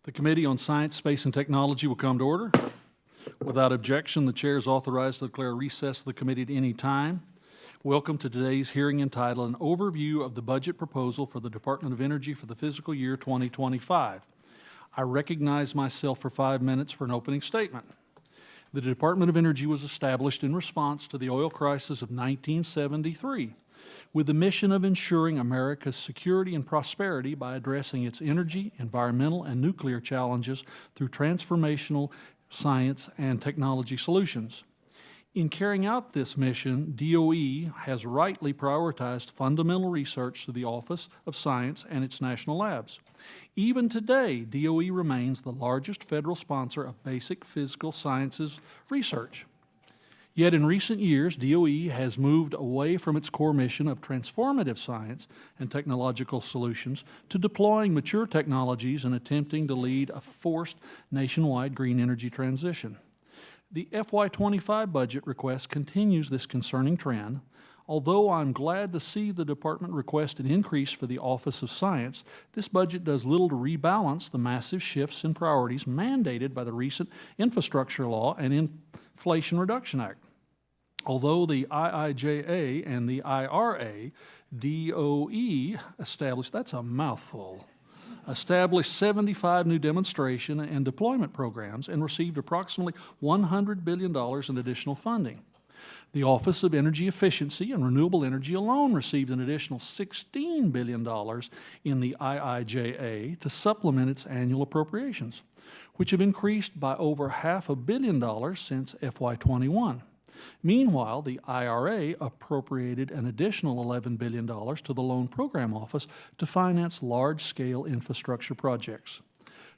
The Committee on Science, Space, and Technology will come to order. Without objection, the chair is authorized to declare recess of the committee at any time. Welcome to today's hearing entitled An Overview of the Budget Proposal for the Department of Energy for the Fiscal Year 2025. I recognize myself for 5 minutes for an opening statement. The Department of Energy was established in response to the oil crisis of 1973 with the mission of ensuring America's security and prosperity by addressing its energy, environmental, and nuclear challenges through transformational science and technology solutions. In carrying out this mission, DOE has rightly prioritized fundamental research through the Office of Science and its national labs. Even today, DOE remains the largest federal sponsor of basic physical sciences research. Yet in recent years, DOE has moved away from its core mission of transformative science and technological solutions to deploying mature technologies and attempting to lead a forced nationwide green energy transition. The FY25 budget request continues this concerning trend. Although I'm glad to see the department request an increase for the Office of Science, this budget does little to rebalance the massive shifts in priorities mandated by the recent Infrastructure Law and Inflation Reduction Act. Although the IIJA and the IRA, DOE established, that's a mouthful, established 75 new demonstration and deployment programs and received approximately $100 billion in additional funding. The Office of Energy Efficiency and Renewable Energy alone received an additional $16 billion in the IIJA to supplement its annual appropriations, which have increased by over $500 million since FY21. Meanwhile, the IRA appropriated an additional $11 billion to the Loan Program Office to finance large-scale infrastructure projects.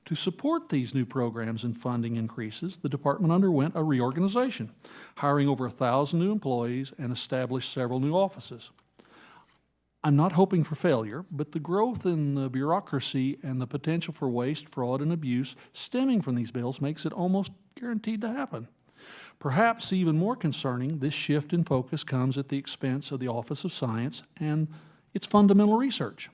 To support these new programs and funding increases, the department underwent a reorganization, hiring over 1,000 new employees and established several new offices. I'm not hoping for failure, but the growth in the bureaucracy and the potential for waste, fraud, and abuse stemming from these bills makes it almost guaranteed to happen. Perhaps even more concerning, this shift in focus comes at the expense of the Office of Science and its fundamental research.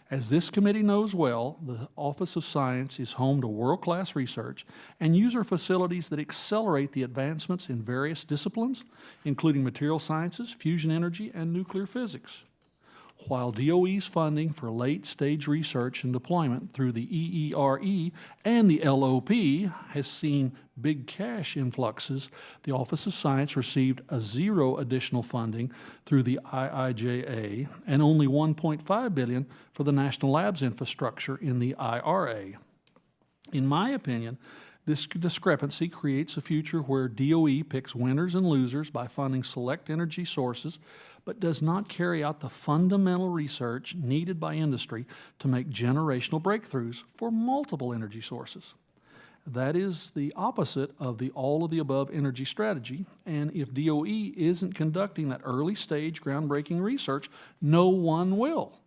As this committee knows well, the Office of Science is home to world-class research and user facilities that accelerate the advancements in various disciplines, including material sciences, fusion energy, and nuclear physics. While DOE's funding for late-stage research and deployment through the EERE and the LOP has seen big cash influxes, the Office of Science received zero additional funding through the IIJA and only $1.5 billion for the National Labs infrastructure in the IRA. In my opinion, this discrepancy creates a future where DOE picks winners and losers by funding select energy sources, but does not carry out the fundamental research needed by industry to make generational breakthroughs for multiple energy sources. That is the opposite of the all-of-the-above energy strategy, and if DOE isn't conducting that early-stage groundbreaking research, no one will.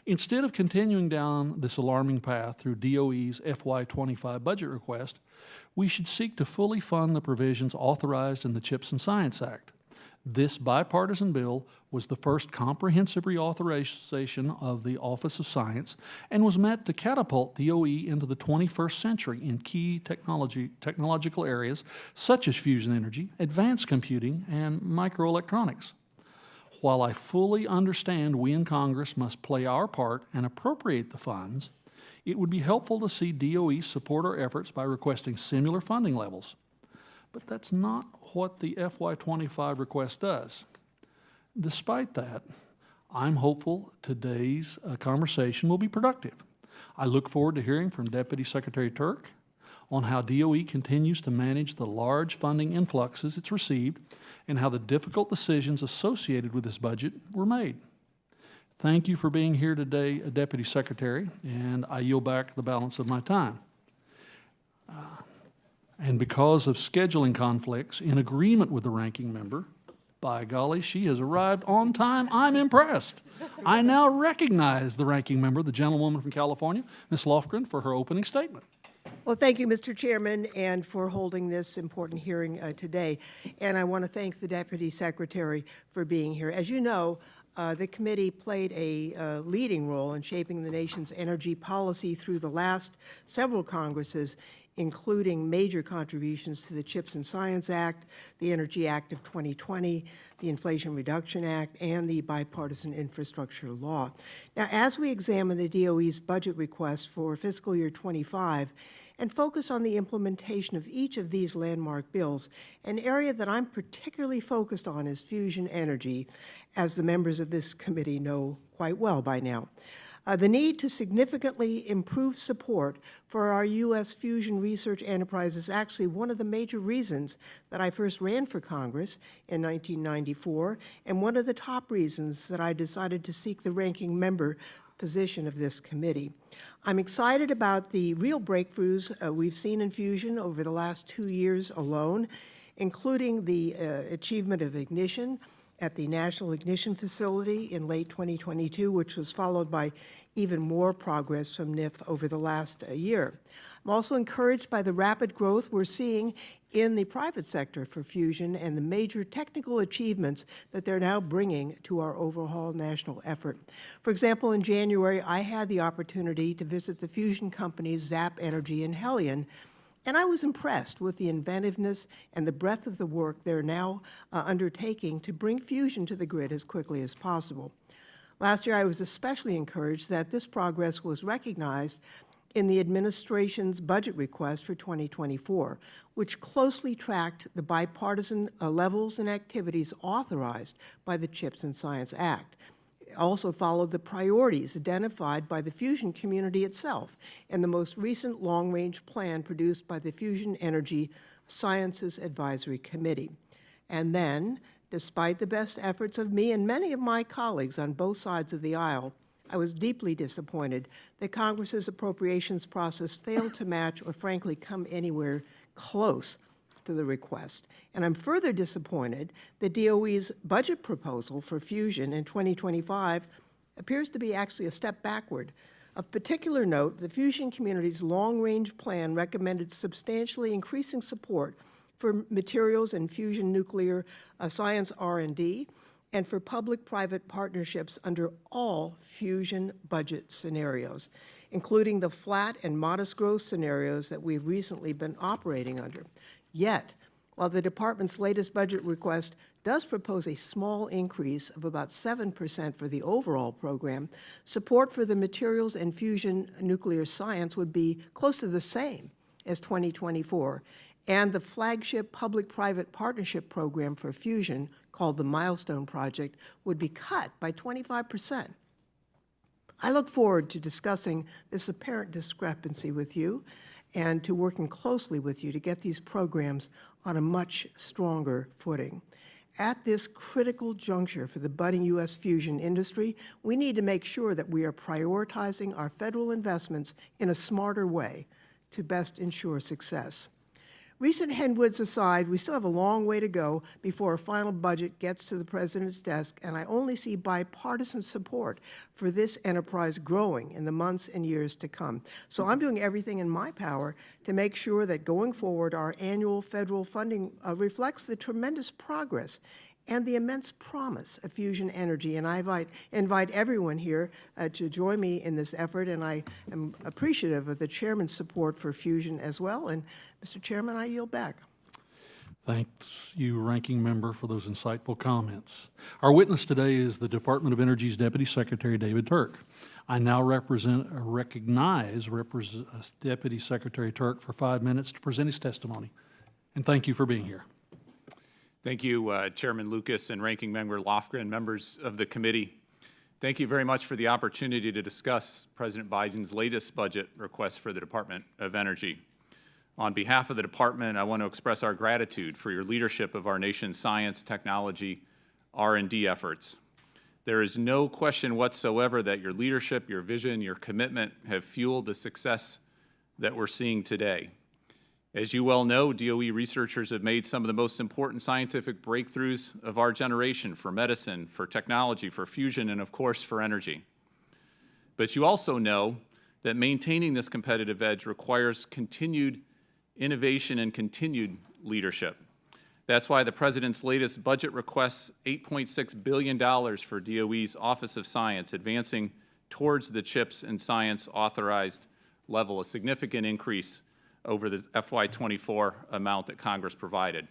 Instead of continuing down this alarming path through DOE's FY25 budget request, we should seek to fully fund the provisions authorized in the CHIPS and Science Act. This bipartisan bill was the first comprehensive reauthorization of the Office of Science and was meant to catapult DOE into the 21st century in key technological areas such as fusion energy, advanced computing, and microelectronics. While I fully understand we in Congress must play our part and appropriate the funds, it would be helpful to see DOE support our efforts by requesting similar funding levels. But that's not what the FY25 request does. Despite that, I'm hopeful today's conversation will be productive. I look forward to hearing from Deputy Secretary Turk on how DOE continues to manage the large funding influxes it's received and how the difficult decisions associated with this budget were made. Thank you for being here today, Deputy Secretary, and I yield back the balance of my time. And because of scheduling conflicts, in agreement with the ranking member, by golly, she has arrived on time. I'm impressed. I now recognize the ranking member, the gentlewoman from California, Ms. Lofgren, for her opening statement. Well, thank you, Mr. Chairman, and for holding this important hearing today. And I want to thank the Deputy Secretary for being here. As you know, the committee played a leading role in shaping the nation's energy policy through the last several Congresses, including major contributions to the CHIPS and Science Act, the Energy Act of 2020, the Inflation Reduction Act, and the Bipartisan Infrastructure Law. Now, as we examine the DOE's budget request for fiscal year 25 and focus on the implementation of each of these landmark bills, an area that I'm particularly focused on is fusion energy, as the members of this committee know quite well by now. The need to significantly improve support for our U.S. fusion research enterprise is actually one of the major reasons that I first ran for Congress in 1994, and one of the top reasons that I decided to seek the ranking member position of this committee. I'm excited about the real breakthroughs we've seen in fusion over the last 2 years alone, including the achievement of ignition at the National Ignition Facility in late 2022, which was followed by even more progress from NIF over the last year. I'm also encouraged by the rapid growth we're seeing in the private sector for fusion and the major technical achievements that they're now bringing to our overall national effort. For example, in January, I had the opportunity to visit the fusion companies Zap Energy and Helion, and I was impressed with the inventiveness and the breadth of the work they're now undertaking to bring fusion to the grid as quickly as possible. Last year, I was especially encouraged that this progress was recognized in the administration's budget request for 2024, which closely tracked the bipartisan levels and activities authorized by the CHIPS and Science Act. Also followed the priorities identified by the fusion community itself and the most recent long-range plan produced by the Fusion Energy Sciences Advisory Committee. And then, despite the best efforts of me and many of my colleagues on both sides of the aisle, I was deeply disappointed that Congress's appropriations process failed to match or frankly come anywhere close to the request. And I'm further disappointed that DOE's budget proposal for fusion in 2025 appears to be actually a step backward. Of particular note, the fusion community's long-range plan recommended substantially increasing support for materials and fusion nuclear science R&D and for public-private partnerships under all fusion budget scenarios, including the flat and modest growth scenarios that we've recently been operating under. Yet, while the department's latest budget request does propose a small increase of about 7% for the overall program, support for the materials and fusion nuclear science would be close to the same as 2024, and the flagship public-private partnership program for fusion, called the Milestone Project, would be cut by 25%. I look forward to discussing this apparent discrepancy with you and to working closely with you to get these programs on a much stronger footing. At this critical juncture for the budding U.S. fusion industry, we need to make sure that we are prioritizing our federal investments in a smarter way to best ensure success. Recent headwinds aside, we still have a long way to go before a final budget gets to the President's desk, and I only see bipartisan support for this enterprise growing in the months and years to come. So I'm doing everything in my power to make sure that going forward, our annual federal funding reflects the tremendous progress and the immense promise of fusion energy. And I invite everyone here to join me in this effort, and I am appreciative of the Chairman's support for fusion as well. And Mr. Chairman, I yield back. Thanks you, Ranking Member, for those insightful comments. Our witness today is the Department of Energy's Deputy Secretary, David Turk. I now recognize Deputy Secretary Turk for 5 minutes to present his testimony. And thank you for being here. Thank you, Chairman Lucas and Ranking Member Lofgren, members of the committee. Thank you very much for the opportunity to discuss President Biden's latest budget request for the Department of Energy. On behalf of the department, I want to express our gratitude for your leadership of our nation's science, technology, R&D efforts. There is no question whatsoever that your leadership, your vision, your commitment have fueled the success that we're seeing today. As you well know, DOE researchers have made some of the most important scientific breakthroughs of our generation for medicine, for technology, for fusion, and of course for energy. But you also know that maintaining this competitive edge requires continued innovation and continued leadership. That's why the President's latest budget requests $8.6 billion for DOE's Office of Science, advancing towards the CHIPS and Science authorized level, a significant increase over the FY24 amount that Congress provided.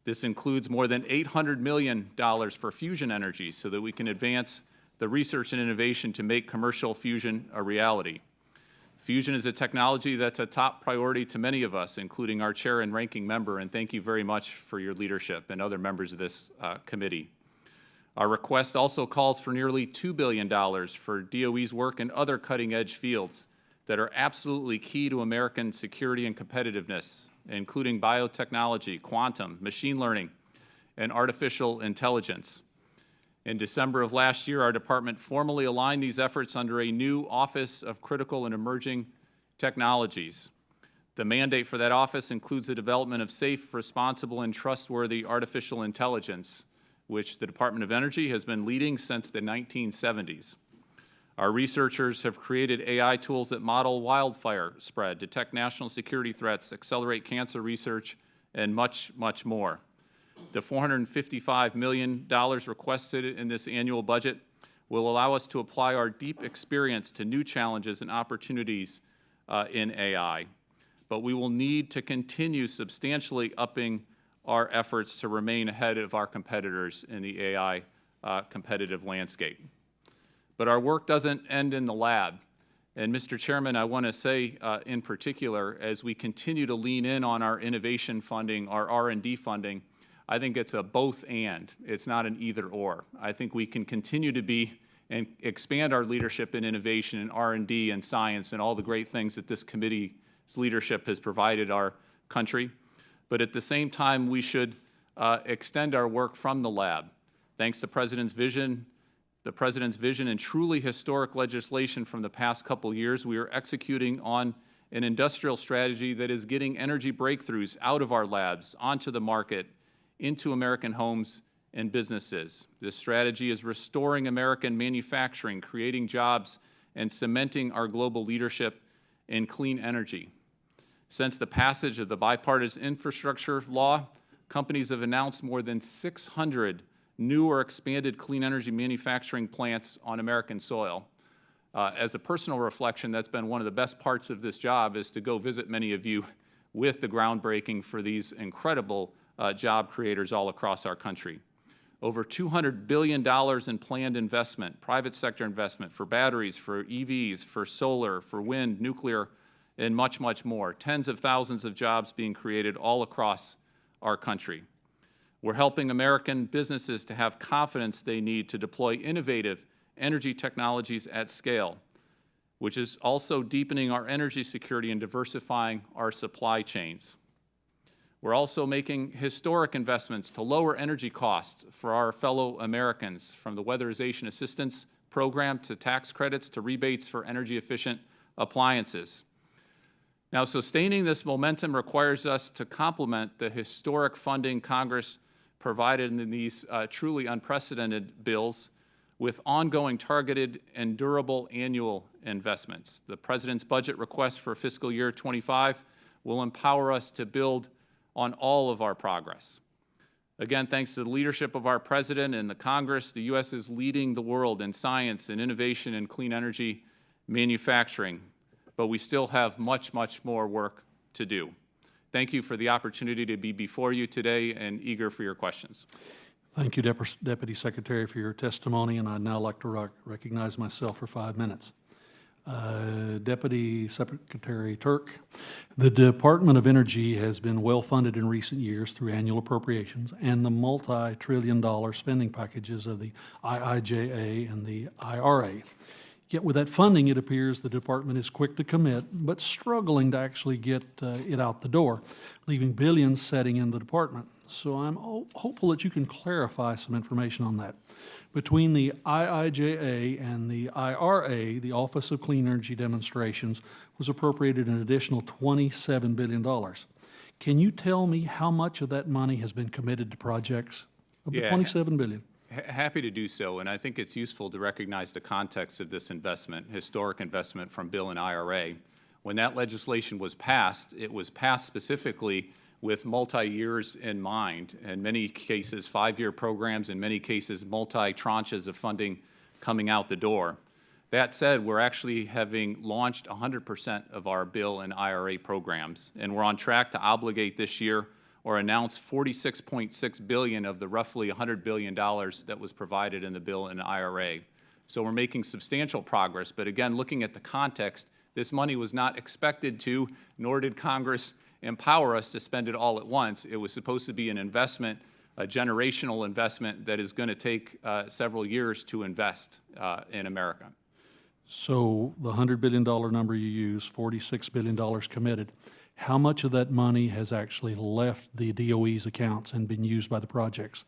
This includes more than $800 million for fusion energy so that we can advance the research and innovation to make commercial fusion a reality. Fusion is a technology that's a top priority to many of us, including our chair and ranking member, and thank you very much for your leadership and other members of this committee. Our request also calls for nearly $2 billion for DOE's work in other cutting-edge fields that are absolutely key to American security and competitiveness, including biotechnology, quantum, machine learning, and artificial intelligence. In December of last year, our department formally aligned these efforts under a new Office of Critical and Emerging Technologies. The mandate for that office includes the development of safe, responsible, and trustworthy artificial intelligence, which the Department of Energy has been leading since the 1970s. Our researchers have created AI tools that model wildfire spread, detect national security threats, accelerate cancer research, and much, much more. The $455 million requested in this annual budget will allow us to apply our deep experience to new challenges and opportunities in AI. But we will need to continue substantially upping our efforts to remain ahead of our competitors in the AI competitive landscape. But our work doesn't end in the lab. And Mr. Chairman, I want to say in particular, as we continue to lean in on our innovation funding, our R&D funding, I think it's a both and. It's not an either or. I think we can continue to be and expand our leadership in innovation and R&D and science and all the great things that this committee's leadership has provided our country. But at the same time, we should extend our work from the lab. Thanks to the President's vision and truly historic legislation from the past couple years, we are executing on an industrial strategy that is getting energy breakthroughs out of our labs, onto the market, into American homes and businesses. This strategy is restoring American manufacturing, creating jobs, and cementing our global leadership in clean energy. Since the passage of the bipartisan infrastructure law, companies have announced more than 600 new or expanded clean energy manufacturing plants on American soil. As a personal reflection, that's been one of the best parts of this job, is to go visit many of you with the groundbreaking for these incredible job creators all across our country. Over $200 billion in planned investment, private sector investment for batteries, for EVs, for solar, for wind, nuclear, and much, much more. Tens of thousands of jobs being created all across our country. We're helping American businesses to have confidence they need to deploy innovative energy technologies at scale, which is also deepening our energy security and diversifying our supply chains. We're also making historic investments to lower energy costs for our fellow Americans, from the Weatherization Assistance Program to tax credits to rebates for energy-efficient appliances. Now, sustaining this momentum requires us to complement the historic funding Congress provided in these truly unprecedented bills with ongoing targeted and durable annual investments. The President's budget request for fiscal year 25 will empower us to build on all of our progress. Again, thanks to the leadership of our President and the Congress, the U.S. is leading the world in science and innovation and clean energy manufacturing, but we still have much, much more work to do. Thank you for the opportunity to be before you today and eager for your questions. Thank you, Deputy Secretary, for your testimony, and I'd now like to recognize myself for 5 minutes. Deputy Secretary Turk, the Department of Energy has been well funded in recent years through annual appropriations and the multi-trillion-dollar spending packages of the IIJA and the IRA. Yet with that funding, it appears the department is quick to commit, but struggling to actually get it out the door, leaving billions setting in the department. So I'm hopeful that you can clarify some information on that. Between the IIJA and the IRA, the Office of Clean Energy Demonstrations was appropriated an additional $27 billion. Can you tell me how much of that money has been committed to projects of the $27 billion? Happy to do so, and I think it's useful to recognize the context of this investment, historic investment from bill and IRA. When that legislation was passed, it was passed specifically with multi-years in mind. In many cases, 5-year programs, in many cases, multi-tranches of funding coming out the door. That said, we're actually having launched 100% of our bill and IRA programs, and we're on track to obligate this year or announce $46.6 billion of the roughly $100 billion that was provided in the bill and IRA. So we're making substantial progress, but again, looking at the context, this money was not expected to, nor did Congress empower us to spend it all at once. It was supposed to be an investment, a generational investment that is going to take several years to invest in America. So the $100 billion number you use, $46 billion committed, how much of that money has actually left the DOE's accounts and been used by the projects?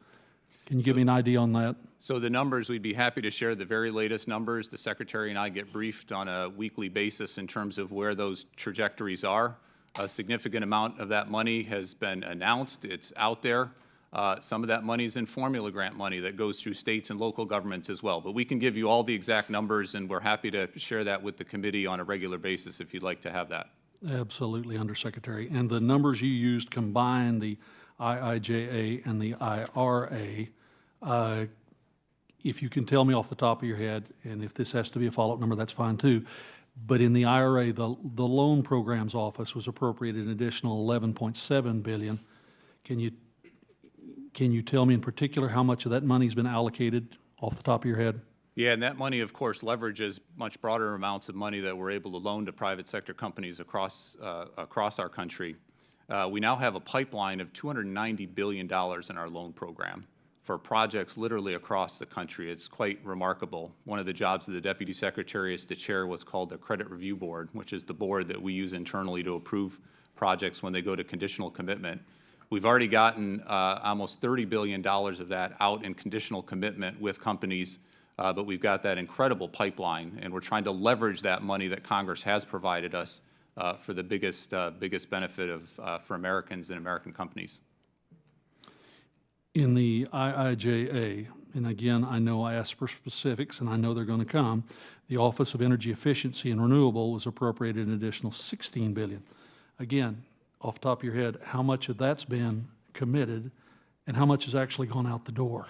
Can you give me an idea on that? So the numbers, we'd be happy to share the very latest numbers. The Secretary and I get briefed on a weekly basis in terms of where those trajectories are. A significant amount of that money has been announced. It's out there. Some of that money is in formula grant money that goes through states and local governments as well. But we can give you all the exact numbers, and we're happy to share that with the committee on a regular basis if you'd like to have that. Absolutely, Undersecretary. And the numbers you used combine the IIJA and the IRA. If you can tell me off the top of your head, and if this has to be a follow-up number, that's fine too. But in the IRA, the Loan Programs Office was appropriated an additional $11.7 billion. Can you tell me in particular how much of that money's been allocated off the top of your head? Yeah, and that money, of course, leverages much broader amounts of money that we're able to loan to private sector companies across our country. We now have a pipeline of $290 billion in our loan program for projects literally across the country. It's quite remarkable. One of the jobs of the Deputy Secretary is to chair what's called the Credit Review Board, which is the board that we use internally to approve projects when they go to conditional commitment. We've already gotten almost $30 billion of that out in conditional commitment with companies, but we've got that incredible pipeline, and we're trying to leverage that money that Congress has provided us for the biggest benefit for Americans and American companies. In the IIJA, and again, I know I asked for specifics, and I know they're going to come, the Office of Energy Efficiency and Renewable was appropriated an additional $16 billion. Again, off the top of your head, how much of that's been committed, and how much has actually gone out the door?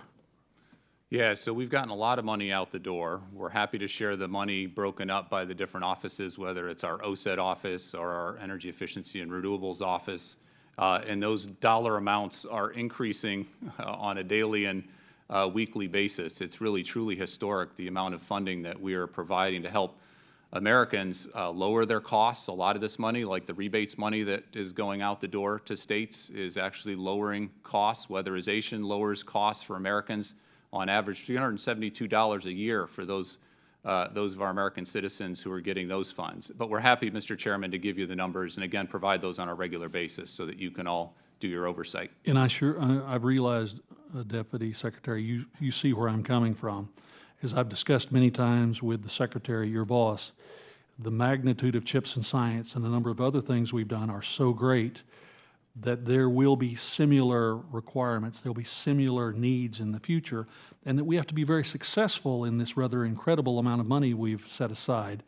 Yeah, so we've gotten a lot of money out the door. We're happy to share the money broken up by the different offices, whether it's our OSED office or our Energy Efficiency and Renewables office. And those dollar amounts are increasing on a daily and weekly basis. It's really, truly historic, the amount of funding that we are providing to help Americans lower their costs. A lot of this money, like the rebates money that is going out the door to states, is actually lowering costs. Weatherization lowers costs for Americans on average $372 a year for those of our American citizens who are getting those funds. But we're happy, Mr. Chairman, to give you the numbers and again provide those on a regular basis so that you can all do your oversight. And I've realized, Deputy Secretary, you see where I'm coming from. As I've discussed many times with the Secretary, your boss, the magnitude of CHIPS and science and a number of other things we've done are so great that there will be similar requirements, there'll be similar needs in the future, and that we have to be very successful in this rather incredible amount of money we've set aside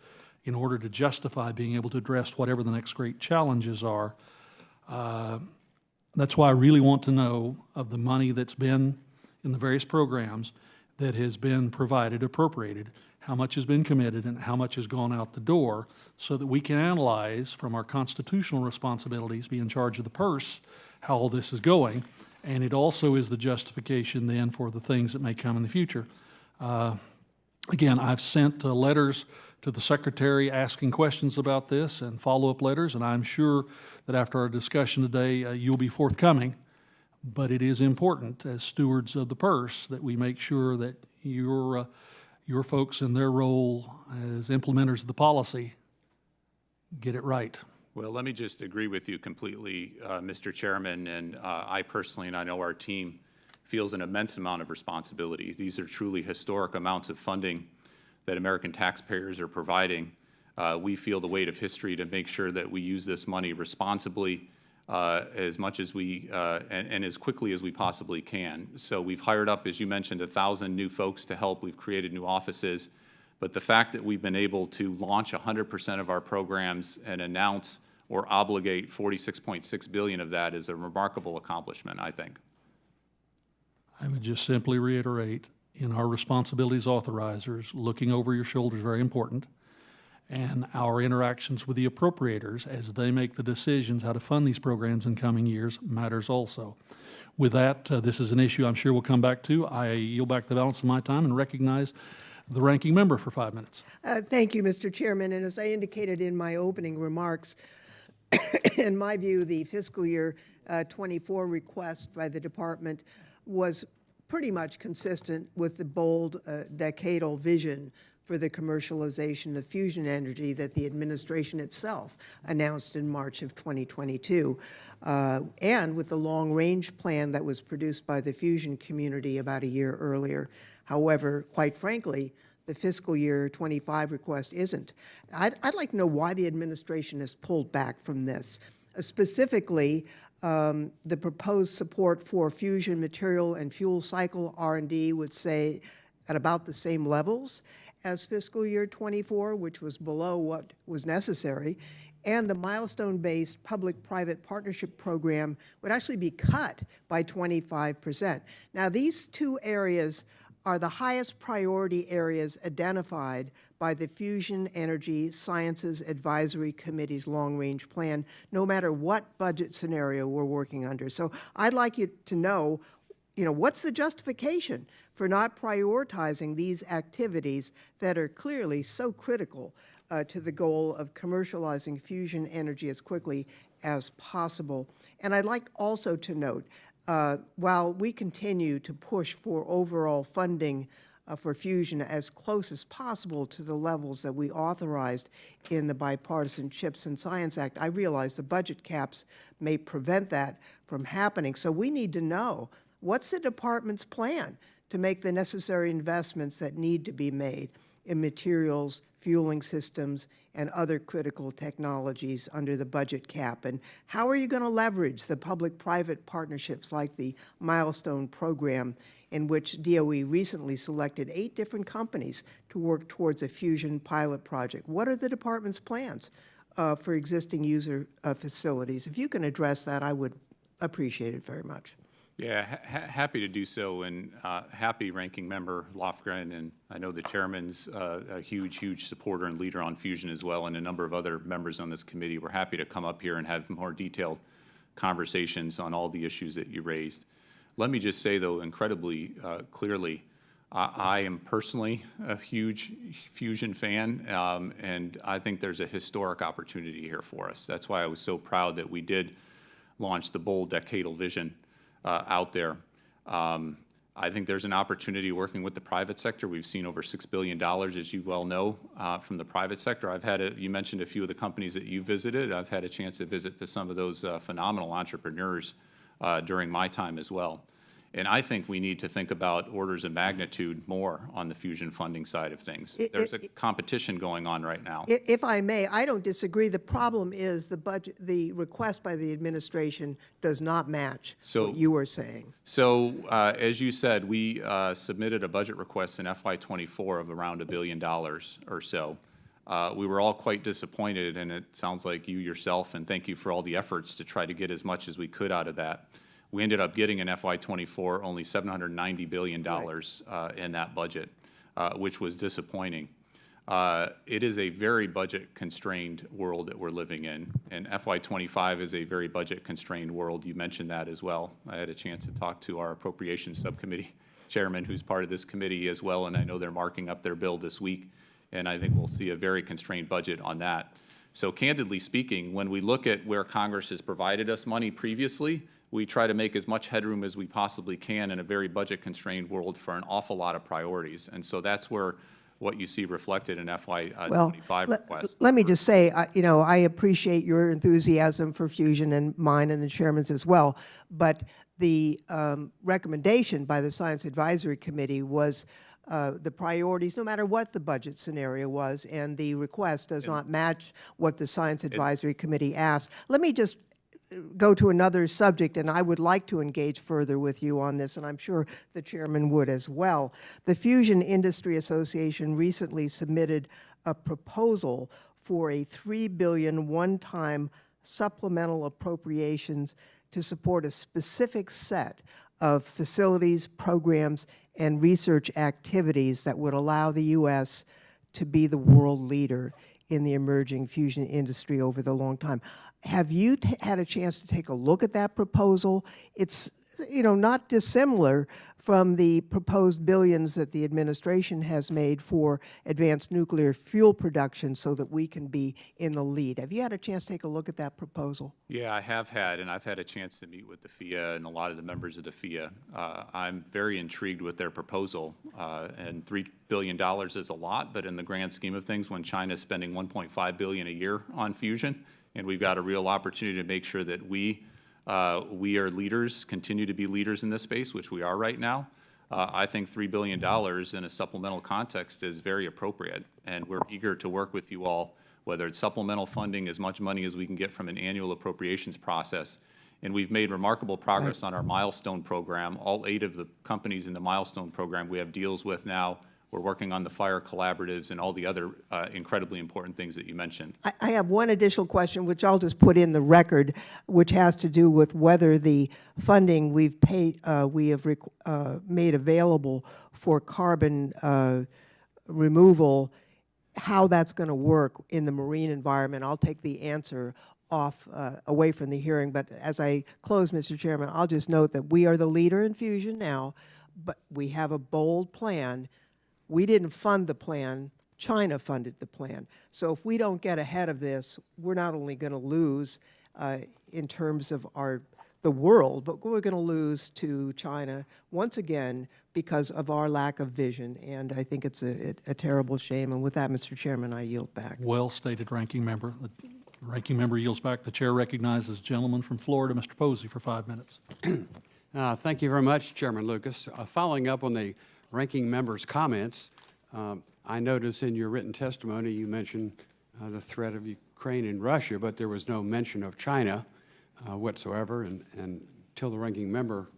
in order to justify being able to address whatever the next great challenges are. That's why I really want to know of the money that's been in the various programs that has been provided, appropriated, how much has been committed and how much has gone out the door, so that we can analyze from our constitutional responsibilities, be in charge of the purse, how all this is going. And it also is the justification then for the things that may come in the future. Again, I've sent letters to the Secretary asking questions about this and follow-up letters, and I'm sure that after our discussion today, you'll be forthcoming. But it is important as stewards of the purse that we make sure that your folks in their role as implementers of the policy get it right. Well, let me just agree with you completely, Mr. Chairman, and I personally, and I know our team, feels an immense amount of responsibility. These are truly historic amounts of funding that American taxpayers are providing. We feel the weight of history to make sure that we use this money responsibly as much as we and as quickly as we possibly can. So we've hired up, as you mentioned, 1,000 new folks to help. We've created new offices. But the fact that we've been able to launch 100% of our programs and announce or obligate 46.6 billion of that is a remarkable accomplishment, I think. I would just simply reiterate, in our responsibilities authorizers, looking over your shoulder is very important, and our interactions with the appropriators as they make the decisions how to fund these programs in coming years matters also. With that, this is an issue I'm sure we'll come back to. I yield back the balance of my time and recognize the ranking member for 5 minutes. Thank you, Mr. Chairman. And as I indicated in my opening remarks, in my view, the fiscal year 24 request by the department was pretty much consistent with the bold decadal vision for the commercialization of fusion energy that the administration itself announced in March of 2022, and with the long-range plan that was produced by the fusion community about a year earlier. However, quite frankly, the fiscal year 25 request isn't. I'd like to know why the administration has pulled back from this. Specifically, the proposed support for fusion material and fuel cycle R&D would say at about the same levels as fiscal year 24, which was below what was necessary, and the milestone-based public-private partnership program would actually be cut by 25%. Now, these two areas are the highest priority areas identified by the Fusion Energy Sciences Advisory Committee's long-range plan, no matter what budget scenario we're working under. So I'd like you to know, what's the justification for not prioritizing these activities that are clearly so critical to the goal of commercializing fusion energy as quickly as possible? And I'd like also to note, while we continue to push for overall funding for fusion as close as possible to the levels that we authorized in the Bipartisan CHIPS and Science Act, I realize the budget caps may prevent that from happening. So we need to know, what's the department's plan to make the necessary investments that need to be made in materials, fueling systems, and other critical technologies under the budget cap? And how are you going to leverage the public-private partnerships like the Milestone program, in which DOE recently selected 8 different companies to work towards a fusion pilot project? What are the department's plans for existing user facilities? If you can address that, I would appreciate it very much. Yeah, happy to do so, and happy Ranking Member Lofgren, and I know the Chairman's a huge supporter and leader on fusion as well, and a number of other members on this committee. We're happy to come up here and have more detailed conversations on all the issues that you raised. Let me just say, though, incredibly clearly, I am personally a huge fusion fan, and I think there's a historic opportunity here for us. That's why I was so proud that we did launch the bold decadal vision out there. I think there's an opportunity working with the private sector. We've seen over $6 billion, as you well know, from the private sector. You mentioned a few of the companies that you visited. I've had a chance to visit to some of those phenomenal entrepreneurs during my time as well. And I think we need to think about orders of magnitude more on the fusion funding side of things. There's a competition going on right now. If I may, I don't disagree. The problem is the request by the administration does not match what you were saying. So as you said, we submitted a budget request in FY24 of around $1 billion or so. We were all quite disappointed, and it sounds like you yourself, and thank you for all the efforts to try to get as much as we could out of that. We ended up getting in FY24 only $790 billion in that budget, which was disappointing. It is a very budget-constrained world that we're living in, and FY25 is a very budget-constrained world. You mentioned that as well. I had a chance to talk to our Appropriations Subcommittee chairman, who's part of this committee as well, and I know they're marking up their bill this week, and I think we'll see a very constrained budget on that. So candidly speaking, when we look at where Congress has provided us money previously, we try to make as much headroom as we possibly can in a very budget-constrained world for an awful lot of priorities. And so that's where what you see reflected in FY25 request. Let me just say, I appreciate your enthusiasm for fusion, and mine and the chairman's as well. But the recommendation by the Science Advisory Committee was the priorities, no matter what the budget scenario was, and the request does not match what the Science Advisory Committee asked. Let me just go to another subject, and I would like to engage further with you on this, and I'm sure the chairman would as well. The Fusion Industry Association recently submitted a proposal for a $3 billion one-time supplemental appropriations to support a specific set of facilities, programs, and research activities that would allow the U.S. to be the world leader in the emerging fusion industry over the long time. Have you had a chance to take a look at that proposal? It's, not dissimilar from the proposed billions that the administration has made for advanced nuclear fuel production so that we can be in the lead. Have you had a chance to take a look at that proposal? Yeah, I have had, and I've had a chance to meet with the FIA and a lot of the members of the FIA. I'm very intrigued with their proposal, and $3 billion is a lot, but in the grand scheme of things, when China's spending $1.5 billion a year on fusion, and we've got a real opportunity to make sure that we are leaders, continue to be leaders in this space, which we are right now. I think $3 billion in a supplemental context is very appropriate, and we're eager to work with you all, whether it's supplemental funding, as much money as we can get from an annual appropriations process. And we've made remarkable progress on our milestone program. All 8 of the companies in the milestone program we have deals with now. We're working on the fire collaboratives and all the other incredibly important things that you mentioned. I have one additional question, which I'll just put in the record, which has to do with whether the funding we have made available for carbon removal, how that's going to work in the marine environment. I'll take the answer off away from the hearing, but as I close, Mr. Chairman, I'll just note that we are the leader in fusion now, but we have a bold plan. We didn't fund the plan, China funded the plan. So if we don't get ahead of this, we're not only going to lose in terms of the world, but we're going to lose to China once again because of our lack of vision. And I think it's a terrible shame. And with that, Mr. Chairman, I yield back. Well stated, Ranking Member. The Ranking Member yields back. The Chair recognizes the gentleman from Florida, Mr. Posey, for 5 minutes. Thank you very much, Chairman Lucas. Following up on the Ranking Member's comments, I noticed in your written testimony you mentioned the threat of Ukraine and Russia, but there was no mention of China whatsoever, and until the Ranking Member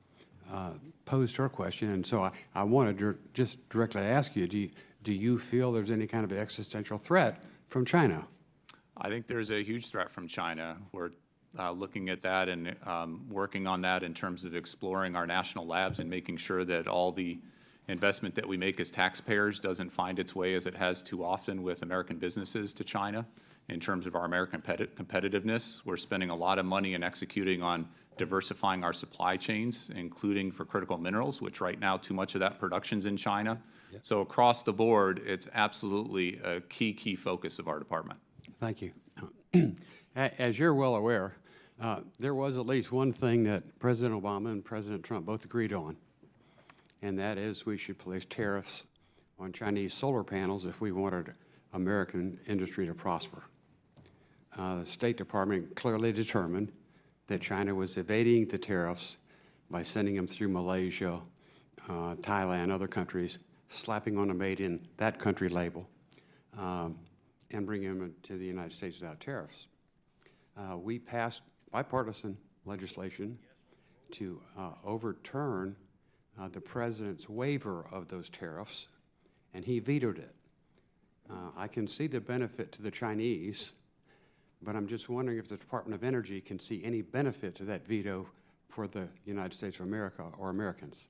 posed her question. And so I wanted to just directly ask you, do you feel there's any kind of existential threat from China? I think there's a huge threat from China. We're looking at that and working on that in terms of exploring our national labs and making sure that all the investment that we make as taxpayers doesn't find its way, as it has too often with American businesses, to China. In terms of our American competitiveness, we're spending a lot of money and executing on diversifying our supply chains, including for critical minerals, which right now too much of that production's in China. Yep. So across the board, it's absolutely a key focus of our department. Thank you. As you're well aware, there was at least one thing that President Obama and President Trump both agreed on, and that is we should place tariffs on Chinese solar panels if we wanted American industry to prosper. The State Department clearly determined that China was evading the tariffs by sending them through Malaysia, Thailand, other countries, slapping on a made in that country label, and bringing them to the United States without tariffs. We passed bipartisan legislation to overturn the president's waiver of those tariffs, and he vetoed it. I can see the benefit to the Chinese, but I'm just wondering if the Department of Energy can see any benefit to that veto for the United States of America or Americans.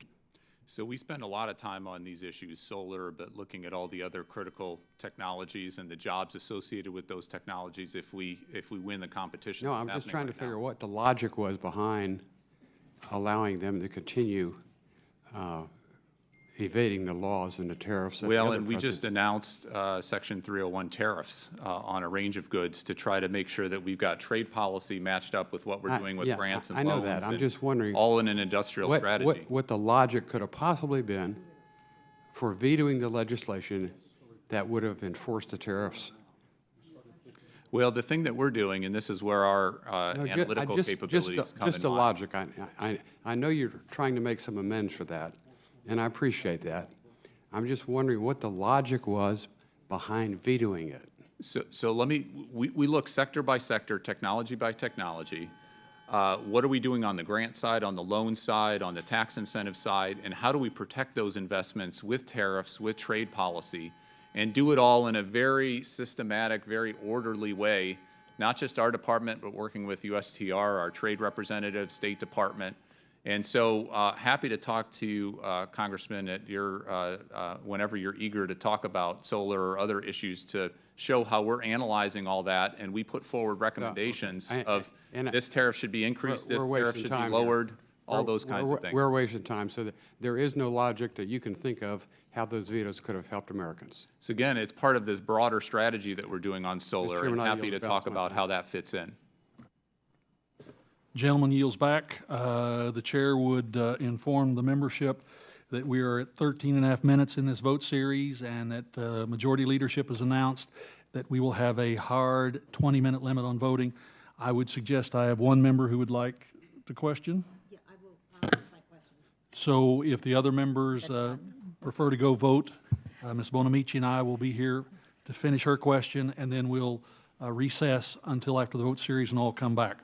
So we spend a lot of time on these issues, solar, but looking at all the other critical technologies and the jobs associated with those technologies if we win the competition. No, I'm just trying to figure what the logic was behind allowing them to continue evading the laws and the tariffs. Well, and we just announced Section 301 tariffs on a range of goods to try to make sure that we've got trade policy matched up with what we're doing with grants and loans. I know that. I'm just wondering. All in an industrial strategy. What the logic could have possibly been for vetoing the legislation that would have enforced the tariffs. Well, the thing that we're doing, and this is where our analytical capabilities come in. Just the logic. I know you're trying to make some amends for that, and I appreciate that. I'm just wondering what the logic was behind vetoing it. So we look sector by sector, technology by technology. What are we doing on the grant side, on the loan side, on the tax incentive side, and how do we protect those investments with tariffs, with trade policy, and do it all in a very systematic, very orderly way not just our department, but working with USTR, our trade representative, State Department. And so happy to talk to Congressman at your, whenever you're eager to talk about solar or other issues to show how we're analyzing all that. And we put forward recommendations of this tariff should be increased, this we're tariff wasting should be time lowered, here. all those kinds of things. We're wasting time, so that there is no logic that you can think of how those vetoes could have helped Americans. So again, it's part of this broader strategy that we're doing on solar, and Chairman, I happy yield to the talk balance. about how that fits in. Gentleman yields back. The chair would inform the membership that we are at 13 and a half minutes in this vote series, and that majority leadership has announced that we will have a hard 20-minute limit on voting. I would suggest I have one member who would like to question. Yeah, I will ask my questions. So if the other members prefer to go vote, Ms. Bonamici and I will be here to finish her question, and then we'll recess until after the vote series and all come back.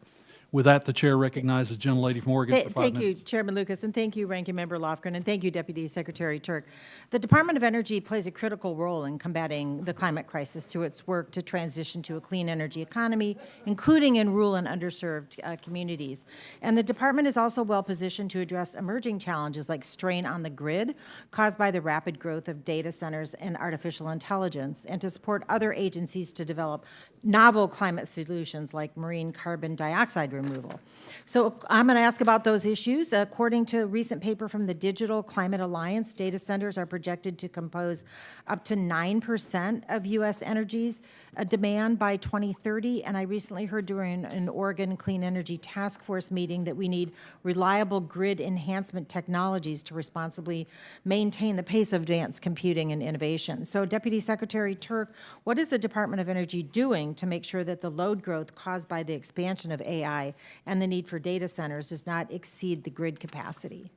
With that, the chair recognizes the gentlelady from Oregon for 5 Thank minutes. you, Chairman Lucas, and thank you, Ranking Member Lofgren, and thank you, Deputy Secretary Turk. The Department of Energy plays a critical role in combating the climate crisis through its work to transition to a clean energy economy, including in rural and underserved communities. And the department is also well-positioned to address emerging challenges like strain on the grid caused by the rapid growth of data centers and artificial intelligence, and to support other agencies to develop novel climate solutions like marine carbon dioxide removal. So I'm going to ask about those issues. According to a recent paper from the Digital Climate Alliance, data centers are projected to compose up to 9% of U.S. energy's demand by 2030. And I recently heard during an Oregon Clean Energy Task Force meeting that we need reliable grid enhancement technologies to responsibly maintain the pace of advanced computing and innovation. So Deputy Secretary Turk, what is the Department of Energy doing to make sure that the load growth caused by the expansion of AI and the need for data centers does not exceed the grid capacity?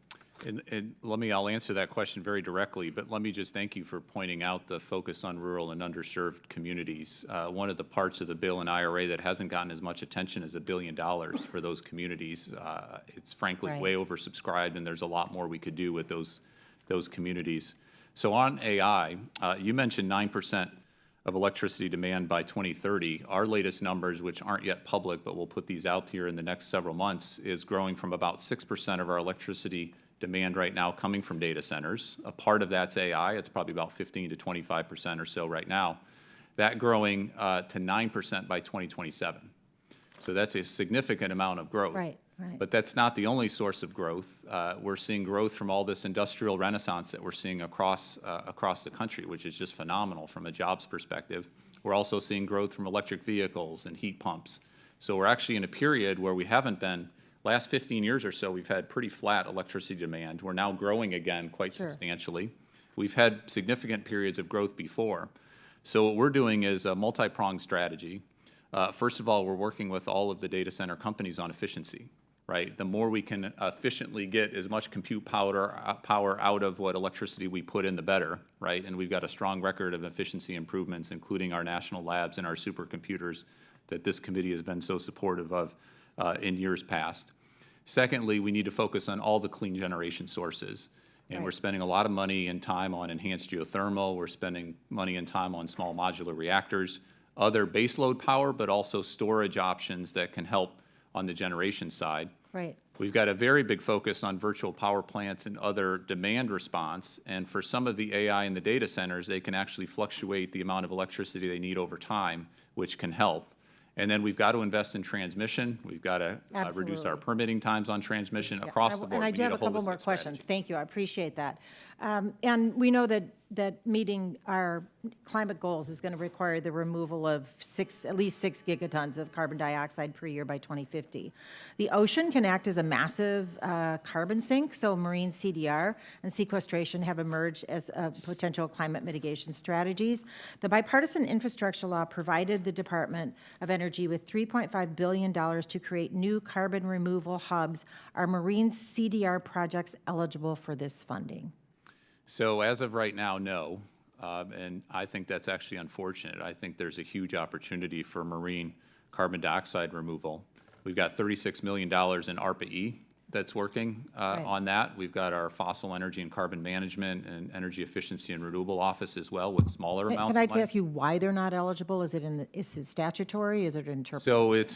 And I'll answer that question very directly, but let me just thank you for pointing out the focus on rural and underserved communities. One of the parts of the bill in IRA that hasn't gotten as much attention as $1 billion for those communities. It's frankly Right. way oversubscribed, and there's a lot more we could do with those communities. So on AI, you mentioned 9% of electricity demand by 2030. Our latest numbers, which aren't yet public, but we'll put these out here in the next several months, is growing from about 6% of our electricity demand right now coming from data centers. A part of that's AI. It's probably about 15 to 25% or so right now. That growing to 9% by 2027. So that's a significant amount of growth. Right, right. But that's not the only source of growth. We're seeing growth from all this industrial renaissance that we're seeing across the country, which is just phenomenal from a jobs perspective. We're also seeing growth from electric vehicles and heat pumps. So we're actually in a period where we haven't been, last 15 years or so, we've had pretty flat electricity demand. We're now growing again quite Sure. substantially. We've had significant periods of growth before. So what we're doing is a multi-pronged strategy. First of all, we're working with all of the data center companies on efficiency, right? The more we can efficiently get as much compute power out of what electricity we put in, the better, right? And we've got a strong record of efficiency improvements, including our national labs and our supercomputers that this committee has been so supportive of in years past. Secondly, we need to focus on all the clean generation sources. And we're spending a lot of money and time on enhanced geothermal. We're spending money and time on small modular reactors, other baseload power, but also storage options that can help on the generation side. Right. We've got a very big focus on virtual power plants and other demand response. And for some of the AI in the data centers, they can actually fluctuate the amount of electricity they need over time, which can help. And then we've got to invest in transmission. We've got to reduce our Absolutely. permitting times on transmission across the board. And I We do have need a couple holistic more questions. strategy. Thank you, I appreciate that. And we know that meeting our climate goals is going to require the removal of at least 6 gigatons of carbon dioxide per year by 2050. The ocean can act as a massive carbon sink, so marine CDR and sequestration have emerged as potential climate mitigation strategies. The bipartisan infrastructure law provided the Department of Energy with $3.5 billion to create new carbon removal hubs. Are marine CDR projects eligible for this funding? So as of right now, no. And I think that's actually unfortunate. I think there's a huge opportunity for marine carbon dioxide removal. We've got $36 million in ARPA-E that's working Right. on that. We've got our fossil energy and carbon management and energy efficiency and renewable office as well with smaller amounts Can I of just money. ask you why they're not eligible? Is it statutory? Is it interpreted? So it's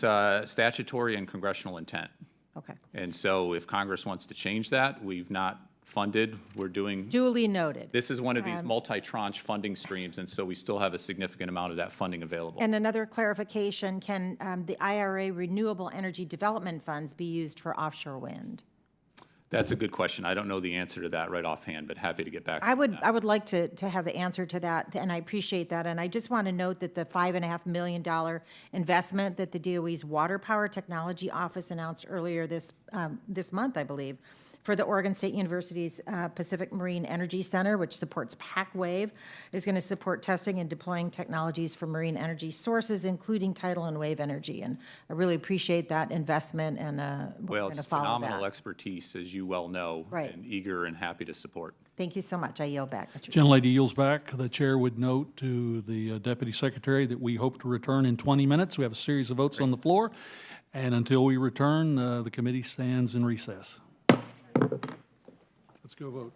statutory and congressional intent. Okay. And so if Congress wants to change that, we've not funded, we're doing, Duly noted. this is one of these multi-tranche funding streams, and so we still have a significant amount of that funding available. And another clarification, can the IRA Renewable Energy Development Funds be used for offshore wind? That's a good question. I don't know the answer to that right offhand, but happy to get back. I would like to have the answer to that, and I appreciate that. And I just want to note that the $5.5 million investment that the DOE's Water Power Technology Office announced earlier this month, I believe, for the Oregon State University's Pacific Marine Energy Center, which supports PAC-WAVE, is going to support testing and deploying technologies for marine energy sources, including tidal and wave energy. And I really appreciate that investment, and we're Well, going to it's follow phenomenal that. expertise, as you well know. Right. And eager and happy to support. Thank you so much. I yield back, Mr. Gentlelady yields back. The chair would note to the Deputy Secretary that we hope to return in 20 minutes. We have a series of votes on the floor, and until we return, the committee stands in recess. Let's go vote.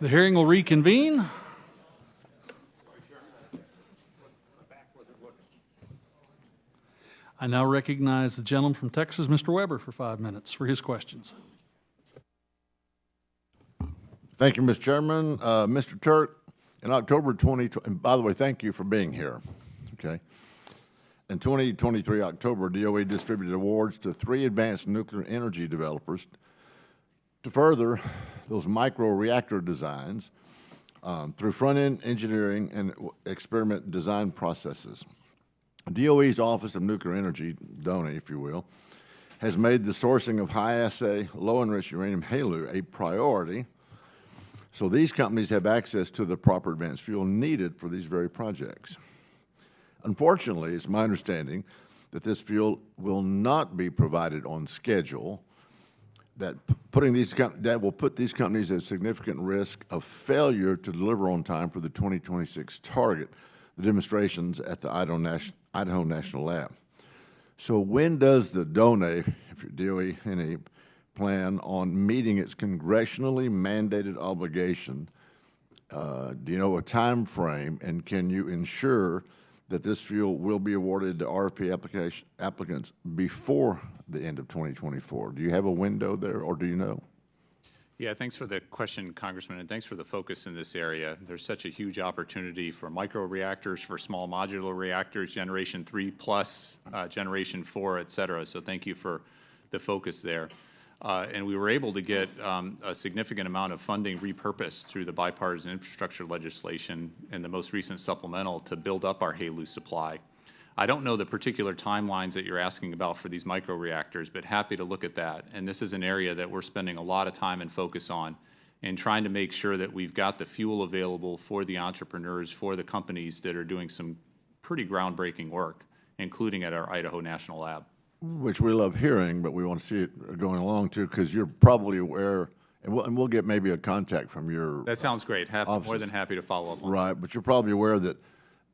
The hearing will reconvene. I now recognize the gentleman from Texas, Mr. Weber, for 5 minutes for his questions. Thank you, Mr. Chairman. Mr. Turk, in October 2020, and by the way, thank you for being here, okay? In 2023 October, DOE distributed awards to 3 advanced nuclear energy developers to further those micro-reactor designs through front-end engineering and experiment design processes. DOE's Office of Nuclear Energy, DONE, if you will, has made the sourcing of high-assay, low-enriched uranium HALEU a priority, so these companies have access to the proper advanced fuel needed for these very projects. Unfortunately, it's my understanding that this fuel will not be provided on schedule, that will put these companies at significant risk of failure to deliver on time for the 2026 target, the demonstrations at the Idaho National Lab. So when does the DONE, if you're DOE, any plan on meeting its congressionally mandated obligation? Do you know a time frame, and can you ensure that this fuel will be awarded to RFP applicants before the end of 2024? Do you have a window there, or do you know? Yeah, thanks for the question, Congressman, and thanks for the focus in this area. There's such a huge opportunity for micro-reactors, for small modular reactors, Generation 3 plus, Generation 4, et cetera. So thank you for the focus there. And we were able to get a significant amount of funding repurposed through the bipartisan infrastructure legislation and the most recent supplemental to build up our HALEU supply. I don't know the particular timelines that you're asking about for these microreactors, but happy to look at that. And this is an area that we're spending a lot of time and focus on and trying to make sure that we've got the fuel available for the entrepreneurs, for the companies that are doing some pretty groundbreaking work, including at our Idaho National Lab. Which we love hearing, but we want to see it going along too, because you're probably aware, and we'll get maybe a contact from your That sounds great. More than happy to follow up on that. right, but you're probably aware that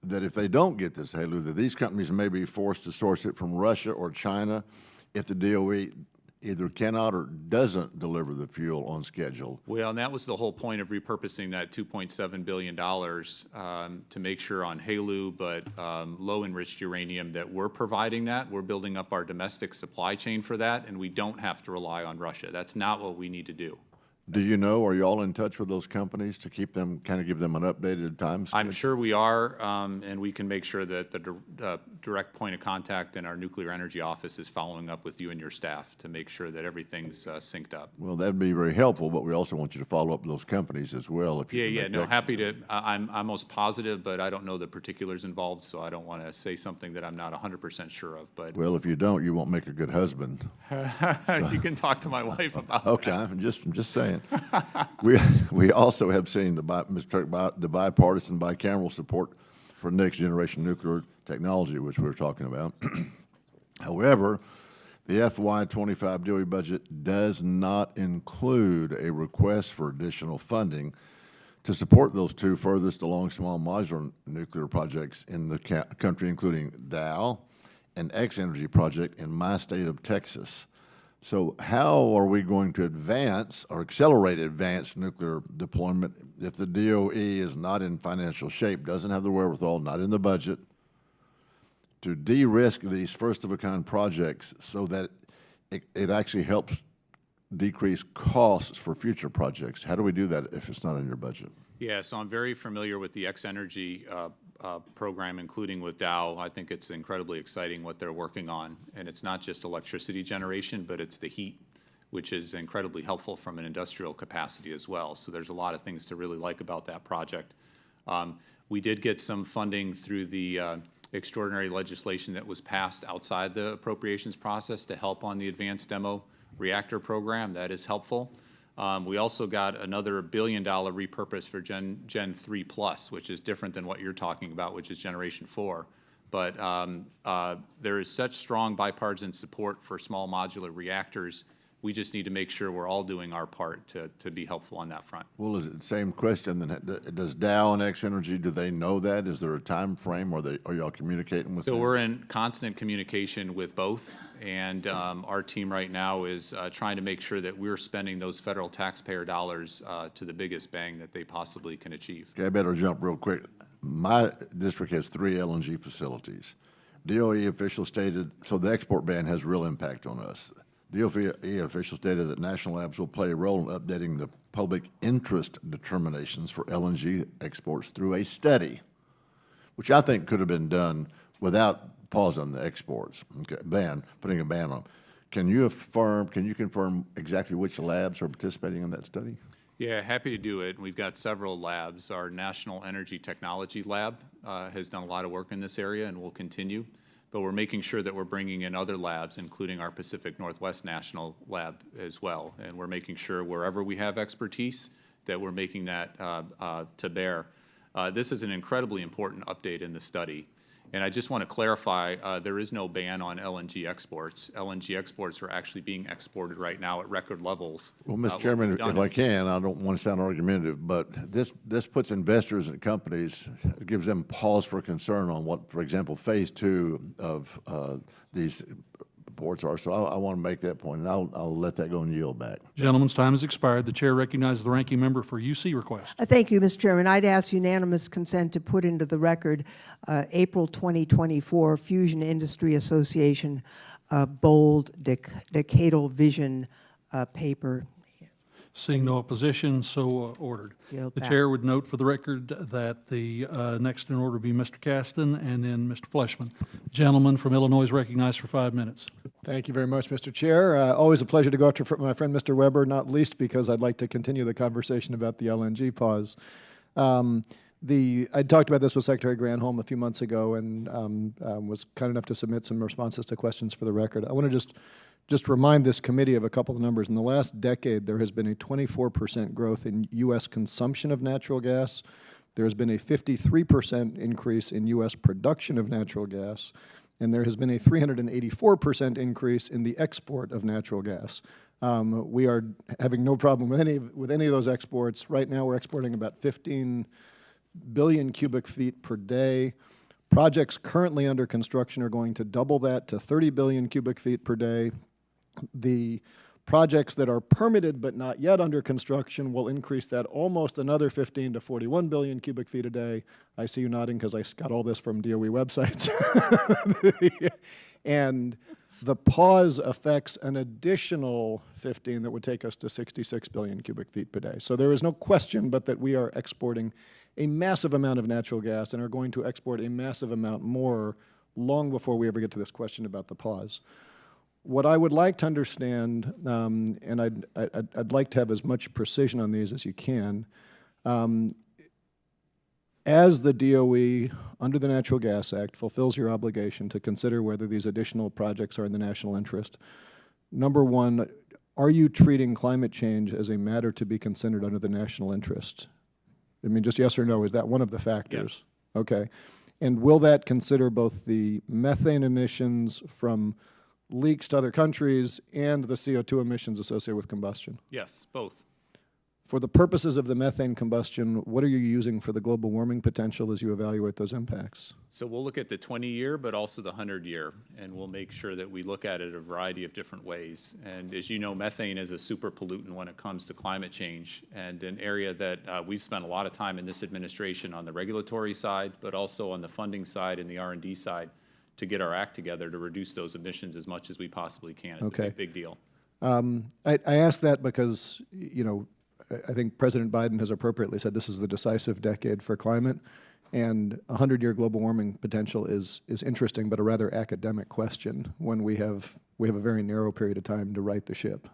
if they don't get this HALEU, that these companies may be forced to source it from Russia or China if the DOE either cannot or doesn't deliver the fuel on schedule. Well, and that was the whole point of repurposing that $2.7 billion to make sure on HALEU, but low-enriched uranium that we're providing that. We're building up our domestic supply chain for that, and we don't have to rely on Russia. That's not what we need to do. Do you know, are you all in touch with those companies to keep them, kind of give them an updated time schedule? I'm sure we are, and we can make sure that the direct point of contact in our nuclear energy office is following up with you and your staff to make sure that everything's synced up. Well, that'd be very helpful, but we also want you to follow up with those companies as well. If you can make No, that- happy to. I'm almost positive, but I don't know the particulars involved, so I don't want to say something that I'm not 100% sure of. But Well, if you don't, you won't make a good husband. you can talk to my wife about it. Okay, I'm just saying. We also have seen the bipartisan bicameral support for next generation nuclear technology, which we were talking about. However, the FY25 DOE budget does not include a request for additional funding to support those 2 furthest along small modular nuclear projects in the country, including Dow and X-Energy project in my state of Texas. So how are we going to advance or accelerate advanced nuclear deployment if the DOE is not in financial shape, doesn't have the wherewithal, not in the budget, to de-risk these first-of-a-kind projects so that it actually helps decrease costs for future projects? How do we do that if it's not in your budget? Yeah, so I'm very familiar with the X-Energy program, including with Dow. I think it's incredibly exciting what they're working on. And it's not just electricity generation, but it's the heat, which is incredibly helpful from an industrial capacity as well. So there's a lot of things to really like about that project. We did get some funding through the extraordinary legislation that was passed outside the appropriations process to help on the advanced demo reactor program. That is helpful. We also got another $1 billion repurpose for Gen 3 plus, which is different than what you're talking about, which is Generation 4. But there is such strong bipartisan support for small modular reactors We just need to make sure we're all doing our part to be helpful on that front. Well, is it the same question, then, does Dow and X Energy, do they know that? Is there a time frame, or are y'all communicating with them? So we're in constant communication with both, and our team right now is trying to make sure that we're spending those federal taxpayer dollars to the biggest bang that they possibly can achieve. Okay, I better jump real quick. My district has 3 LNG facilities. DOE officials stated, so the export ban has real impact on us. DOE officials stated that national labs will play a role in updating the public interest determinations for LNG exports through a study, which I think could have been done without pausing the exports, okay, putting a ban on them. Can you confirm exactly which labs are participating in that study? Yeah, happy to do it. We've got several labs. Our National Energy Technology Lab has done a lot of work in this area and will continue. But we're making sure that we're bringing in other labs, including our Pacific Northwest National Lab as well. And we're making sure wherever we have expertise that we're making that to bear. This is an incredibly important update in the study. And I just want to clarify, there is no ban on LNG exports. LNG exports are actually being exported right now at record levels. Well, Mr. Chairman, if I can, I don't want to sound argumentative, but this puts investors and companies, gives them pause for concern on what, for example, phase 2 of these reports are. So I want to make that point, and I'll let that go and yield back. Gentleman's time has expired. The chair recognizes the ranking member for UC request. Thank you, Mr. Chairman. I'd ask unanimous consent to put into the record April 2024 Fusion Industry Association bold decadal vision paper. Seeing no opposition, so ordered. Yield The back. chair would note for the record that the next in order would be Mr. Caston and then Mr. Fleshman. Gentleman from Illinois is recognized for 5 minutes. Thank you very much, Mr. Chair. Always a pleasure to go after my friend Mr. Weber, not least because I'd like to continue the conversation about the LNG pause. I talked about this with Secretary Granholm a few months ago and was kind enough to submit some responses to questions for the record. I want to just remind this committee of a couple of numbers. In the last decade, there has been a 24% growth in U.S. consumption of natural gas. There has been a 53% increase in U.S. production of natural gas, and there has been a 384% increase in the export of natural gas. We are having no problem with any of those exports. Right now, we're exporting about 15 billion cubic feet per day. Projects currently under construction are going to double that to 30 billion cubic feet per day. The projects that are permitted but not yet under construction will increase that almost another 15 to 41 billion cubic feet a day. I see you nodding because I got all this from DOE websites. And the pause affects an additional 15 that would take us to 66 billion cubic feet per day. So there is no question but that we are exporting a massive amount of natural gas and are going to export a massive amount more long before we ever get to this question about the pause. What I would like to understand, and I'd like to have as much precision on these as you can, as the DOE, under the Natural Gas Act, fulfills your obligation to consider whether these additional projects are in the national interest, number one, are you treating climate change as a matter to be considered under the national interest? I mean, just yes or no, is that one of the factors? Yes. Okay. And will that consider both the methane emissions from leaks to other countries and the CO2 emissions associated with combustion? Yes, both. For the purposes of the methane combustion, what are you using for the global warming potential as you evaluate those impacts? So we'll look at the 20-year, but also the 100-year, and we'll make sure that we look at it a variety of different ways. And as you know, methane is a super pollutant when it comes to climate change, and an area that we've spent a lot of time in this administration on the regulatory side, but also on the funding side and the R&D side to get our act together to reduce those emissions as much as we possibly can. It's Okay. a big deal. I ask that because, you know, I think President Biden has appropriately said this is the decisive decade for climate, and a 100-year global warming potential is interesting, but a rather academic question when we have a very narrow period of time to right the ship.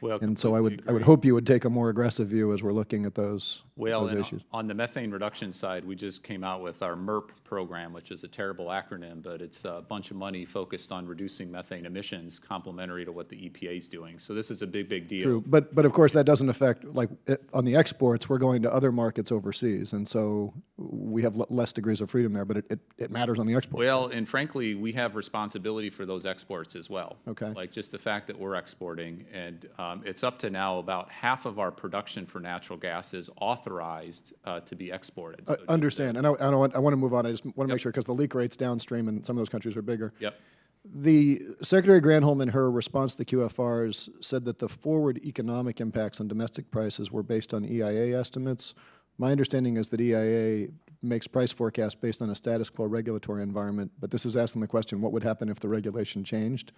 Well, And so I would completely hope you would take a more aggressive view as we're looking at those and issues. on the methane reduction side, we just came out with our MERP program, which is a terrible acronym, but it's a bunch of money focused on reducing methane emissions, complementary to what the EPA is doing. So this is a big, big deal. True, but of course that doesn't affect, like, on the exports, we're going to other markets overseas, and so we have less degrees of freedom there, but it matters on the export. Well, and frankly, we have responsibility for those exports as well. Okay. Like just the fact that we're exporting, and it's up to now about half of our production for natural gas is authorized to be exported. So Understand, and I want to move on. I just want to make sure, because the leak rates downstream in some of those countries are bigger. Yep. The Secretary Granholm, in her response to the QFRs, said that the forward economic impacts on domestic prices were based on EIA estimates. My understanding is that EIA makes price forecasts based on a status quo regulatory environment, but this is asking the question, what would happen if the regulation changed?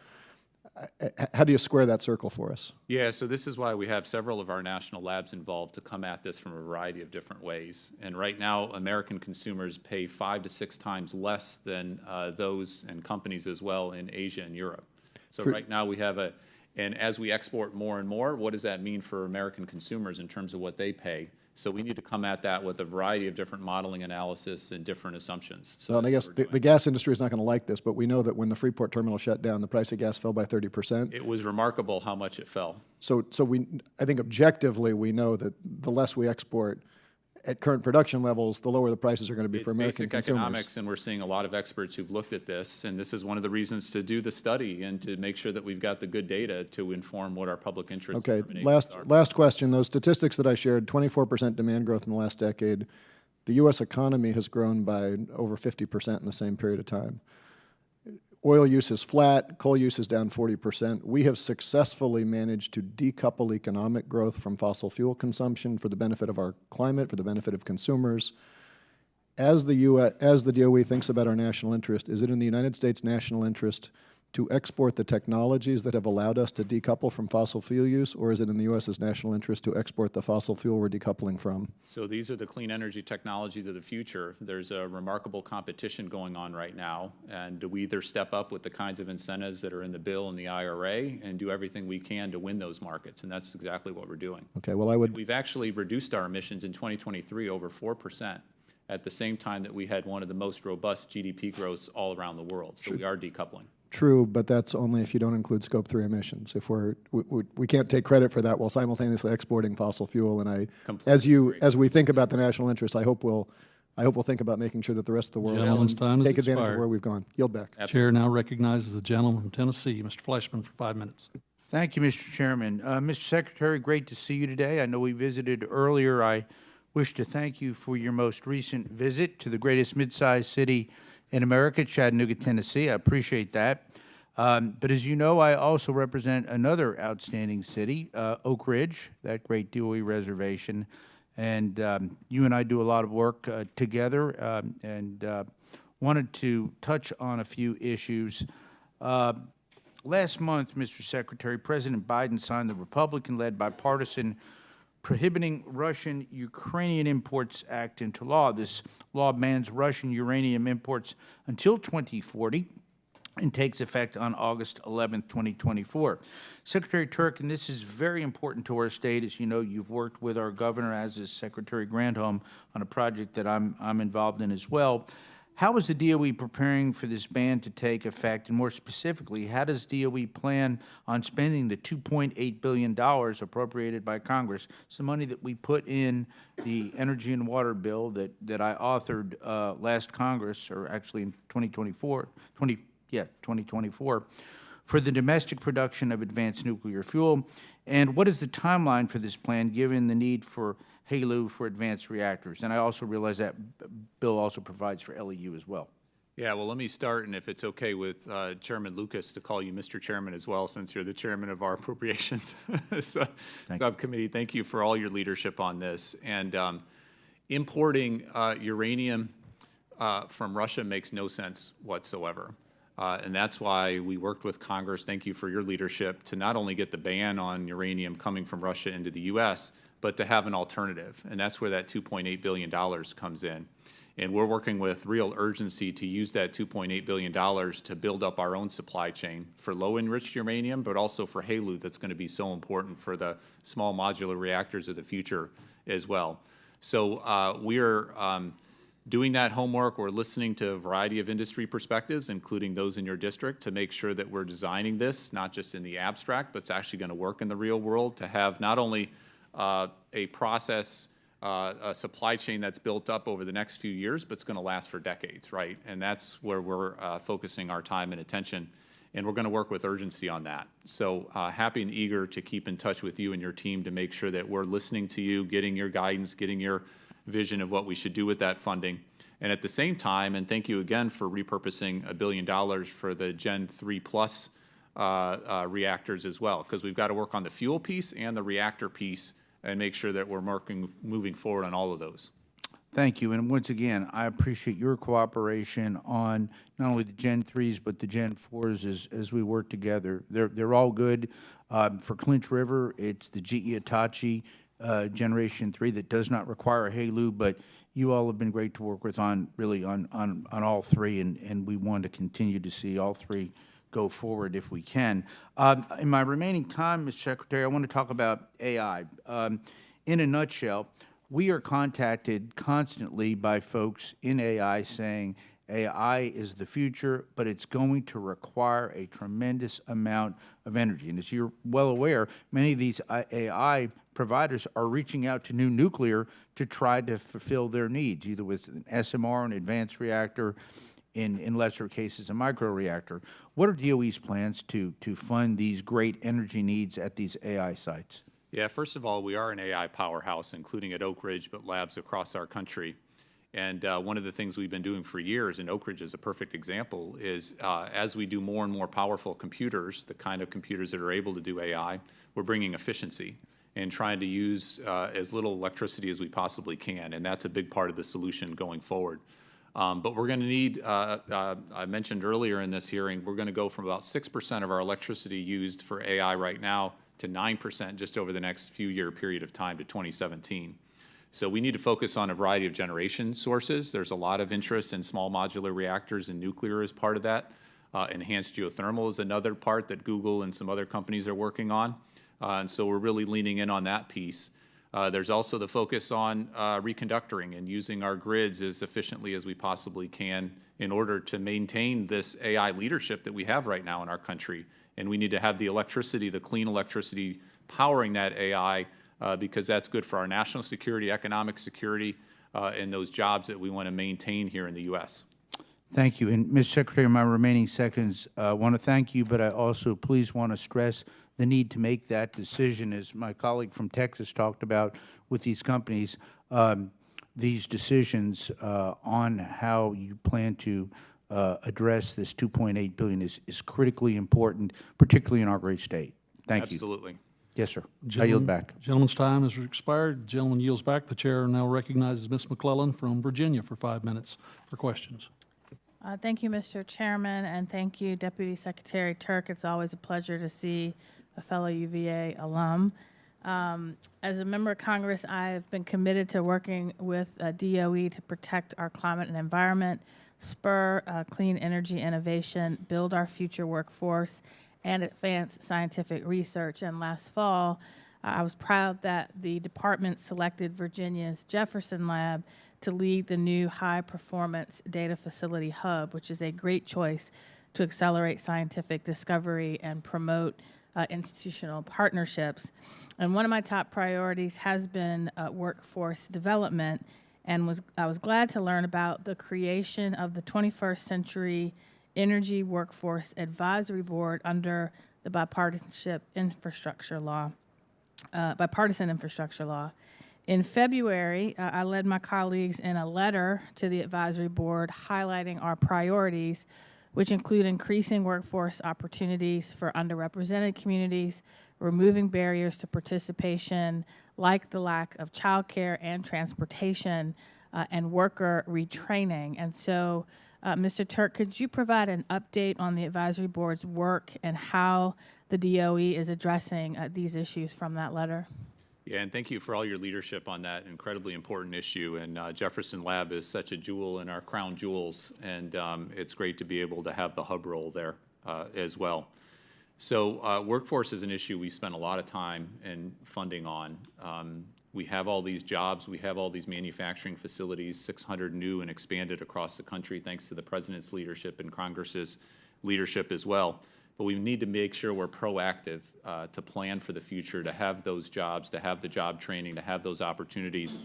How do you square that circle for us? Yeah, so this is why we have several of our national labs involved to come at this from a variety of different ways. And right now, American consumers pay 5 to 6 times less than those and companies as well in Asia and Europe. So right now we have and as we export more and more, what does that mean for American consumers in terms of what they pay? So we need to come at that with a variety of different modeling analysis and different assumptions. So So, and I that's guess what we're the doing. gas industry is not going to like this, but we know that when the Freeport terminal shut down, the price of gas fell by 30%. It was remarkable how much it fell. So I think objectively, we know that the less we export at current production levels, the lower the prices are going to be for American Basic consumers. economics, and we're seeing a lot of experts who've looked at this, and this is one of the reasons to do the study and to make sure that we've got the good data to inform what our public interest Okay, determinations are. last question. Those statistics that I shared, 24% demand growth in the last decade. The U.S. economy has grown by over 50% in the same period of time. Oil use is flat, coal use is down 40%. We have successfully managed to decouple economic growth from fossil fuel consumption for the benefit of our climate, for the benefit of consumers. As the DOE thinks about our national interest, is it in the United States' national interest to export the technologies that have allowed us to decouple from fossil fuel use, or is it in the U.S.'s national interest to export the fossil fuel we're decoupling from? So these are the clean energy technologies of the future. There's a remarkable competition going on right now, and we either step up with the kinds of incentives that are in the bill and the IRA and do everything we can to win those markets, and that's exactly what we're doing. Okay, well, I would, We've actually reduced our emissions in 2023 over 4%, at the same time that we had one of the most robust GDP growths all around the world. So we are decoupling. true, but that's only if you don't include Scope 3 emissions. If we can't take credit for that while simultaneously exporting fossil fuel, and Completely as we think about the national interest, I hope we'll think about making sure that the rest of the world Gentleman's time has take advantage of expired. where we've gone. Yield back. Chair now recognizes the gentleman from Tennessee, Mr. Fleischman, for 5 minutes. Thank you, Mr. Chairman. Mr. Secretary, great to see you today. I know we visited earlier. I wish to thank you for your most recent visit to the greatest mid-sized city in America, Chattanooga, Tennessee. I appreciate that. But as you know, I also represent another outstanding city, Oak Ridge, that great DOE reservation. And you and I do a lot of work together, and wanted to touch on a few issues. Last month, Mr. Secretary, President Biden signed the Republican-led bipartisan Prohibiting Russian-Ukrainian Imports Act into law. This law bans Russian uranium imports until 2040 and takes effect on August 11th, 2024. Secretary Turk, and this is very important to our state. As you know, you've worked with our governor, as is Secretary Granholm, on a project that I'm involved in as well. How is the DOE preparing for this ban to take effect? And more specifically, how does DOE plan on spending the $2.8 billion appropriated by Congress? It's the money that we put in the energy and water bill that I authored last Congress, or actually in 2024, for the domestic production of advanced nuclear fuel. And what is the timeline for this plan, given the need for HALEU for advanced reactors? And I also realize that bill also provides for LEU as well. Yeah, well, let me start, and if it's okay with Chairman Lucas to call you Mr. Chairman as well, since you're the chairman of our Appropriations Subcommittee. Thank you for all your leadership on this. And importing uranium from Russia makes no sense whatsoever. And that's why we worked with Congress, thank you for your leadership, to not only get the ban on uranium coming from Russia into the U.S., but to have an alternative. And that's where that $2.8 billion comes in. And we're working with real urgency to use that $2.8 billion to build up our own supply chain for low-enriched uranium, but also for HALEU that's going to be so important for the small modular reactors of the future as well. So we're doing that homework. We're listening to a variety of industry perspectives, including those in your district, to make sure that we're designing this, not just in the abstract, but it's actually going to work in the real world, to have not only a process a supply chain that's built up over the next few years, but it's going to last for decades, right? And that's where we're focusing our time and attention, and we're going to work with urgency on that. So happy and eager to keep in touch with you and your team to make sure that we're listening to you, getting your guidance, getting your vision of what we should do with that funding. And at the same time, and thank you again for repurposing $1 billion for the Gen 3 Plus reactors as well, because we've got to work on the fuel piece and the reactor piece and make sure that we're moving forward on all of those. Thank you. And once again, I appreciate your cooperation on not only the Gen 3s, but the Gen 4s as we work together. They're all good. For Clinch River, it's the GE Hitachi Generation 3 that does not require a HALEU, but you all have been great to work with on all three, and we want to continue to see all three go forward if we can. In my remaining time, Mr. Secretary, I want to talk about AI. In a nutshell, we are contacted constantly by folks in AI saying AI is the future, but it's going to require a tremendous amount of energy. And as you're well aware, many of these AI providers are reaching out to new nuclear to try to fulfill their needs, either with an SMR, an advanced reactor, in lesser cases, a microreactor. What are DOE's plans to fund these great energy needs at these AI sites? Yeah, first of all, we are an AI powerhouse, including at Oak Ridge, but labs across our country. And one of the things we've been doing for years, and Oak Ridge is a perfect example, is as we do more and more powerful computers, the kind of computers that are able to do AI, we're bringing efficiency and trying to use as little electricity as we possibly can. And that's a big part of the solution going forward. But we're going to need, I mentioned earlier in this hearing, we're going to go from about 6% of our electricity used for AI right now to 9% just over the next few-year period of time to 2017. So we need to focus on a variety of generation sources. There's a lot of interest in small modular reactors, and nuclear is part of that. Enhanced geothermal is another part that Google and some other companies are working on. And so we're really leaning in on that piece. There's also the focus on reconductoring and using our grids as efficiently as we possibly can in order to maintain this AI leadership that we have right now in our country. And we need to have the electricity, the clean electricity powering that AI because that's good for our national security, economic security, and those jobs that we want to maintain here in the U.S. Thank you. And, Mr. Secretary, in my remaining seconds, I want to thank you, but I also please want to stress the need to make that decision, as my colleague from Texas talked about with these companies, these decisions on how you plan to address this $2.8 billion is critically important, particularly in our great state. Thank you. Absolutely. Yes, sir. I yield back. Gentleman's time has expired. Gentleman yields back. The chair now recognizes Ms. McClellan from Virginia for 5 minutes for questions. Thank you, Mr. Chairman, and thank you, Deputy Secretary Turk. It's always a pleasure to see a fellow UVA alum. As a member of Congress, I have been committed to working with DOE to protect our climate and environment, spur clean energy innovation, build our future workforce, and advance scientific research. And last fall, I was proud that the department selected Virginia's Jefferson Lab to lead the new high-performance data facility hub, which is a great choice to accelerate scientific discovery and promote institutional partnerships. And one of my top priorities has been workforce development, and I was glad to learn about the creation of the 21st Century Energy Workforce Advisory Board under the bipartisan infrastructure law. In February, I led my colleagues in a letter to the advisory board highlighting our priorities, which include increasing workforce opportunities for underrepresented communities, removing barriers to participation, like the lack of childcare and transportation, and worker retraining. And so, Mr. Turk, could you provide an update on the advisory board's work and how the DOE is addressing these issues from that letter? Yeah, and thank you for all your leadership on that incredibly important issue. And Jefferson Lab is such a jewel in our crown jewels, and it's great to be able to have the hub role there as well. So workforce is an issue we spent a lot of time and funding on. We have all these jobs, we have all these manufacturing facilities, 600 new and expanded across the country thanks to the President's leadership and Congress's leadership as well. But we need to make sure we're proactive to plan for the future, to have those jobs, to have the job training, to have those opportunities.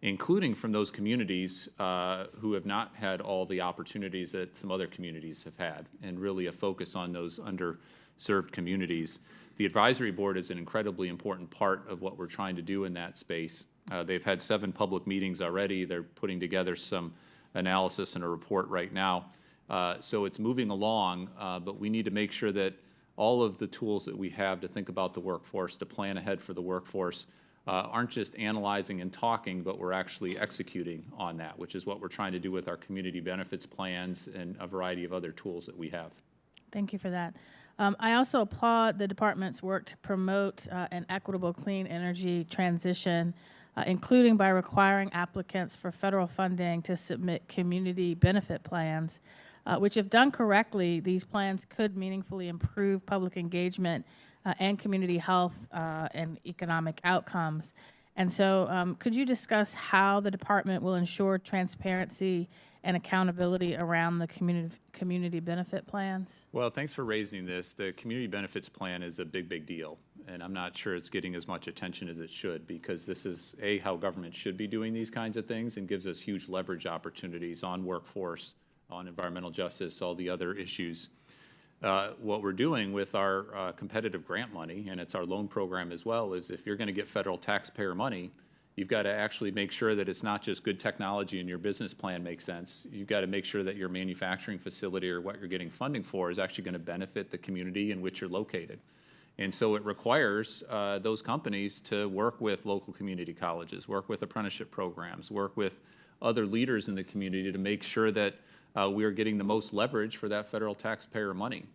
including from those communities who have not had all the opportunities that some other communities have had, and really a focus on those underserved communities. The advisory board is an incredibly important part of what we're trying to do in that space. They've had 7 public meetings already. They're putting together some analysis and a report right now. So it's moving along, but we need to make sure that all of the tools that we have to think about the workforce, to plan ahead for the workforce, aren't just analyzing and talking, but we're actually executing on that, which is what we're trying to do with our community benefits plans and a variety of other tools that we have. Thank you for that. I also applaud the department's work to promote an equitable clean energy transition, including by requiring applicants for federal funding to submit community benefit plans, which, if done correctly, these plans could meaningfully improve public engagement and community health and economic outcomes. And so could you discuss how the department will ensure transparency and accountability around the community benefit plans? Well, thanks for raising this. The community benefits plan is a big, big deal, and I'm not sure it's getting as much attention as it should, because this is, A, how government should be doing these kinds of things, and gives us huge leverage opportunities on workforce, on environmental justice, all the other issues. What we're doing with our competitive grant money, and it's our loan program as well, is if you're going to get federal taxpayer money, you've got to actually make sure that it's not just good technology and your business plan makes sense. You've got to make sure that your manufacturing facility or what you're getting funding for is actually going to benefit the community in which you're located. And so it requires those companies to work with local community colleges, work with apprenticeship programs, work with other leaders in the community to make sure that we are getting the most leverage for that federal taxpayer money.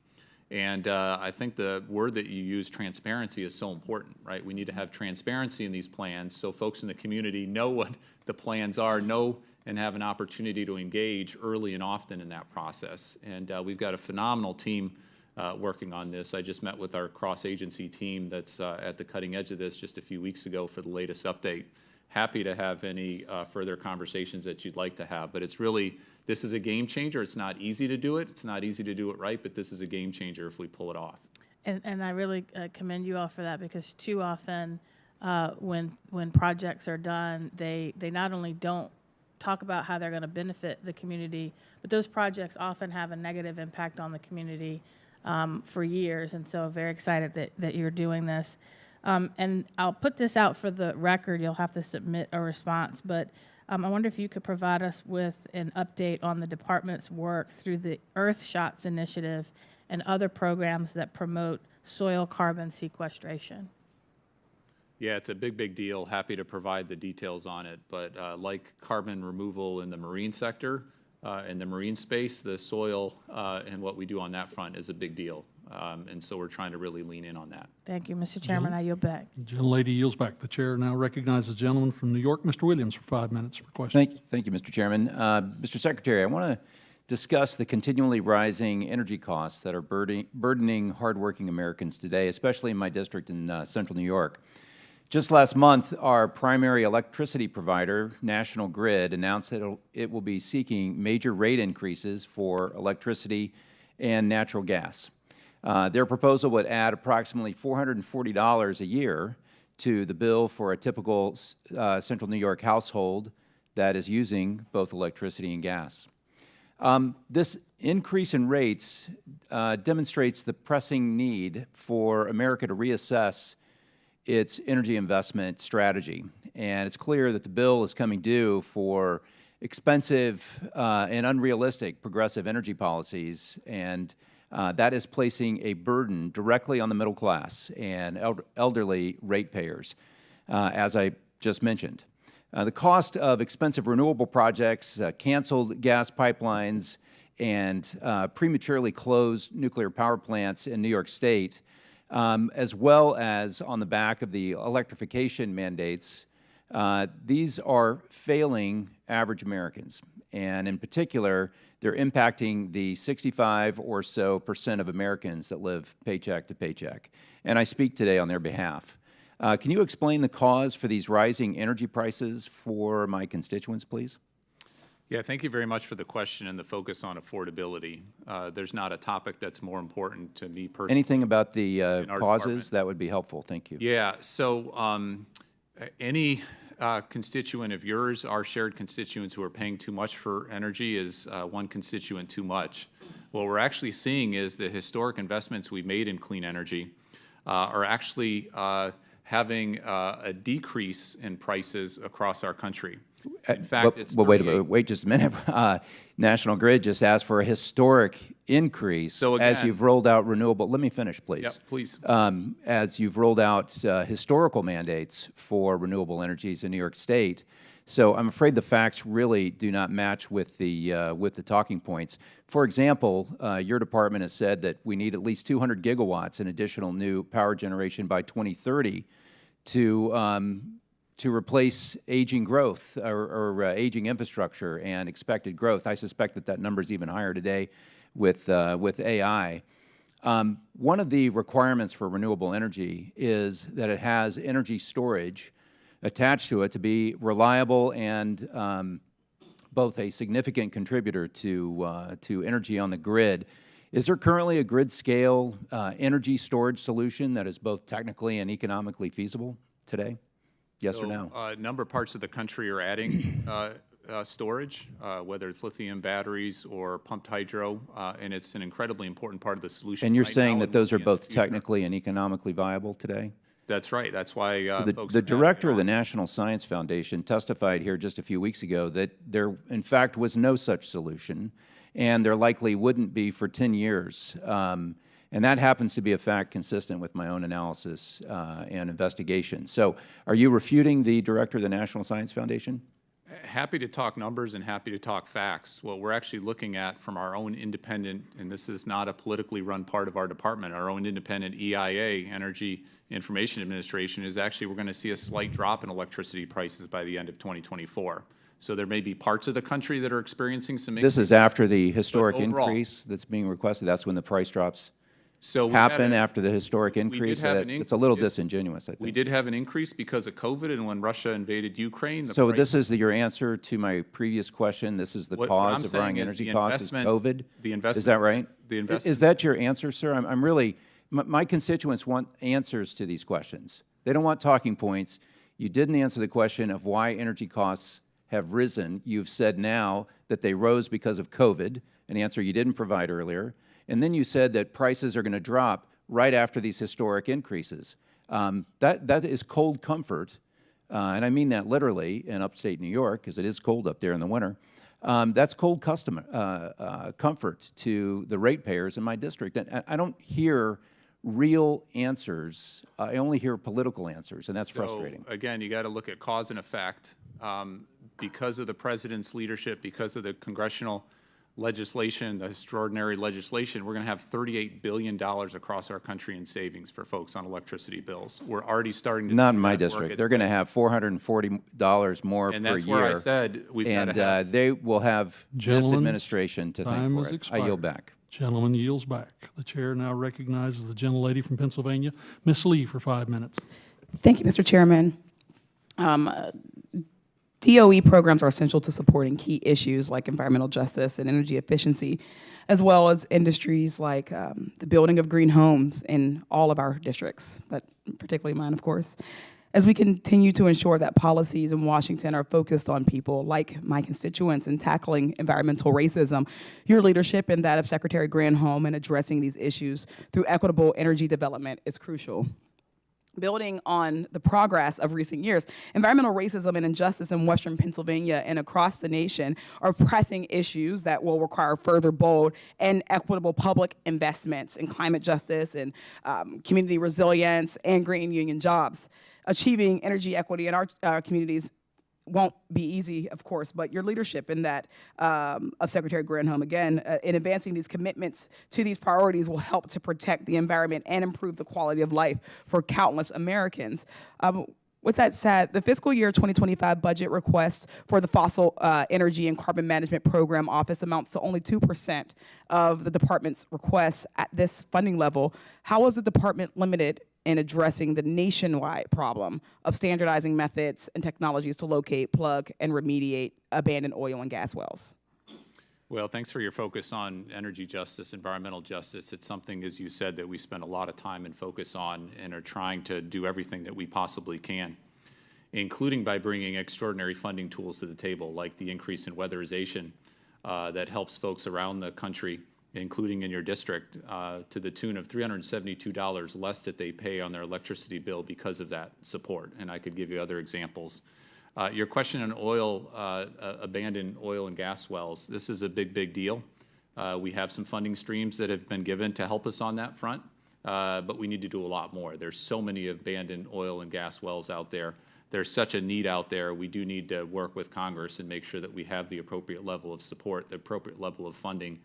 And I think the word that you use, transparency, is so important, right? We need to have transparency in these plans so folks in the community know what the plans are, know and have an opportunity to engage early and often in that process. And we've got a phenomenal team working on this. I just met with our cross-agency team that's at the cutting edge of this just a few weeks ago for the latest update. Happy to have any further conversations that you'd like to have, but it's really, this is a game changer. It's not easy to do it. It's not easy to do it right, but this is a game changer if we pull it off. And I really commend you all for that, because too often when projects are done, they not only don't talk about how they're going to benefit the community, but those projects often have a negative impact on the community for years. And so very excited that you're doing this. And I'll put this out for the record. You'll have to submit a response, but I wonder if you could provide us with an update on the department's work through the Earthshots initiative and other programs that promote soil carbon sequestration. Yeah, it's a big, big deal. Happy to provide the details on it. But like carbon removal in the marine sector, in the marine space, the soil and what we do on that front is a big deal. And so we're trying to really lean in on that. Thank you, Mr. Chairman. I yield back. The gentlelady yields back. The chair now recognizes the gentleman from New York, Mr. Williams, for 5 minutes for questions. Thank you, Mr. Chairman. Mr. Secretary, I want to discuss the continually rising energy costs that are burdening hardworking Americans today, especially in my district in central New York. Just last month, our primary electricity provider, National Grid, announced that it will be seeking major rate increases for electricity and natural gas. Their proposal would add approximately $440 a year to the bill for a typical central New York household that is using both electricity and gas. This increase in rates demonstrates the pressing need for America to reassess its energy investment strategy. And it's clear that the bill is coming due for expensive and unrealistic progressive energy policies, and that is placing a burden directly on the middle class and elderly ratepayers, as I just mentioned. The cost of expensive renewable projects, canceled gas pipelines, and prematurely closed nuclear power plants in New York State, as well as on the back of the electrification mandates, these are failing average Americans. And in particular, they're impacting the 65% or so of Americans that live paycheck to paycheck. And I speak today on their behalf. Can you explain the cause for these rising energy prices for my constituents, please? Yeah, thank you very much for the question and the focus on affordability. There's not a topic that's more important to me personally. Anything about the our causes? department. That would be helpful. Thank you. Yeah, so any constituent of yours, our shared constituents who are paying too much for energy, is one constituent too much. What we're actually seeing is the historic investments we made in clean energy are actually having a decrease in prices across our country. In fact, it's Well, wait just a minute. National Grid just asked for a historic increase So as again- you've rolled out renewable. Let me finish, please. Yep, please. As you've rolled out historical mandates for renewable energies in New York State. So I'm afraid the facts really do not match with the talking points. For example, your department has said that we need at least 200 gigawatts in additional new power generation by 2030 to replace aging growth or aging infrastructure and expected growth. I suspect that number is even higher today with AI. One of the requirements for renewable energy is that it has energy storage attached to it to be reliable and both a significant contributor to energy on the grid. Is there currently a grid-scale energy storage solution that is both technically and economically feasible today? Yes or no? A number of parts of the country are adding storage, whether it's lithium batteries or pumped hydro, and it's an incredibly important part of the solution. And you're right saying now that those are and in the both future. technically and economically viable today? That's right. That's why folks The are director of the passing it on. National Science Foundation testified here just a few weeks ago that there, in fact, was no such solution, and there likely wouldn't be for 10 years. And that happens to be a fact consistent with my own analysis and investigation. So are you refuting the director of the National Science Foundation? Happy to talk numbers and happy to talk facts. What we're actually looking at from our own independent, and this is not a politically run part of our department, our own independent EIA, Energy Information Administration, is actually we're going to see a slight drop in electricity prices by the end of 2024. So there may be parts of the country that are experiencing some This is after the historic overall- increase that's being requested. That's when the price drops So we had happen a- after the historic increase. have an It's a little we did- disingenuous, I think. We did have an increase because of COVID, and when Russia invaded Ukraine, the So price- this is your answer to my previous question? This is the What cause I'm of rising saying is energy the costs is investments- COVID? the Is investments- that right? the Is investments- that your answer, sir? I'm really, my constituents want answers to these questions. They don't want talking points. You didn't answer the question of why energy costs have risen. You've said now that they rose because of COVID, an answer you didn't provide earlier. And then you said that prices are going to drop right after these historic increases. That is cold comfort, and I mean that literally in upstate New York, because it is cold up there in the winter. That's cold comfort to the ratepayers in my district. And I don't hear real answers. I only hear political answers, and that's frustrating. So, again, you got to look at cause and effect. Because of the president's leadership, because of the congressional legislation, the extraordinary legislation, we're going to have $38 billion across our country in savings for folks on electricity bills. We're already starting to Not see in my that work district. its They're going to way. have $440 more per And year. that's where I said we've got And to have. they will have this Gentlemen, administration to thank time for has it. I yield expired. back. Gentleman yields back. The chair now recognizes the gentlelady from Pennsylvania, Ms. Lee, for 5 minutes. Thank you, Mr. Chairman. DOE programs are essential to supporting key issues like environmental justice and energy efficiency, as well as industries like the building of green homes in all of our districts, but particularly mine, of course. As we continue to ensure that policies in Washington are focused on people like my constituents in tackling environmental racism, your leadership and that of Secretary Granholm in addressing these issues through equitable energy development is crucial. Building on the progress of recent years, environmental racism and injustice in Western Pennsylvania and across the nation are pressing issues that will require further bold and equitable public investments in climate justice and community resilience and green union jobs. Achieving energy equity in our communities won't be easy, of course, but your leadership in that of Secretary Granholm, again, in advancing these commitments to these priorities will help to protect the environment and improve the quality of life for countless Americans. With that said, the fiscal year 2025 budget request for the Fossil Energy and Carbon Management Program Office amounts to only 2% of the department's requests at this funding level. How is the department limited in addressing the nationwide problem of standardizing methods and technologies to locate, plug, and remediate abandoned oil and gas wells? Well, thanks for your focus on energy justice, environmental justice. It's something, as you said, that we spend a lot of time and focus on and are trying to do everything that we possibly can. including by bringing extraordinary funding tools to the table, like the increase in weatherization that helps folks around the country, including in your district, to the tune of $372 less that they pay on their electricity bill because of that support. And I could give you other examples. Your question on oil, abandoned oil and gas wells, this is a big, big deal. We have some funding streams that have been given to help us on that front, but we need to do a lot more. There's so many abandoned oil and gas wells out there. There's such a need out there. We do need to work with Congress and make sure that we have the appropriate level of support, the appropriate level of funding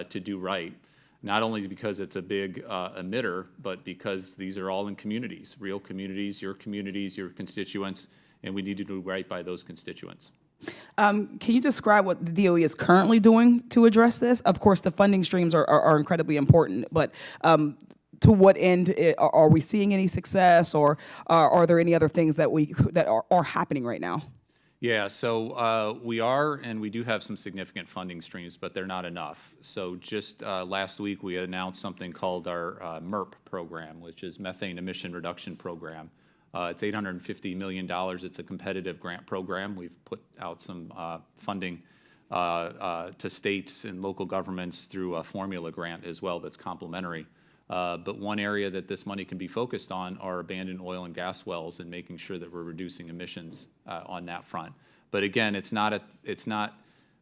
to do right, not only because it's a big emitter, but because these are all in communities, real communities, your constituents, and we need to do right by those constituents. Can you describe what the DOE is currently doing to address this? Of course, the funding streams are incredibly important, but to what end are we seeing any success, or are there any other things that are happening right now? Yeah, so we are, and we do have some significant funding streams, but they're not enough. So just last week, we announced something called our MERP program, which is Methane Emission Reduction Program. It's $850 million. It's a competitive grant program. We've put out some funding to states and local governments through a formula grant as well that's complementary. But one area that this money can be focused on are abandoned oil and gas wells and making sure that we're reducing emissions on that front. But again, it's not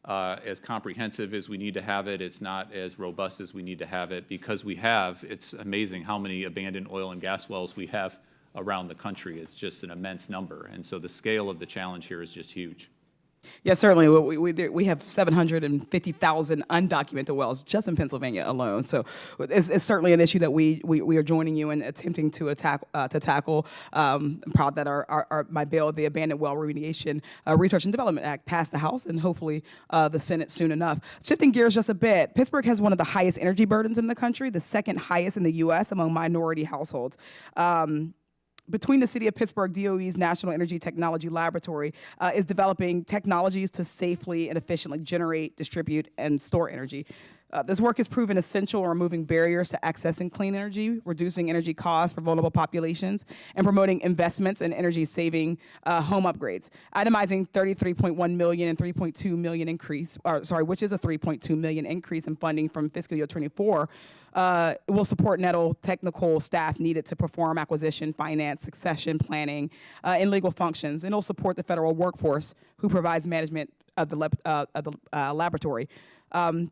as comprehensive as we need to have it. It's not as robust as we need to have it, because it's amazing how many abandoned oil and gas wells we have around the country. It's just an immense number. And so the scale of the challenge here is just huge. Yeah, certainly. We have 750,000 undocumented wells just in Pennsylvania alone. So it's certainly an issue that we are joining you in attempting to tackle. I'm proud that my bill, the Abandoned Well Remediation Research and Development Act, passed the House and hopefully the Senate soon enough. Shifting gears just a bit, Pittsburgh has one of the highest energy burdens in the country, the second highest in the U.S. among minority households. Between the City of Pittsburgh, DOE's National Energy Technology Laboratory is developing technologies to safely and efficiently generate, distribute, and store energy. This work has proven essential in removing barriers to accessing clean energy, reducing energy costs for vulnerable populations, and promoting investments in energy-saving home upgrades. Itemizing $33.1 million and $3.2 million increase, which is a $3.2 million increase in funding from fiscal year '24. Will support NETL technical staff needed to perform acquisition, finance, succession planning, and legal functions, and it'll support the federal workforce who provides management of the laboratory.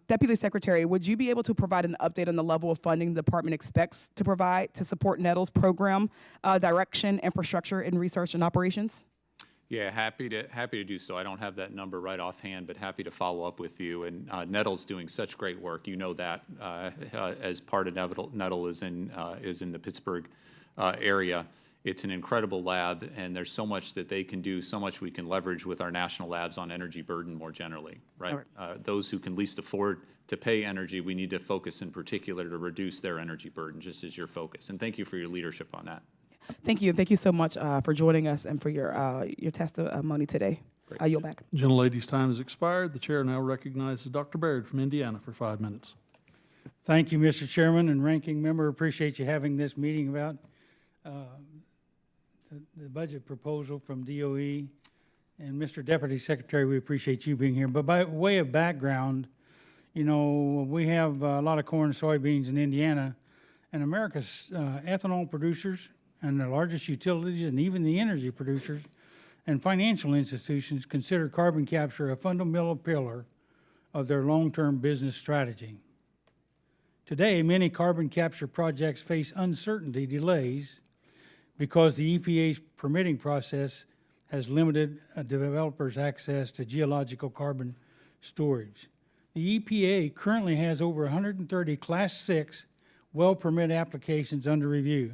Deputy Secretary, would you be able to provide an update on the level of funding the department expects to provide to support NETL's program, direction, infrastructure, and research and operations? Yeah, happy to do so. I don't have that number right offhand, but happy to follow up with you. And NETL's doing such great work. You know that as part of NETL is in the Pittsburgh area. It's an incredible lab, and there's so much that they can do, so much we can leverage with our national labs on energy burden more generally, right? Those who can least afford to pay energy, we need to focus in particular to reduce their energy burden, just as your focus. And thank you for your leadership on that. Thank you. Thank you so much for joining us and for your testimony today. I yield back. Gentlelady's time has expired. The chair now recognizes Dr. Baird from Indiana for 5 minutes. Thank you, Mr. Chairman and Ranking Member. Appreciate you having this meeting about the budget proposal from DOE. And Mr. Deputy Secretary, we appreciate you being here. But by way of background, you know, we have a lot of corn and soybeans in Indiana, and America's ethanol producers and the largest utilities and even the energy producers and financial institutions consider carbon capture a fundamental pillar of their long-term business strategy. Today, many carbon capture projects face uncertainty delays because the EPA's permitting process has limited developers' access to geological carbon storage. The EPA currently has over 130 Class 6 well permit applications under review,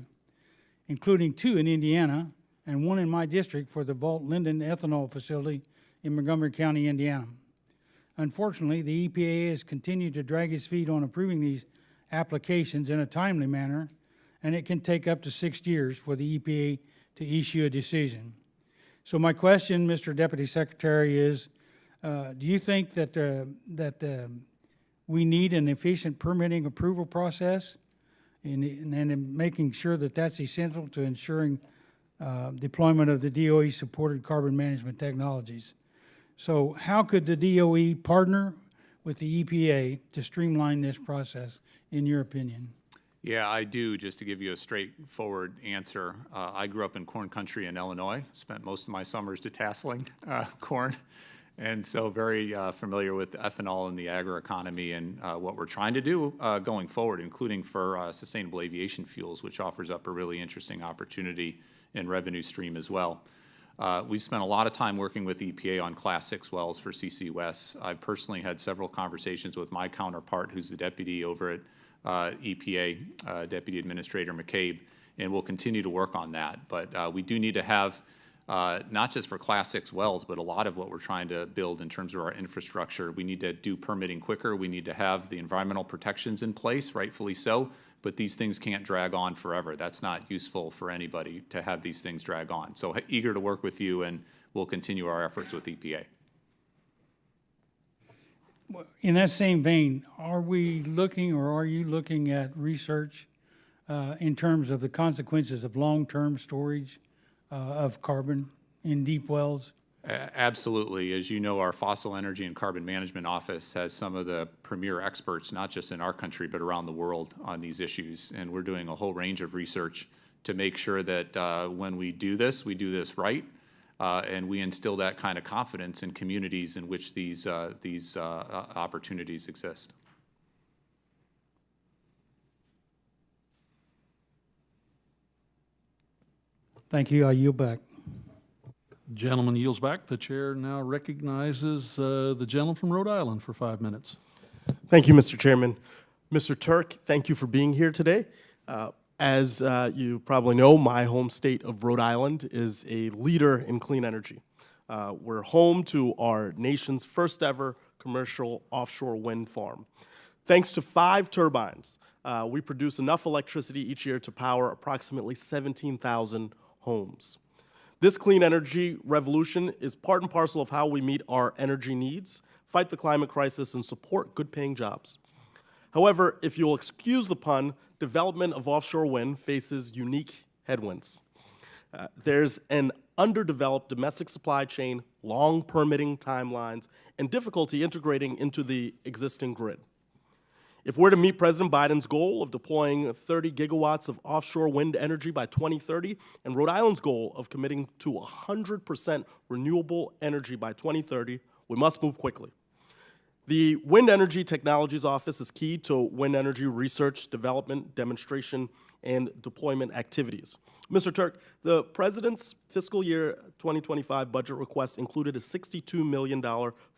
including 2 in Indiana and 1 in my district for the Vault Linden ethanol facility in Montgomery County, Indiana. Unfortunately, the EPA has continued to drag its feet on approving these applications in a timely manner, and it can take up to 6 years for the EPA to issue a decision. So my question, Mr. Deputy Secretary, is do you think that we need an efficient permitting approval process and making sure that that's essential to ensuring deployment of the DOE-supported carbon management technologies. So how could the DOE partner with the EPA to streamline this process, in your opinion? Yeah, I do. Just to give you a straightforward answer, I grew up in corn country in Illinois, spent most of my summers detasseling corn, and so very familiar with ethanol and the agroeconomy and what we're trying to do going forward, including for sustainable aviation fuels, which offers up a really interesting opportunity and revenue stream as well. We've spent a lot of time working with EPA on Class 6 wells for CCUS. I've personally had several conversations with my counterpart, who's the deputy over at EPA, Deputy Administrator McCabe, and we'll continue to work on that. But we do need to have, not just for Class 6 wells, but a lot of what we're trying to build in terms of our infrastructure. We need to do permitting quicker. We need to have the environmental protections in place, rightfully so, but these things can't drag on forever. That's not useful for anybody to have these things drag on. So eager to work with you, and we'll continue our efforts with EPA. In that same vein, are we looking, or are you looking at research in terms of the consequences of long-term storage of carbon in deep wells? Absolutely. As you know, our Fossil Energy and Carbon Management Office has some of the premier experts, not just in our country, but around the world on these issues. And we're doing a whole range of research to make sure that when we do this right, and we instill that kind of confidence in communities in which these opportunities exist. Thank you. I yield back. Gentleman yields back. The chair now recognizes the gentleman from Rhode Island for 5 minutes. Thank you, Mr. Chairman. Mr. Turk, thank you for being here today. As you probably know, my home state of Rhode Island is a leader in clean energy. We're home to our nation's first ever commercial offshore wind farm. Thanks to 5 turbines, we produce enough electricity each year to power approximately 17,000 homes. This clean energy revolution is part and parcel of how we meet our energy needs, fight the climate crisis, and support good-paying jobs. However, if you'll excuse the pun, development of offshore wind faces unique headwinds. There's an underdeveloped domestic supply chain, long permitting timelines, and difficulty integrating into the existing grid. If we're to meet President Biden's goal of deploying 30 gigawatts of offshore wind energy by 2030 and Rhode Island's goal of committing to 100% renewable energy by 2030, we must move quickly. The Wind Energy Technologies Office is key to wind energy research, development, demonstration, and deployment activities. Mr. Turk, the President's fiscal year 2025 budget request included a $62 million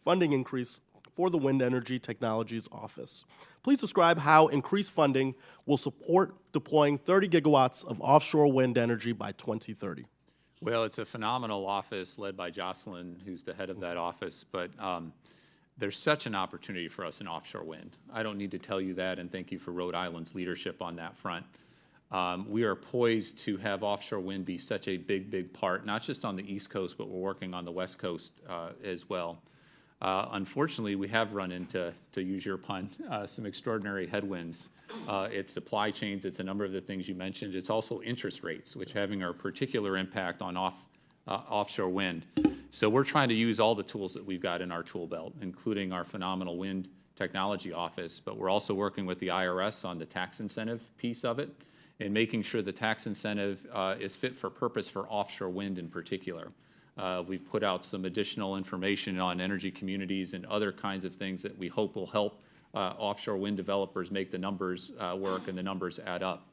funding increase for the Wind Energy Technologies Office. Please describe how increased funding will support deploying 30 gigawatts of offshore wind energy by 2030. Well, it's a phenomenal office led by Jocelyn, who's the head of that office, but there's such an opportunity for us in offshore wind. I don't need to tell you that, and thank you for Rhode Island's leadership on that front. We are poised to have offshore wind be such a big part, not just on the East Coast, but we're working on the West Coast as well. Unfortunately, we have run into, to use your pun, some extraordinary headwinds. It's supply chains, it's a number of the things you mentioned. It's also interest rates, which having a particular impact on offshore wind. So we're trying to use all the tools that we've got in our tool belt, including our phenomenal Wind Technology Office, but we're also working with the IRS on the tax incentive piece of it and making sure the tax incentive is fit for purpose for offshore wind in particular. We've put out some additional information on energy communities and other kinds of things that we hope will help offshore wind developers make the numbers work and the numbers add up.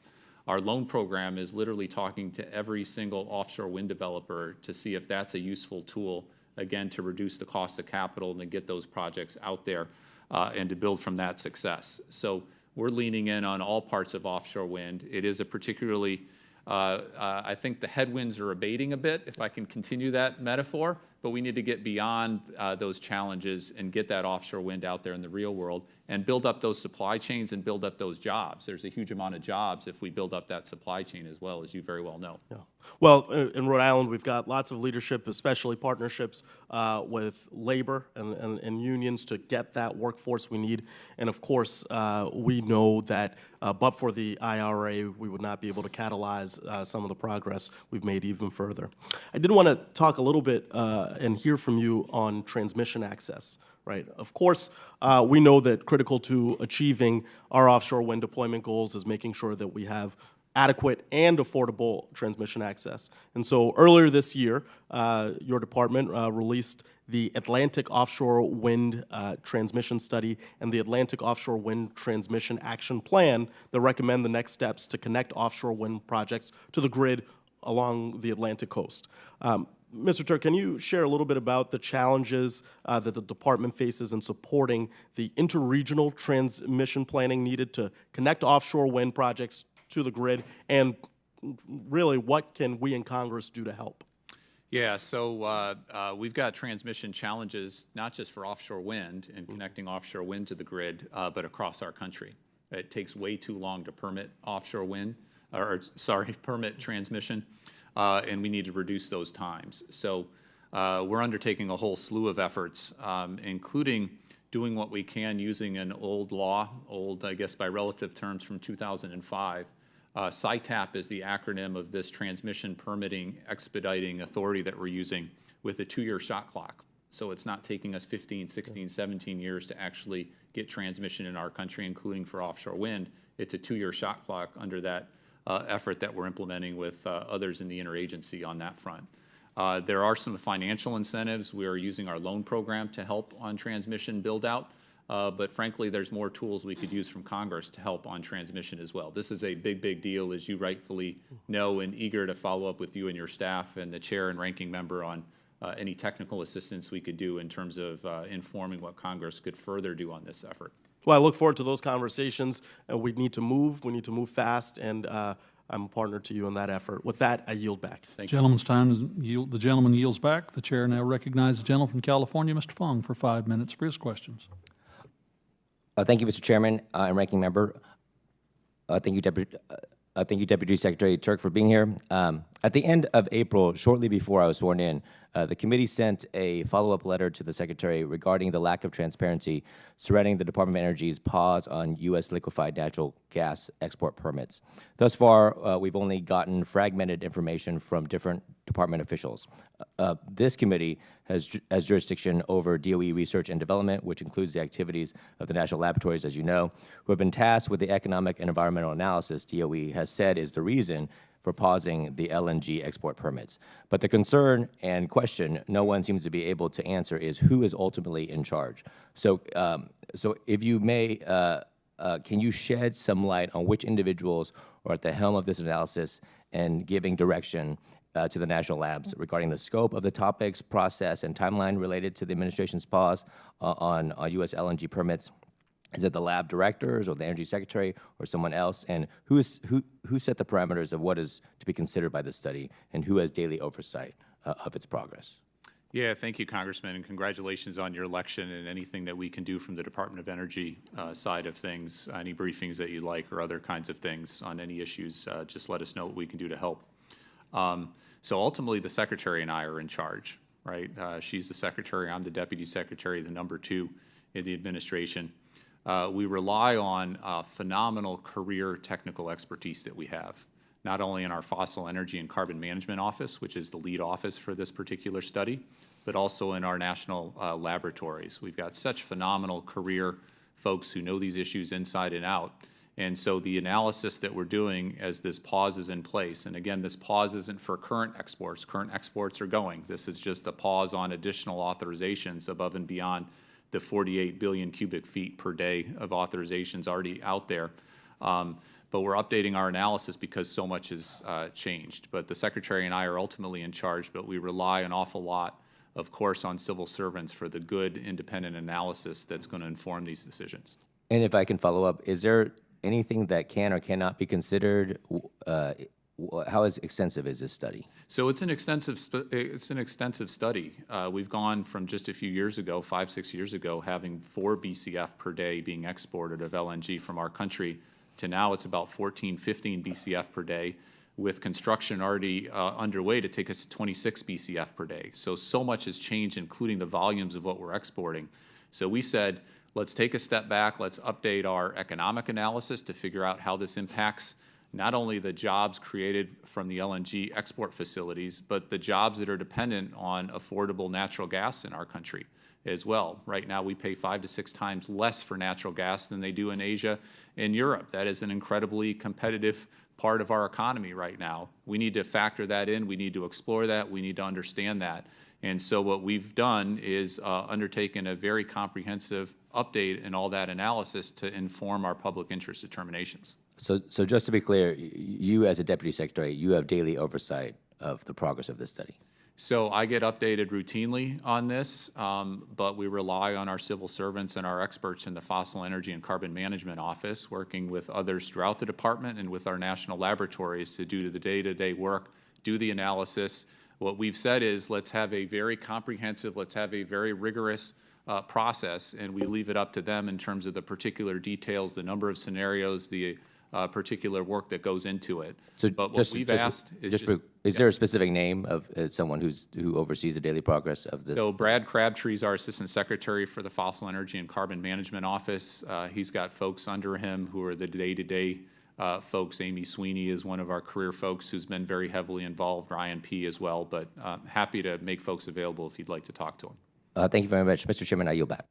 Our loan program is literally talking to every single offshore wind developer to see if that's a useful tool, again, to reduce the cost of capital and to get those projects out there and to build from that success. So we're leaning in on all parts of offshore wind. It is a particularly I think the headwinds are abating a bit, if I can continue that metaphor, but we need to get beyond those challenges and get that offshore wind out there in the real world and build up those supply chains and build up those jobs. There's a huge amount of jobs if we build up that supply chain as well, as you very well know. Yeah. Well, in Rhode Island, we've got lots of leadership, especially partnerships with labor and unions to get that workforce we need. And of course, we know that but for the IRA, we would not be able to catalyze some of the progress we've made even further. I did want to talk a little bit and hear from you on transmission access. Right. Of course, we know that critical to achieving our offshore wind deployment goals is making sure that we have adequate and affordable transmission access. And so earlier this year, your department released the Atlantic Offshore Wind Transmission Study and the Atlantic Offshore Wind Transmission Action Plan that recommend the next steps to connect offshore wind projects to the grid along the Atlantic coast. Mr. Turk, can you share a little bit about the challenges that the department faces in supporting the interregional transmission planning needed to connect offshore wind projects to the grid, and really what can we in Congress do to help? Yeah, so we've got transmission challenges, not just for offshore wind and connecting offshore wind to the grid, but across our country. It takes way too long to permit offshore wind, permit transmission. And we need to reduce those times. So we're undertaking a whole slew of efforts, including doing what we can using an old law, I guess by relative terms, from 2005. CITAP is the acronym of this transmission permitting expediting authority that we're using with a 2-year shot clock. So it's not taking us 15, 16, 17 years to actually get transmission in our country, including for offshore wind. It's a 2-year shot clock under that effort that we're implementing with others in the interagency on that front. There are some financial incentives. We are using our loan program to help on transmission build-out, but frankly, there's more tools we could use from Congress to help on transmission as well. This is a big, big deal, as you rightfully know, and eager to follow up with you and your staff and the chair and ranking member on any technical assistance we could do in terms of informing what Congress could further do on this effort. Well, I look forward to those conversations. We need to move fast, and I'm a partner to you in that effort. With that, I yield back. Thank you. Gentleman's time is the gentleman yields back. The chair now recognizes the gentleman from California, Mr. Fung, for 5 minutes for his questions. Thank you, Mr. Chairman and Ranking Member. Thank you, Deputy Secretary Turk, for being here. At the end of April, shortly before I was sworn in, the committee sent a follow-up letter to the Secretary regarding the lack of transparency surrounding the Department of Energy's pause on U.S. liquefied natural gas export permits. Thus far, we've only gotten fragmented information from different department officials. This committee has jurisdiction over DOE research and development, which includes the activities of the national laboratories, as you know, who have been tasked with the economic and environmental analysis DOE has said is the reason for pausing the LNG export permits. But the concern and question no one seems to be able to answer is who is ultimately in charge. So, if you may, can you shed some light on which individuals are at the helm of this analysis and giving direction to the national labs regarding the scope of the topics, process, and timeline related to the administration's pause on U.S. LNG permits? Is it the lab directors or the energy secretary or someone else? And who set the parameters of what is to be considered by this study, and who has daily oversight of its progress? Yeah, thank you, Congressman, and congratulations on your election and anything that we can do from the Department of Energy side of things, any briefings that you'd like or other kinds of things on any issues, just let us know what we can do to help. So ultimately, the Secretary and I are in charge, right? She's the Secretary, I'm the Deputy Secretary, the number 2 in the administration. We rely on phenomenal career technical expertise that we have, not only in our Fossil Energy and Carbon Management Office, which is the lead office for this particular study, but also in our national laboratories. We've got such phenomenal career folks who know these issues inside and out. And so the analysis that we're doing as this pause is in place, and again, this pause isn't for current exports. Current exports are going. This is just a pause on additional authorizations above and beyond the 48 billion cubic feet per day of authorizations already out there. But we're updating our analysis because so much has changed. But the Secretary and I are ultimately in charge, but we rely an awful lot, of course, on civil servants for the good, independent analysis that's going to inform these decisions. And if I can follow up, is there anything that can or cannot be considered how extensive is this study? So it's an extensive study. We've gone from just a few years ago, 5, 6 years ago, having 4 BCF per day being exported of LNG from our country, to now it's about 14, 15 BCF per day, with construction already underway to take us to 26 BCF per day. So much has changed, including the volumes of what we're exporting. So we said, let's take a step back, let's update our economic analysis to figure out how this impacts not only the jobs created from the LNG export facilities, but the jobs that are dependent on affordable natural gas in our country as well. Right now, we pay 5 to 6 times less for natural gas than they do in Asia and Europe. That is an incredibly competitive part of our economy right now. We need to factor that in. We need to explore that. We need to understand that. And so what we've done is undertaken a very comprehensive update in all that analysis to inform our public interest determinations. So just to be clear, you as a Deputy Secretary, you have daily oversight of the progress of this study? So I get updated routinely on this, but we rely on our civil servants and our experts in the Fossil Energy and Carbon Management Office, working with others throughout the department and with our national laboratories to do the day-to-day work, do the analysis. What we've said is, let's have a very comprehensive, let's have a very rigorous process, and we leave it up to them in terms of the particular details, the number of scenarios, the particular work that goes into it. So but what we've asked is is there a specific name of someone who oversees the daily progress of this? So Brad Crabtree is our Assistant Secretary for the Fossil Energy and Carbon Management Office. He's got folks under him who are the day-to-day folks. Amy Sweeney is one of our career folks who's been very heavily involved, Ryan P. as well, but happy to make folks available if you'd like to talk to them. Thank you very much. Mr. Chairman, I yield back.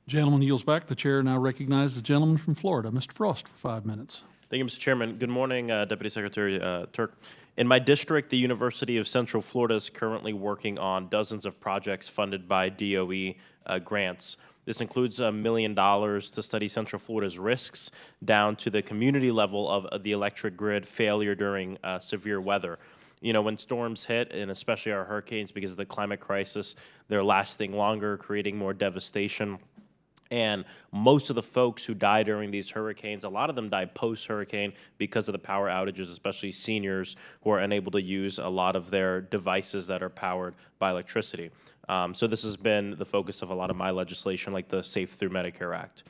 Gentleman yields back. The chair now recognizes the gentleman from Florida, Mr. Frost, for 5 minutes. Thank you, Mr. Chairman. Good morning, Deputy Secretary Turk. In my district, the University of Central Florida is currently working on dozens of projects funded by DOE grants. This includes $1 million to study Central Florida's risks down to the community level of the electric grid failure during severe weather. You know, when storms hit, and especially our hurricanes, because of the climate crisis, they're lasting longer, creating more devastation. And most of the folks who die during these hurricanes, a lot of them die post-hurricane because of the power outages, especially seniors who are unable to use a lot of their devices that are powered by electricity. So this has been the focus of a lot of my legislation, like the Safe Through Medicare Act.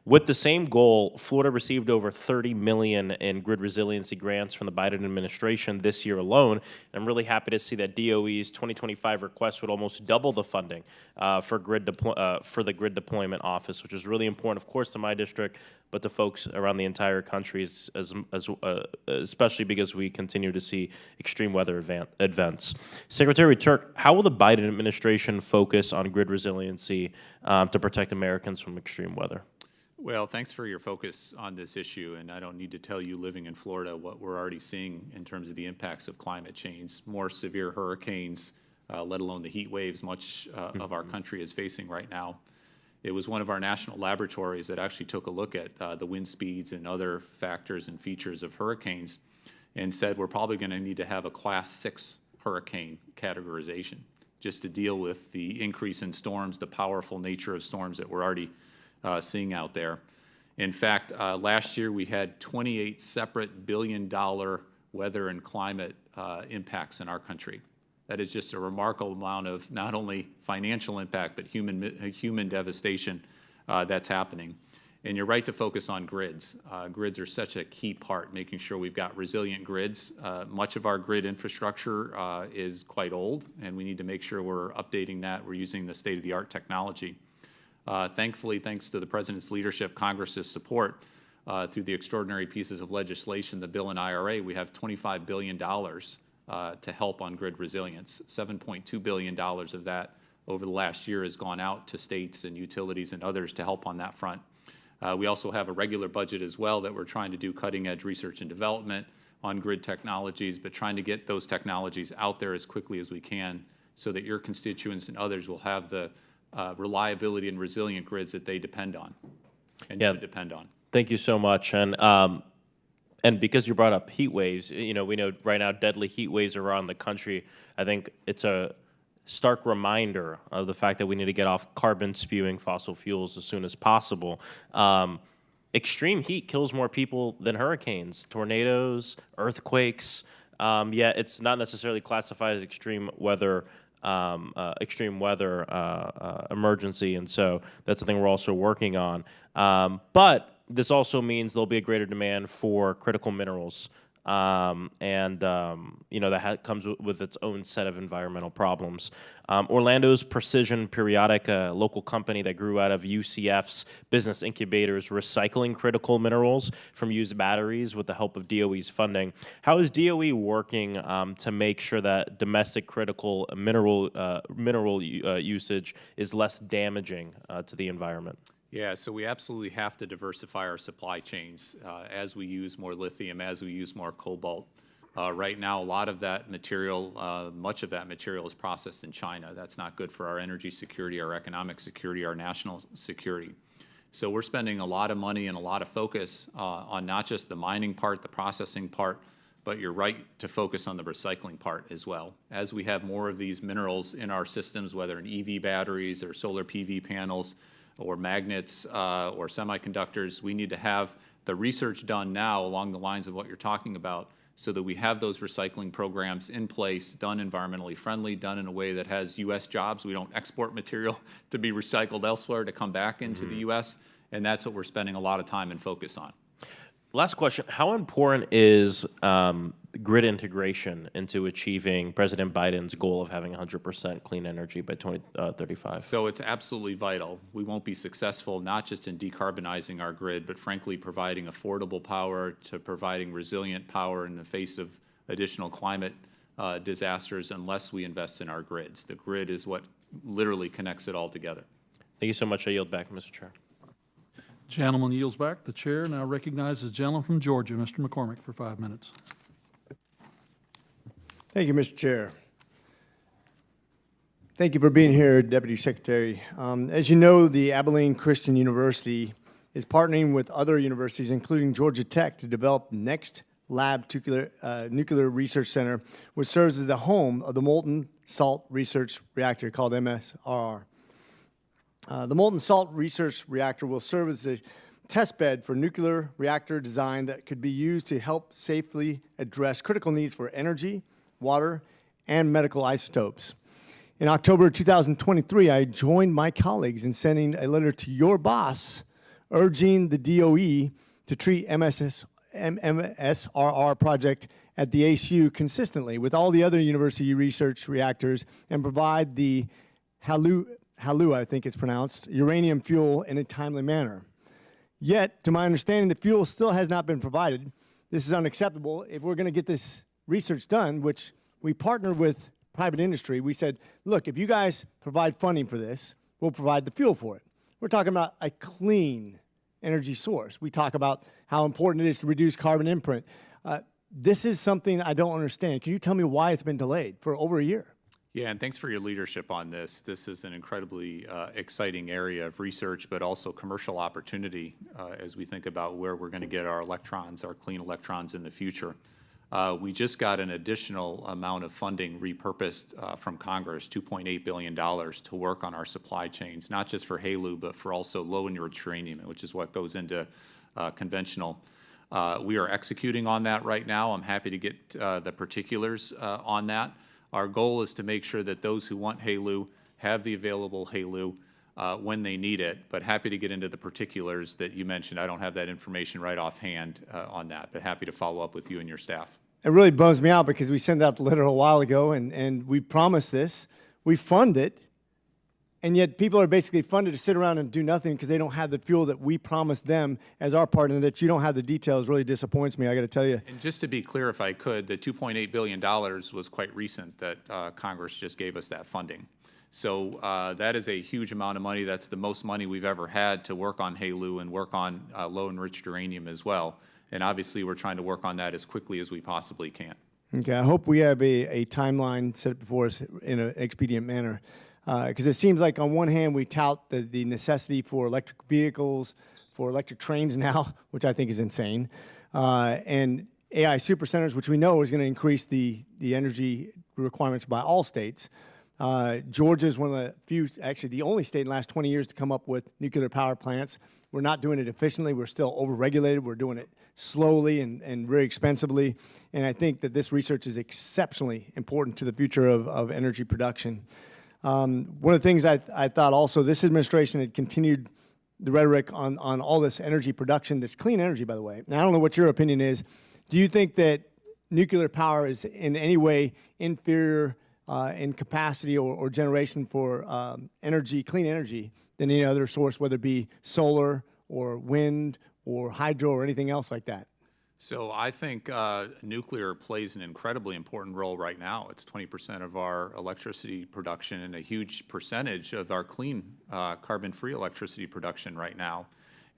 With the same goal, Florida received over $30 million in grid resiliency grants from the Biden administration this year alone. And I'm really happy to see that DOE's 2025 request would almost double the funding for the Grid Deployment Office, which is really important, of course, to my district, but to folks around the entire country, especially because we continue to see extreme weather events. Secretary Turk, how will the Biden administration focus on grid resiliency to protect Americans from extreme weather? Well, thanks for your focus on this issue, and I don't need to tell you, living in Florida, what we're already seeing in terms of the impacts of climate change. More severe hurricanes, let alone the heat waves much of our country is facing right now. It was one of our national laboratories that actually took a look at the wind speeds and other factors and features of hurricanes and said we're probably going to need to have a Class 6 hurricane categorization just to deal with the increase in storms, the powerful nature of storms that we're already seeing out there. In fact, last year we had 28 separate billion-dollar weather and climate impacts in our country. That is just a remarkable amount of not only financial impact, but human devastation that's happening. And you're right to focus on grids. Grids are such a key part, making sure we've got resilient grids. Much of our grid infrastructure is quite old, and we need to make sure we're updating that. We're using the state-of-the-art technology. Thankfully, thanks to the President's leadership, Congress's support, through the extraordinary pieces of legislation, the bill and IRA, we have $25 billion to help on grid resilience. $7.2 billion of that over the last year has gone out to states and utilities and others to help on that front. We also have a regular budget as well that we're trying to do cutting-edge research and development on grid technologies, but trying to get those technologies out there as quickly as we can so that your constituents and others will have the reliability and resilient grids that they depend on and need to depend on. Thank you so much. And because you brought up heat waves, you know, we know right now deadly heat waves are around the country. I think it's a stark reminder of the fact that we need to get off carbon spewing fossil fuels as soon as possible. extreme heat kills more people than hurricanes, tornadoes, earthquakes. Yet it's not necessarily classified as extreme weather emergency, and so that's something we're also working on. But this also means there'll be a greater demand for critical minerals. That comes with its own set of environmental problems. Orlando's Precision Periodic, a local company that grew out of UCF's business incubators, recycling critical minerals from used batteries with the help of DOE's funding. How is DOE working to make sure that domestic critical mineral usage is less damaging to the environment? Yeah, so we absolutely have to diversify our supply chains as we use more lithium, as we use more cobalt. Right now, a lot of that material, much of that material is processed in China. That's not good for our energy security, our economic security, our national security. So we're spending a lot of money and a lot of focus on not just the mining part, the processing part, but you're right to focus on the recycling part as well. As we have more of these minerals in our systems, whether in EV batteries or solar PV panels, or magnets or semiconductors, we need to have the research done now along the lines of what you're talking about so that we have those recycling programs in place, done environmentally friendly, done in a way that has U.S. jobs. We don't export material to be recycled elsewhere to come back into the U.S., and that's what we're spending a lot of time and focus on. Last question. How important is grid integration into achieving President Biden's goal of having 100% clean energy by 2035? So it's absolutely vital. We won't be successful not just in decarbonizing our grid, but frankly providing affordable power to providing resilient power in the face of additional climate disasters unless we invest in our grids. The grid is what literally connects it all together. Thank you so much. I yield back, Mr. Chair. Gentleman yields back. The chair now recognizes the gentleman from Georgia, Mr. McCormick, for 5 minutes. Thank you, Mr. Chair. Thank you for being here, Deputy Secretary. As you know, the Abilene Christian University is partnering with other universities, including Georgia Tech, to develop Next Lab Nuclear Research Center, which serves as the home of the Molten Salt Research Reactor called MSRR. The Molten Salt Research Reactor will serve as a test bed for nuclear reactor design that could be used to help safely address critical needs for energy, water, and medical isotopes. In October 2023, I joined my colleagues in sending a letter to your boss urging the DOE to treat MSRR project at the ACU consistently with all the other university research reactors and provide the HALEU, I think it's pronounced, uranium fuel in a timely manner. Yet, to my understanding, the fuel still has not been provided. This is unacceptable. If we're going to get this research done, which we partnered with private industry, we said, look, if you guys provide funding for this, we'll provide the fuel for it. We're talking about a clean energy source. We talk about how important it is to reduce carbon imprint. This is something I don't understand. Can you tell me why it's been delayed for over a year? Yeah, and thanks for your leadership on this. This is an incredibly exciting area of research, but also commercial opportunity as we think about where we're going to get our electrons, our clean electrons in the future. We just got an additional amount of funding repurposed from Congress, $2.8 billion, to work on our supply chains, not just for HALEU, but for also low-enriched uranium, which is what goes into conventional. We are executing on that right now. I'm happy to get the particulars on that. Our goal is to make sure that those who want HALEU have the available HALEU when they need it, but happy to get into the particulars that you mentioned. I don't have that information right offhand on that, but happy to follow up with you and your staff. It really bums me out because we sent out the letter a while ago and we promised this. We fund it, and yet people are basically funded to sit around and do nothing because they don't have the fuel that we promised them as our partner. That you don't have the details really disappoints me, I got to tell you. And just to be clear, if I could, the $2.8 billion was quite recent that Congress just gave us that funding. So that is a huge amount of money. That's the most money we've ever had to work on HALEU and work on low-enriched uranium as well. And obviously, we're trying to work on that as quickly as we possibly can. Okay, I hope we have a timeline set before us in an expedient manner. Because it seems like on one hand we tout the necessity for electric vehicles, for electric trains now, which I think is insane, and AI supercenters, which we know is going to increase the energy requirements by all states. Georgia is one of the few, actually the only state in the last 20 years to come up with nuclear power plants. We're not doing it efficiently. We're still overregulated. We're doing it slowly and very expensively. And I think that this research is exceptionally important to the future of energy production. One of the things I thought also, this administration had continued the rhetoric on all this energy production, this clean energy, by the way. Now, I don't know what your opinion is. Do you think that nuclear power is in any way inferior in capacity or generation for energy, clean energy, than any other source, whether it be solar or wind or hydro or anything else like that? So I think nuclear plays an incredibly important role right now. It's 20% of our electricity production and a huge percentage of our clean, carbon-free electricity production right now.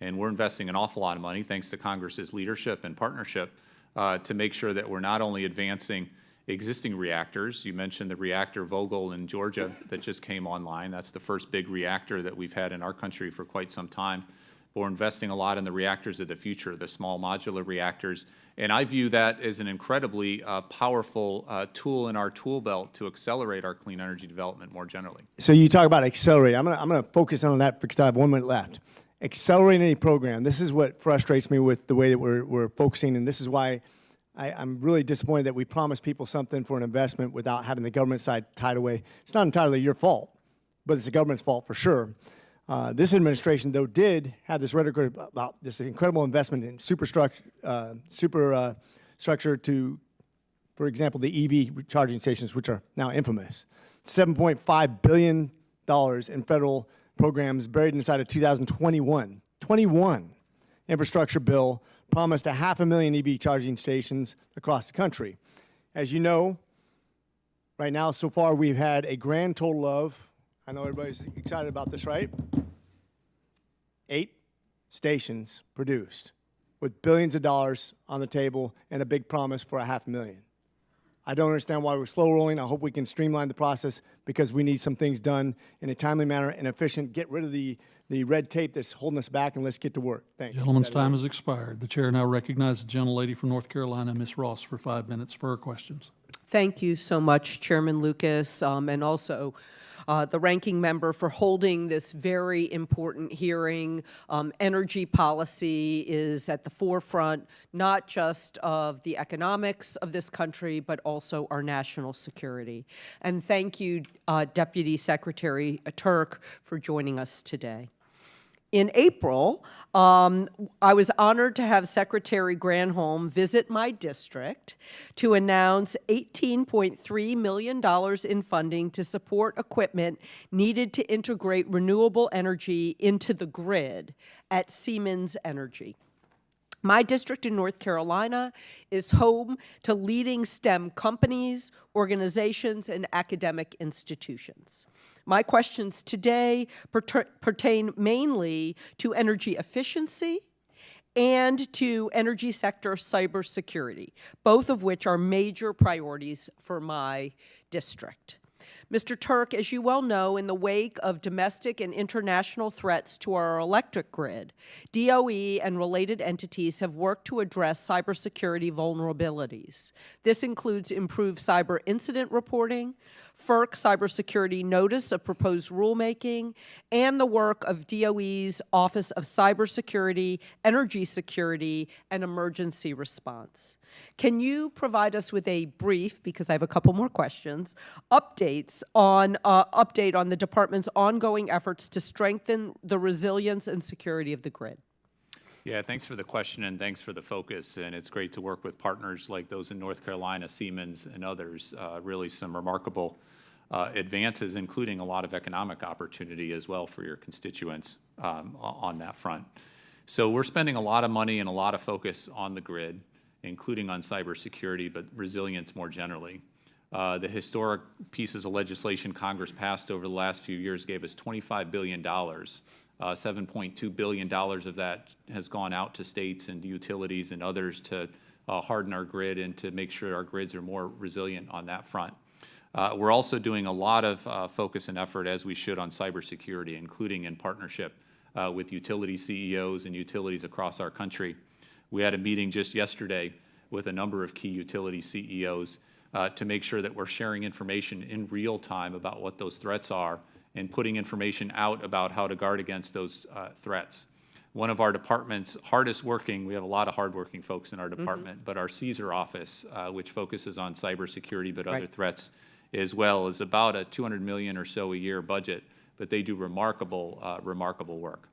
And we're investing an awful lot of money, thanks to Congress's leadership and partnership, to make sure that we're not only advancing existing reactors. You mentioned the reactor Vogtle in Georgia that just came online. That's the first big reactor that we've had in our country for quite some time. But we're investing a lot in the reactors of the future, the small modular reactors. And I view that as an incredibly powerful tool in our tool belt to accelerate our clean energy development more generally. So you talk about accelerate. I'm gonna focus on that because I have 1 minute left. Accelerating any program. This is what frustrates me with the way that we're focusing, and this is why I'm really disappointed that we promised people something for an investment without having the government side tied away. It's not entirely your fault, but it's the government's fault for sure. This administration, though, did have this rhetoric about this incredible investment in superstructure to, for example, the EV charging stations, which are now infamous. $7.5 billion in federal programs buried inside a 2021 infrastructure bill promised 500,000 EV charging stations across the country. As you know, right now, so far, we've had a grand total of, I know everybody's excited about this, right? 8 stations produced with billions of dollars on the table and a big promise for 500,000. I don't understand why we're slow rolling. I hope we can streamline the process because we need some things done in a timely manner and efficient. Get rid of the red tape that's holding us back, and let's get to work. Thanks. Gentleman's time has expired. The chair now recognizes the gentlelady from North Carolina, Ms. Ross, for 5 minutes for her questions. Thank you so much, Chairman Lucas, and also the ranking member for holding this very important hearing. Energy policy is at the forefront, not just of the economics of this country, but also our national security. And thank you, Deputy Secretary Turk, for joining us today. In April, I was honored to have Secretary Granholm visit my district to announce $18.3 million in funding to support equipment needed to integrate renewable energy into the grid at Siemens Energy. My district in North Carolina is home to leading STEM companies, organizations, and academic institutions. My questions today pertain mainly to energy efficiency and to energy sector cybersecurity, both of which are major priorities for my district. Mr. Turk, as you well know, in the wake of domestic and international threats to our electric grid, DOE and related entities have worked to address cybersecurity vulnerabilities. This includes improved cyber incident reporting, FERC cybersecurity notice of proposed rulemaking, and the work of DOE's Office of Cybersecurity, Energy Security, and Emergency Response. Can you provide us with a brief, because I have a couple more questions, update on the department's ongoing efforts to strengthen the resilience and security of the grid? Yeah, thanks for the question and thanks for the focus. And it's great to work with partners like those in North Carolina, Siemens, and others. Really some remarkable advances, including a lot of economic opportunity as well for your constituents on that front. So we're spending a lot of money and a lot of focus on the grid, including on cybersecurity, but resilience more generally. The historic pieces of legislation Congress passed over the last few years gave us $25 billion. $7.2 billion of that has gone out to states and utilities and others to harden our grid and to make sure our grids are more resilient on that front. We're also doing a lot of focus and effort, as we should, on cybersecurity, including in partnership with utility CEOs and utilities across our country. We had a meeting just yesterday with a number of key utility CEOs to make sure that we're sharing information in real time about what those threats are and putting information out about how to guard against those threats. One of our department's hardest working, we have a lot of hardworking folks in our department, but our CSER office, which focuses on cybersecurity but other threats as well, is about a $200 million or so a year budget, but they do remarkable work.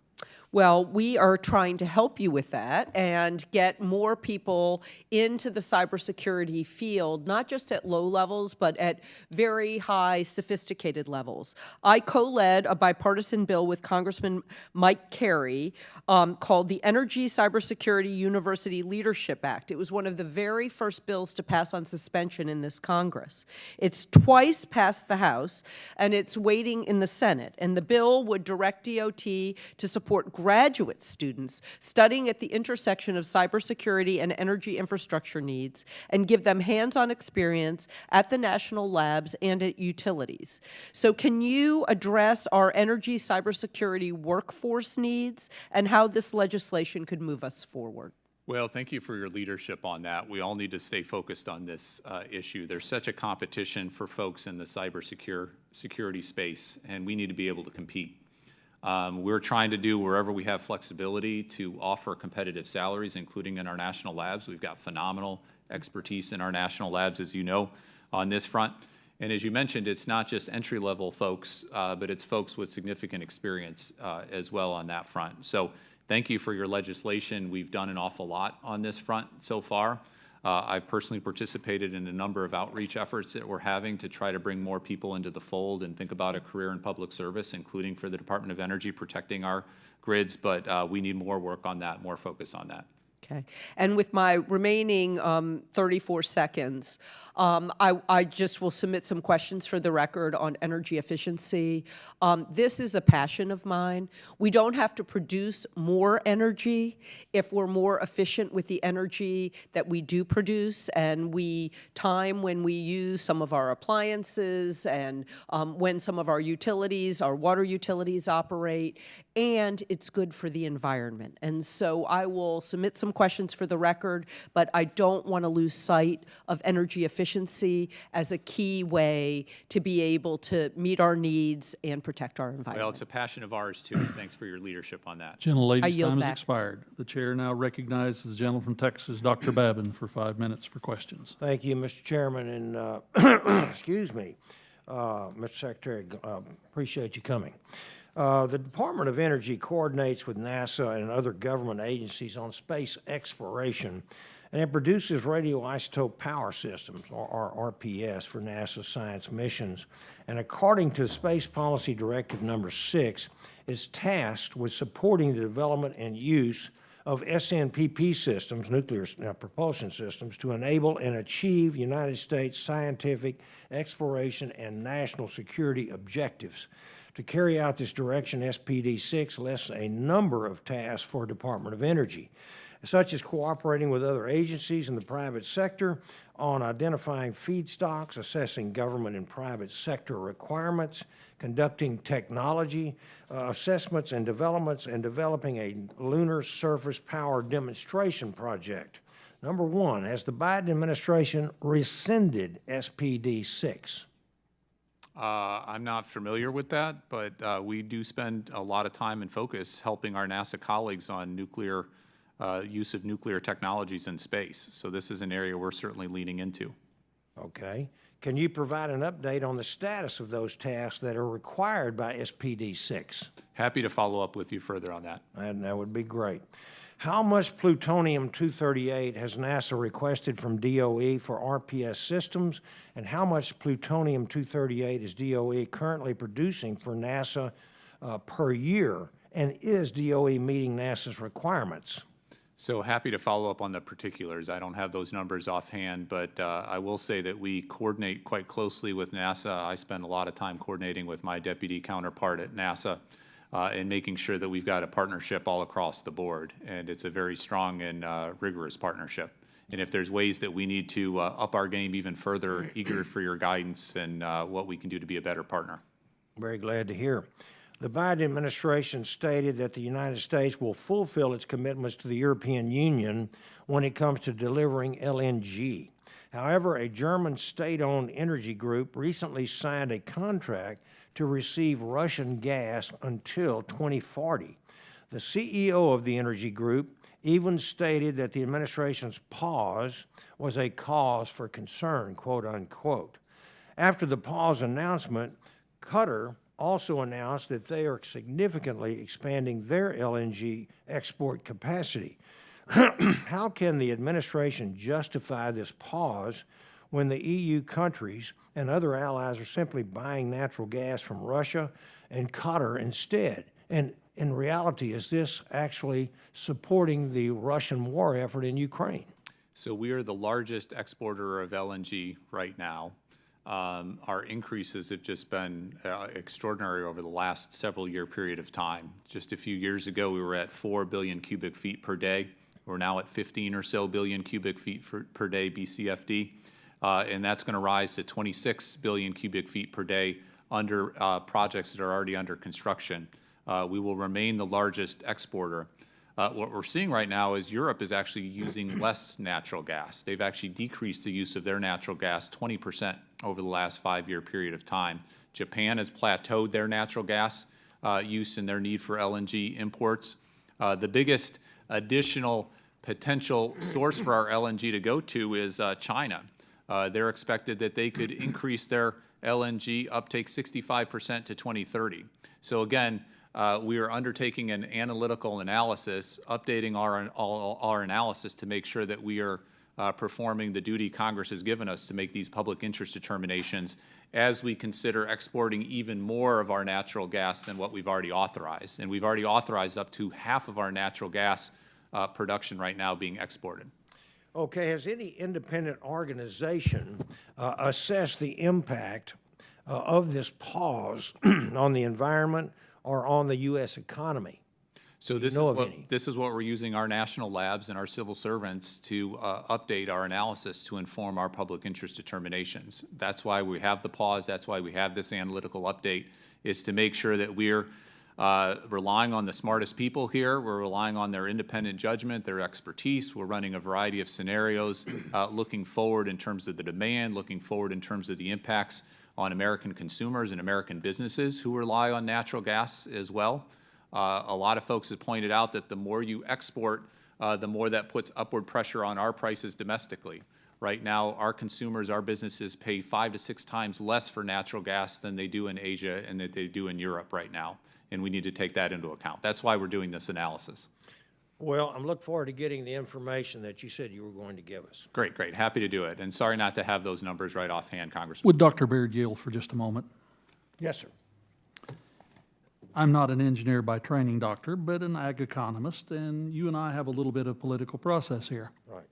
Well, we are trying to help you with that and get more people into the cybersecurity field, not just at low levels, but at very high, sophisticated levels. I co-led a bipartisan bill with Congressman Mike Carey called the Energy Cybersecurity University Leadership Act. It was one of the very first bills to pass on suspension in this Congress. It's twice passed the House, and it's waiting in the Senate. And the bill would direct DOT to support graduate students studying at the intersection of cybersecurity and energy infrastructure needs and give them hands-on experience at the national labs and at utilities. So can you address our energy cybersecurity workforce needs and how this legislation could move us forward? Well, thank you for your leadership on that. We all need to stay focused on this issue. There's such a competition for folks in the cybersecurity space, and we need to be able to compete. We're trying to do wherever we have flexibility to offer competitive salaries, including in our national labs. We've got phenomenal expertise in our national labs, as you know, on this front. And as you mentioned, it's not just entry-level folks, but it's folks with significant experience as well on that front. So thank you for your legislation. We've done an awful lot on this front so far. I've personally participated in a number of outreach efforts that we're having to try to bring more people into the fold and think about a career in public service, including for the Department of Energy protecting our grids, but we need more work on that, more focus on that. Okay. And with my remaining 34 seconds, I just will submit some questions for the record on energy efficiency. This is a passion of mine. We don't have to produce more energy if we're more efficient with the energy that we do produce, and we time when we use some of our appliances and when some of our utilities, our water utilities operate, and it's good for the environment. And so I will submit some questions for the record, but I don't want to lose sight of energy efficiency as a key way to be able to meet our needs and protect our environment. Well, it's a passion of ours, too. Thanks for your leadership on that. Gentlelady's yield time has back. expired. The chair now recognizes the gentleman from Texas, Dr. Babin, for 5 minutes for questions. Thank you, Mr. Chairman, and excuse me, Mr. Secretary, appreciate you coming. The Department of Energy coordinates with NASA and other government agencies on space exploration, and it produces radioisotope power systems, or RPS, for NASA science missions. And according to Space Policy Directive Number 6, it's tasked with supporting the development and use of SNPP systems, nuclear propulsion systems, to enable and achieve United States scientific exploration and national security objectives. To carry out this direction, SPD 6 lists a number of tasks for Department of Energy, such as cooperating with other agencies in the private sector on identifying feedstocks, assessing government and private sector requirements, conducting technology assessments and developments, and developing a lunar surface power demonstration project. Number one, has the Biden administration rescinded SPD 6? I'm not familiar with that, but we do spend a lot of time and focus helping our NASA colleagues on nuclear use of nuclear technologies in space. So this is an area we're certainly leaning into. Okay. Can you provide an update on the status of those tasks that are required by SPD 6? Happy to follow up with you further on that. And that would be great. How much plutonium-238 has NASA requested from DOE for RPS systems, and how much plutonium-238 is DOE currently producing for NASA per year, and is DOE meeting NASA's requirements? So happy to follow up on the particulars. I don't have those numbers offhand, but I will say that we coordinate quite closely with NASA. I spend a lot of time coordinating with my deputy counterpart at NASA and making sure that we've got a partnership all across the board. And it's a very strong and rigorous partnership. And if there's ways that we need to up our game even further, eager for your guidance and what we can do to be a better partner. Very glad to hear. The Biden administration stated that the United States will fulfill its commitments to the European Union when it comes to delivering LNG. However, a German state-owned energy group recently signed a contract to receive Russian gas until 2040. The CEO of the energy group even stated that the administration's pause was a cause for concern, quote unquote. After the pause announcement, Qatar also announced that they are significantly expanding their LNG export capacity. How can the administration justify this pause when the EU countries and other allies are simply buying natural gas from Russia and Qatar instead? And in reality, is this actually supporting the Russian war effort in Ukraine? So we are the largest exporter of LNG right now. Our increases have just been extraordinary over the last several year period of time. Just a few years ago, we were at 4 billion cubic feet per day. We're now at 15 or so billion cubic feet per day BCFD, and that's going to rise to 26 billion cubic feet per day under projects that are already under construction. We will remain the largest exporter. What we're seeing right now is Europe is actually using less natural gas. They've actually decreased the use of their natural gas 20% over the last 5-year period of time. Japan has plateaued their natural gas use and their need for LNG imports. The biggest additional potential source for our LNG to go to is China. They're expected that they could increase their LNG uptake 65% to 2030. So again, we are undertaking an analytical analysis, updating our analysis to make sure that we are performing the duty Congress has given us to make these public interest determinations as we consider exporting even more of our natural gas than what we've already authorized. And we've already authorized up to half of our natural gas production right now being exported. Okay, has any independent organization assessed the impact of this pause on the environment or on the U.S. economy? So this is what we're using our national labs and our civil servants to update our analysis to inform our public interest determinations. That's why we have the pause. That's why we have this analytical update, is to make sure that we're relying on the smartest people here. We're relying on their independent judgment, their expertise. We're running a variety of scenarios, looking forward in terms of the demand, looking forward in terms of the impacts on American consumers and American businesses who rely on natural gas as well. A lot of folks have pointed out that the more you export, the more that puts upward pressure on our prices domestically. Right now, our consumers, our businesses pay 5 to 6 times less for natural gas than they do in Asia and that they do in Europe right now. And we need to take that into account. That's why we're doing this analysis. Well, I'm looking forward to getting the information that you said you were going to give us. Great, great. Happy to do it. And sorry not to have those numbers right offhand, Congressman. Would Dr. Baird yield for just a moment? Yes, sir. I'm not an engineer by training, doctor, but an ag economist, and you and I have a little bit of political process here. Right.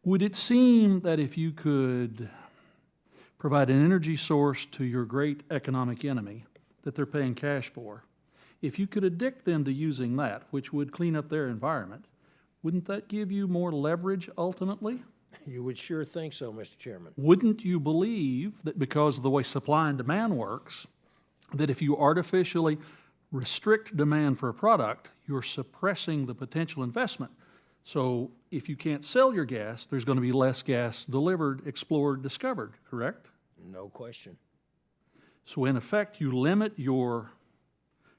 Would it seem that if you could provide an energy source to your great economic enemy that they're paying cash for, if you could addict them to using that, which would clean up their environment, wouldn't that give you more leverage ultimately? You would sure think so, Mr. Chairman. Wouldn't you believe that because of the way supply and demand works, that if you artificially restrict demand for a product, you're suppressing the potential investment? So if you can't sell your gas, there's going to be less gas delivered, explored, discovered, correct? No question. So in effect, you limit your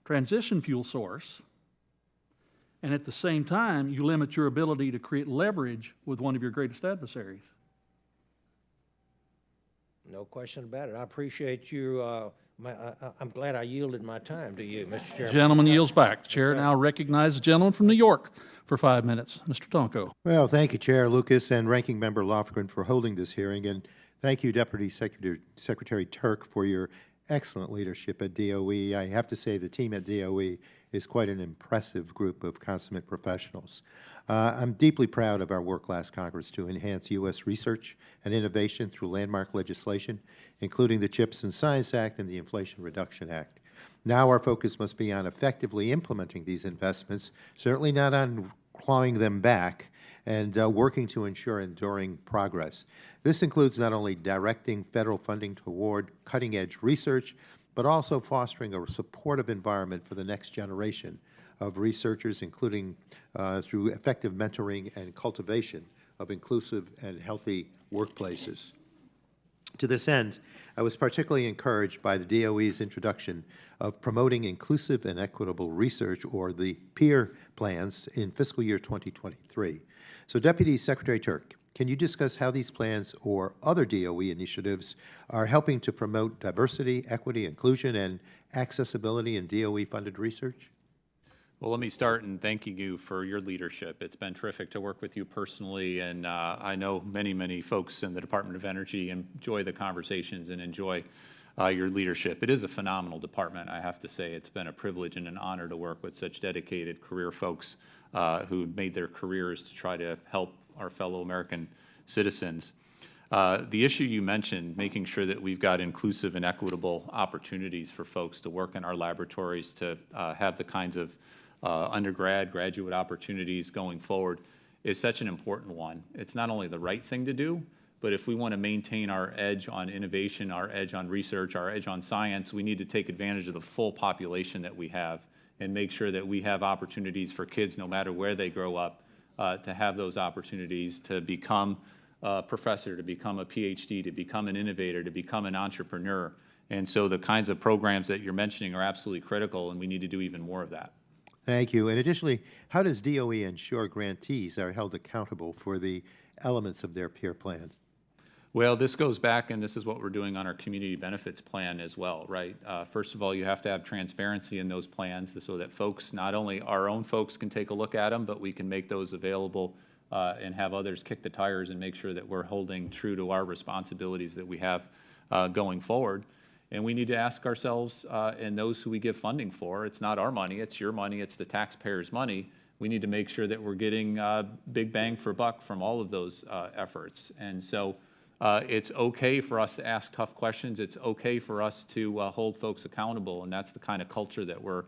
transition fuel source, and at the same time, you limit your ability to create leverage with one of your greatest adversaries. No question about it. I appreciate you. I'm glad I yielded my time to you, Mr. Chairman. Gentleman yields back. The chair now recognizes the gentleman from New York for 5 minutes. Mr. Tonko. Well, thank you, Chair Lucas and Ranking Member Lofgren for holding this hearing, and thank you, Deputy Secretary Turk, for your excellent leadership at DOE. I have to say the team at DOE is quite an impressive group of consummate professionals. I'm deeply proud of our work last Congress to enhance U.S. research and innovation through landmark legislation, including the CHIPS and Science Act and the Inflation Reduction Act. Now our focus must be on effectively implementing these investments, certainly not on clawing them back, and working to ensure enduring progress. This includes not only directing federal funding toward cutting-edge research, but also fostering a supportive environment for the next generation of researchers, including through effective mentoring and cultivation of inclusive and healthy workplaces. To this end, I was particularly encouraged by the DOE's introduction of promoting inclusive and equitable research, or the PEER plans, in fiscal year 2023. So, Deputy Secretary Turk, can you discuss how these plans or other DOE initiatives are helping to promote diversity, equity, inclusion, and accessibility in DOE-funded research? Well, let me start in thanking you for your leadership. It's been terrific to work with you personally, and I know many folks in the Department of Energy enjoy the conversations and enjoy your leadership. It is a phenomenal department, I have to say. It's been a privilege and an honor to work with such dedicated career folks who made their careers to try to help our fellow American citizens. The issue you mentioned, making sure that we've got inclusive and equitable opportunities for folks to work in our laboratories, to have the kinds of graduate opportunities going forward, is such an important one. It's not only the right thing to do, but if we want to maintain our edge on innovation, our edge on research, our edge on science, we need to take advantage of the full population that we have and make sure that we have opportunities for kids, no matter where they grow up, to have those opportunities to become a professor, to become a PhD, to become an innovator, to become an entrepreneur. And so the kinds of programs that you're mentioning are absolutely critical, and we need to do even more of that. Thank you. And additionally, how does DOE ensure grantees are held accountable for the elements of their peer plans? Well, this goes back, and this is what we're doing on our community benefits plan as well, right? First of all, you have to have transparency in those plans so that folks, not only our own folks can take a look at them, but we can make those available and have others kick the tires and make sure that we're holding true to our responsibilities that we have going forward. And we need to ask ourselves, and those who we give funding for, it's not our money, it's your money, it's the taxpayers' money. We need to make sure that we're getting big bang for buck from all of those efforts. And so it's okay for us to ask tough questions. It's okay for us to hold folks accountable, and that's the kind of culture that we're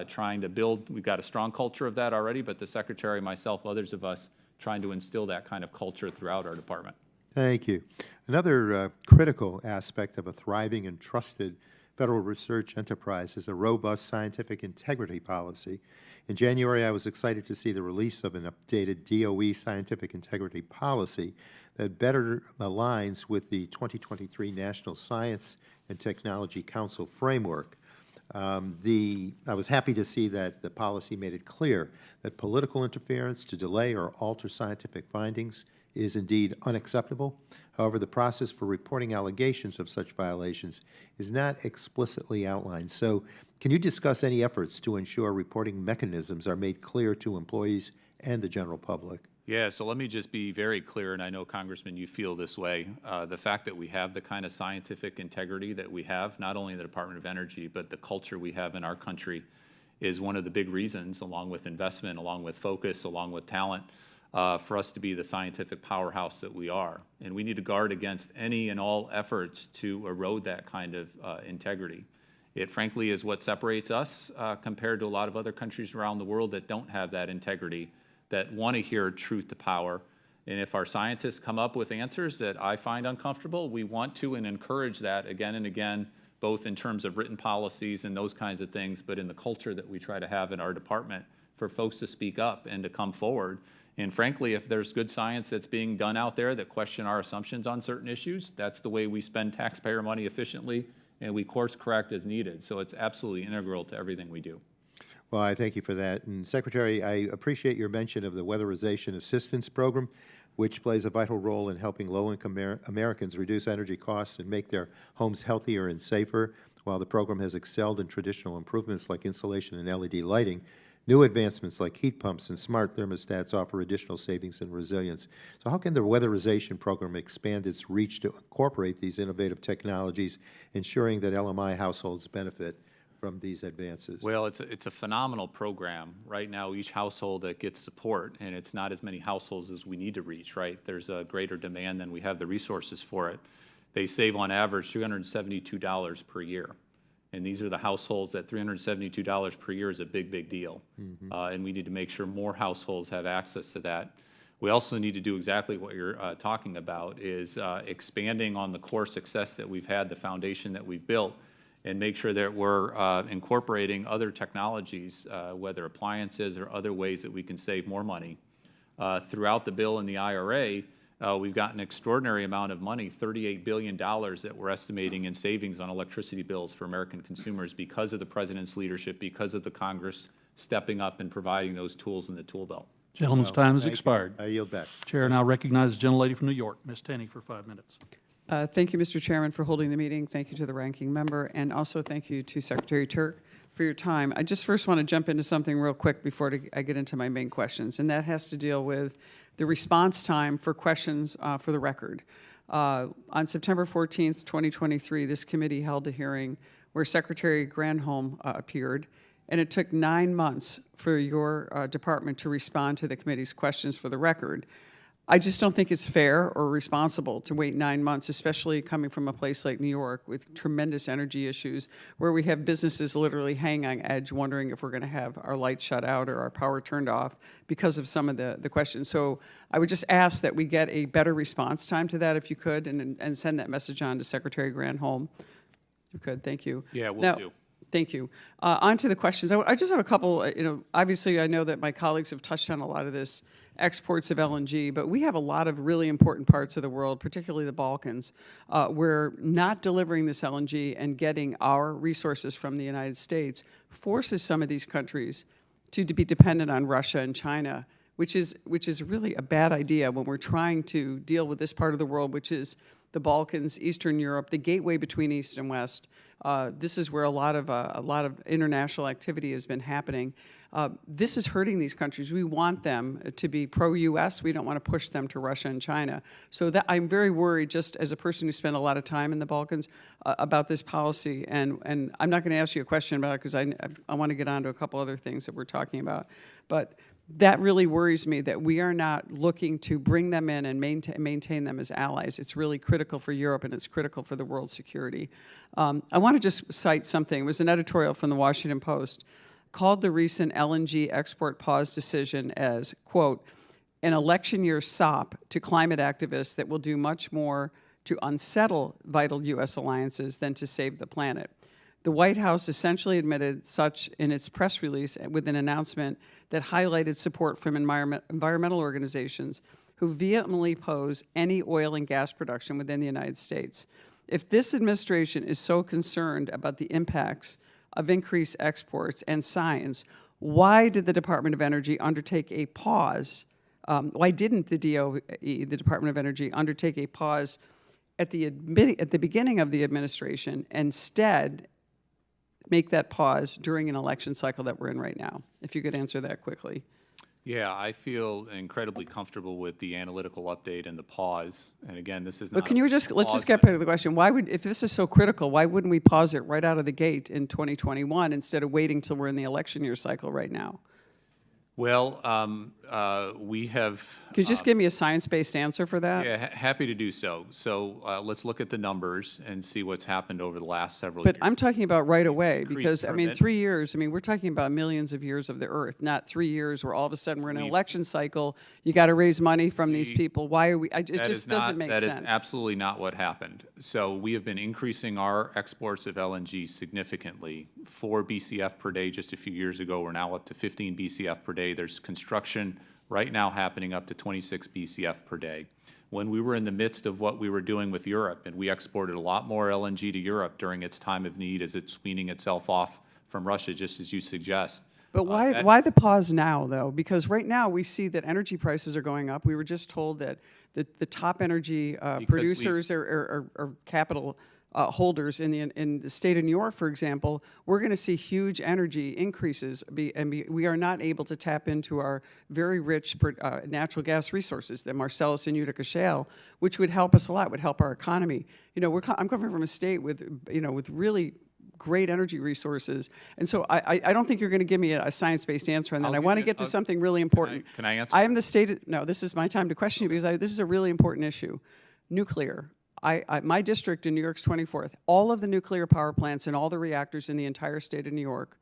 trying to build. We've got a strong culture of that already, but the Secretary, myself, others of us, trying to instill that kind of culture throughout our department. Thank you. Another critical aspect of a thriving and trusted federal research enterprise is a robust scientific integrity policy. In January, I was excited to see the release of an updated DOE scientific integrity policy that better aligns with the 2023 National Science and Technology Council framework. I was happy to see that the policy made it clear that political interference to delay or alter scientific findings is indeed unacceptable. However, the process for reporting allegations of such violations is not explicitly outlined. So, can you discuss any efforts to ensure reporting mechanisms are made clear to employees and the general public? Yeah, so let me just be very clear, and I know, Congressman, you feel this way. The fact that we have the kind of scientific integrity that we have, not only in the Department of Energy, but the culture we have in our country, is one of the big reasons, along with investment, along with focus, along with talent, for us to be the scientific powerhouse that we are. And we need to guard against any and all efforts to erode that kind of integrity. It frankly is what separates us compared to a lot of other countries around the world that don't have that integrity, that want to hear truth to power. And if our scientists come up with answers that I find uncomfortable, we want to and encourage that again and again, both in terms of written policies and those kinds of things, but in the culture that we try to have in our department for folks to speak up and to come forward. And frankly, if there's good science that's being done out there that question our assumptions on certain issues, that's the way we spend taxpayer money efficiently, and we course correct as needed. So it's absolutely integral to everything we do. Well, I thank you for that. And Secretary, I appreciate your mention of the Weatherization Assistance Program, which plays a vital role in helping low-income Americans reduce energy costs and make their homes healthier and safer. While the program has excelled in traditional improvements like insulation and LED lighting, new advancements like heat pumps and smart thermostats offer additional savings and resilience. So how can the Weatherization Program expand its reach to incorporate these innovative technologies, ensuring that LMI households benefit from these advances? Well, it's a phenomenal program. Right now, each household that gets support, and it's not as many households as we need to reach, right? There's a greater demand than we have the resources for it. They save on average $372 per year. And these are the households that $372 per year is a big deal. And we need to make sure more households have access to that. We also need to do exactly what you're talking about, is expanding on the core success that we've had, the foundation that we've built, and make sure that we're incorporating other technologies, whether appliances or other ways that we can save more money Throughout the bill in the IRA, we've got an extraordinary amount of money, $38 billion that we're estimating in savings on electricity bills for American consumers because of the President's leadership, because of the Congress stepping up and providing those tools in the tool belt. Gentleman's time has Thank you. expired. I yield back. Chair now recognizes the gentlelady from New York, Ms. Tenney, for 5 minutes. Thank you, Mr. Chairman, for holding the meeting. Thank you to the ranking member, and also thank you to Secretary Turk for your time. I just first want to jump into something real quick before I get into my main questions, and that has to deal with the response time for questions for the record. On September 14th, 2023, this committee held a hearing where Secretary Granholm appeared, and it took 9 months for your department to respond to the committee's questions for the record. I just don't think it's fair or responsible to wait 9 months, especially coming from a place like New York with tremendous energy issues, where we have businesses literally hanging on edge, wondering if we're going to have our lights shut out or our power turned off because of some of the questions. So I would just ask that we get a better response time to that, if you could, and send that message on to Secretary Granholm. If you could, thank you. Yeah, we'll Now, do. Thank you. On to the questions. I just have a couple, obviously I know that my colleagues have touched on a lot of this, exports of LNG, but we have a lot of really important parts of the world, particularly the Balkans, where not delivering this LNG and getting our resources from the United States forces some of these countries to be dependent on Russia and China, which is really a bad idea when we're trying to deal with this part of the world, which is the Balkans, Eastern Europe, the gateway between East and West. This is where a lot of international activity has been happening. This is hurting these countries. We want them to be pro-U.S. We don't want to push them to Russia and China. So that I'm very worried, just as a person who spent a lot of time in the Balkans, about this policy. And I'm not going to ask you a question about it because I want to get on to a couple other things that we're talking about. But that really worries me, that we are not looking to bring them in and maintain them as allies. It's really critical for Europe, and it's critical for the world's security. I want to just cite something. It was an editorial from the Washington Post, called the recent LNG export pause decision as, quote, an election year sop to climate activists that will do much more to unsettle vital U.S. alliances than to save the planet. The White House essentially admitted such in its press release with an announcement that highlighted support from environmental organizations who vehemently oppose any oil and gas production within the United States. If this administration is so concerned about the impacts of increased exports and science, why did the Department of Energy undertake a pause? Why didn't the DOE, the Department of Energy, undertake a pause at the beginning of the administration, instead make that pause during an election cycle that we're in right now? If you could answer that quickly. Yeah, I feel incredibly comfortable with the analytical update and the pause. And again, this is not. But can you let's just get back to the question. Why would, if this is so critical, why wouldn't we pause it right out of the gate in 2021 instead of waiting till we're in the election year cycle right now? Well, we have. Could you just give me a science-based answer for that? Yeah, happy to do so. So let's look at the numbers and see what's happened over the last several years. But I'm talking about right away, Increased because, I mean, permit. 3 years, I mean, we're talking about millions of years of the earth, not 3 years where all of a sudden we're in an election cycle. You got to raise money from these people. Why are we, it just doesn't make sense. That is absolutely not what happened. So we have been increasing our exports of LNG significantly. 4 BCF per day just a few years ago. We're now up to 15 BCF per day. There's construction right now happening up to 26 BCF per day. When we were in the midst of what we were doing with Europe, and we exported a lot more LNG to Europe during its time of need as it's weaning itself off from Russia, just as you suggest. But why the pause now, though? Because right now we see that energy prices are going up. We were just told that the top energy producers are capital holders in the state of New York, for example. We're going to see huge energy increases, we are not able to tap into our very rich natural gas resources, the Marcellus and Utica shale, which would help us a lot, would help our economy. You know, I'm coming from a state with really great energy resources, and so I don't think you're going to give me a science-based answer on that. I want to get to something really important. Can I answer? I am the state. No, this is my time to question you, because this is a really important issue. Nuclear. My district in New York's 24th, all of the nuclear power plants and all the reactors in the entire state of New York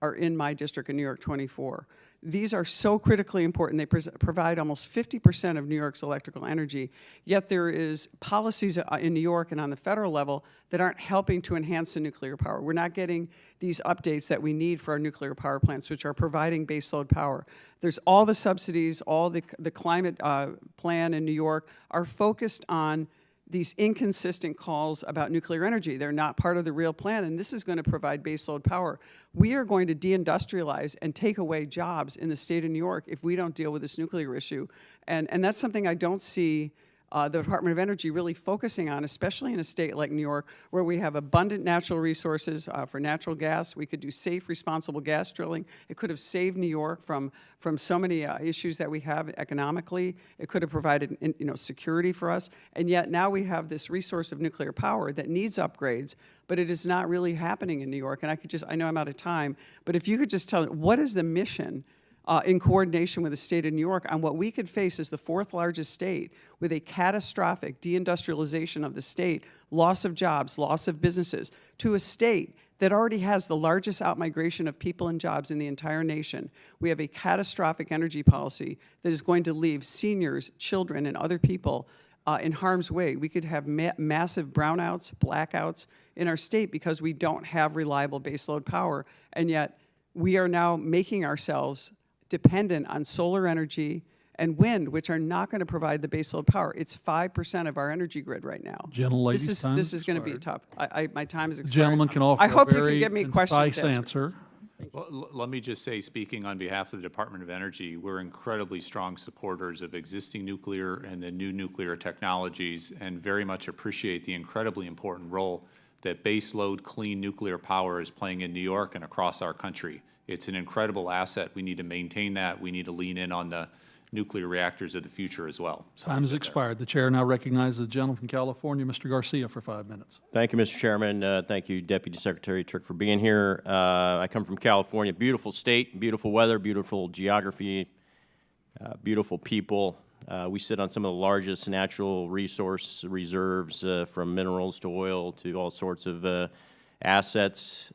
are in my district in New York 24. These are so critically important. They provide almost 50% of New York's electrical energy, yet there is policies in New York and on the federal level that aren't helping to enhance the nuclear power. We're not getting these updates that we need for our nuclear power plants, which are providing baseload power. There's all the subsidies, all the climate plan in New York are focused on these inconsistent calls about nuclear energy. They're not part of the real plan, and this is going to provide baseload power. We are going to deindustrialize and take away jobs in the state of New York if we don't deal with this nuclear issue. And that's something I don't see the Department of Energy really focusing on, especially in a state like New York, where we have abundant natural resources for natural gas. We could do safe, responsible gas drilling. It could have saved New York from so many issues that we have economically. It could have provided security for us. And yet now we have this resource of nuclear power that needs upgrades, but it is not really happening in New York. And I know I'm out of time, but if you could just tell me, what is the mission in coordination with the state of New York on what we could face as the fourth largest state with a catastrophic deindustrialization of the state, loss of jobs, loss of businesses, to a state that already has the largest outmigration of people and jobs in the entire nation. We have a catastrophic energy policy that is going to leave seniors, children, and other people in harm's way. We could have massive brownouts, blackouts in our state because we don't have reliable baseload power, and yet we are now making ourselves dependent on solar energy and wind, which are not going to provide the baseload power. It's 5% of our energy grid right now. Gentlelady's time This is going to be tough. My time is expired. Gentleman can offer I hope a you very can give me questions. concise answer. Well, let me just say, speaking on behalf of the Department of Energy, we're incredibly strong supporters of existing nuclear and the new nuclear technologies, and very much appreciate the incredibly important role that baseload clean nuclear power is playing in New York and across our country. It's an incredible asset. We need to maintain that. We need to lean in on the nuclear reactors of the future as well. Time has expired. The chair now recognizes the gentleman from California, Mr. Garcia, for 5 minutes. Thank you, Mr. Chairman. Thank you, Deputy Secretary Turk, for being here. I come from California, beautiful state, beautiful weather, beautiful geography, beautiful people. We sit on some of the largest natural resource reserves, from minerals to oil to all sorts of assets.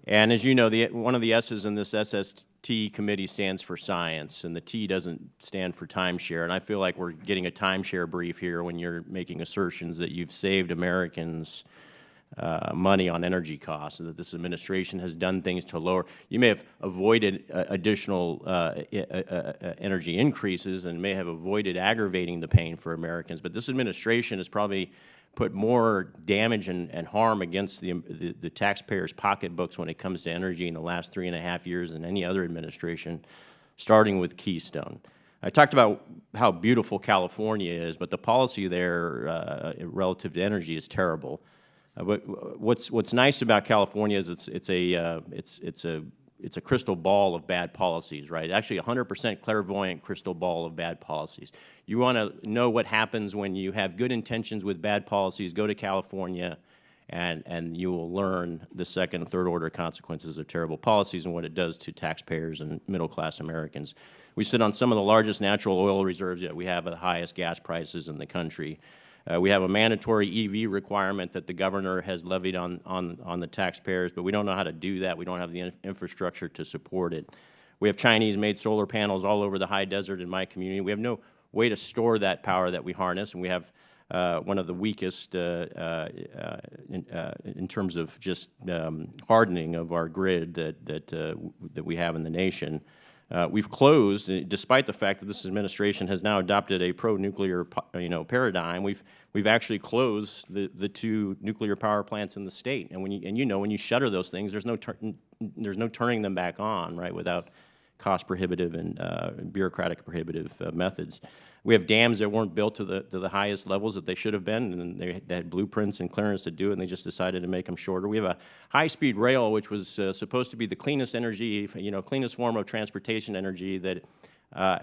And as you know, one of the S's in this SST committee stands for science, and the T doesn't stand for timeshare. And I feel like we're getting a timeshare brief here when you're making assertions that you've saved Americans money on energy costs, and that this administration has done things to lower. You may have avoided additional energy increases and may have avoided aggravating the pain for Americans, but this administration has probably put more damage and harm against the taxpayers' pocketbooks when it comes to energy in the last 3.5 years than any other administration, starting with Keystone. I talked about how beautiful California is, but the policy there relative to energy is terrible. But what's nice about California is it's a crystal ball of bad policies, right? Actually, 100% clairvoyant crystal ball of bad policies. You want to know what happens when you have good intentions with bad policies, go to California, and you will learn the second and third order consequences of terrible policies and what it does to taxpayers and middle-class Americans. We sit on some of the largest natural oil reserves, yet we have the highest gas prices in the country. We have a mandatory EV requirement that the governor has levied on the taxpayers, but we don't know how to do that. We don't have the infrastructure to support it. We have Chinese-made solar panels all over the high desert in my community. We have no way to store that power that we harness, and we have one of the weakest in terms of just hardening of our grid that we have in the nation. We've closed, despite the fact that this administration has now adopted a pro-nuclear, paradigm. We've actually closed the 2 nuclear power plants in the state. And when you shutter those things, there's no turning them back on, right? Without cost prohibitive and bureaucratic prohibitive methods. We have dams that weren't built to the highest levels that they should have been, and they had blueprints and clearance to do it, and they just decided to make them shorter. We have a high-speed rail, which was supposed to be the cleanest energy, cleanest form of transportation energy that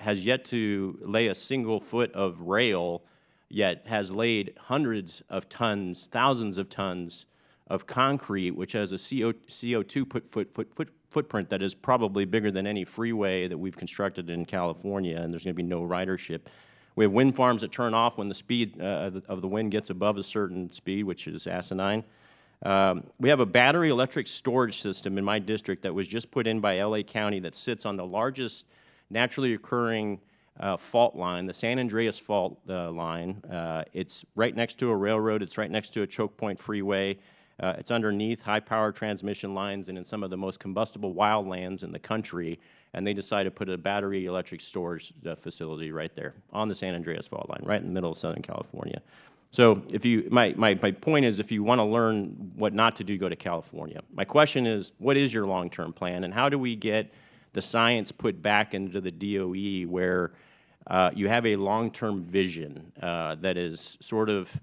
has yet to lay a single foot of rail, yet has laid hundreds of tons, thousands of tons of concrete, which has a CO2 footprint that is probably bigger than any freeway that we've constructed in California, and there's going to be no ridership. We have wind farms that turn off when the speed of the wind gets above a certain speed, which is asinine. We have a battery electric storage system in my district that was just put in by LA County that sits on the largest naturally occurring fault line, the San Andreas fault line. It's right next to a railroad. It's right next to a choke point freeway. It's underneath high-power transmission lines and in some of the most combustible wildlands in the country. And they decided to put a battery electric storage facility right there on the San Andreas fault line, right in the middle of Southern California. So if you, my point is, if you want to learn what not to do, go to California. My question is, what is your long-term plan, and how do we get the science put back into the DOE where you have a long-term vision that is sort of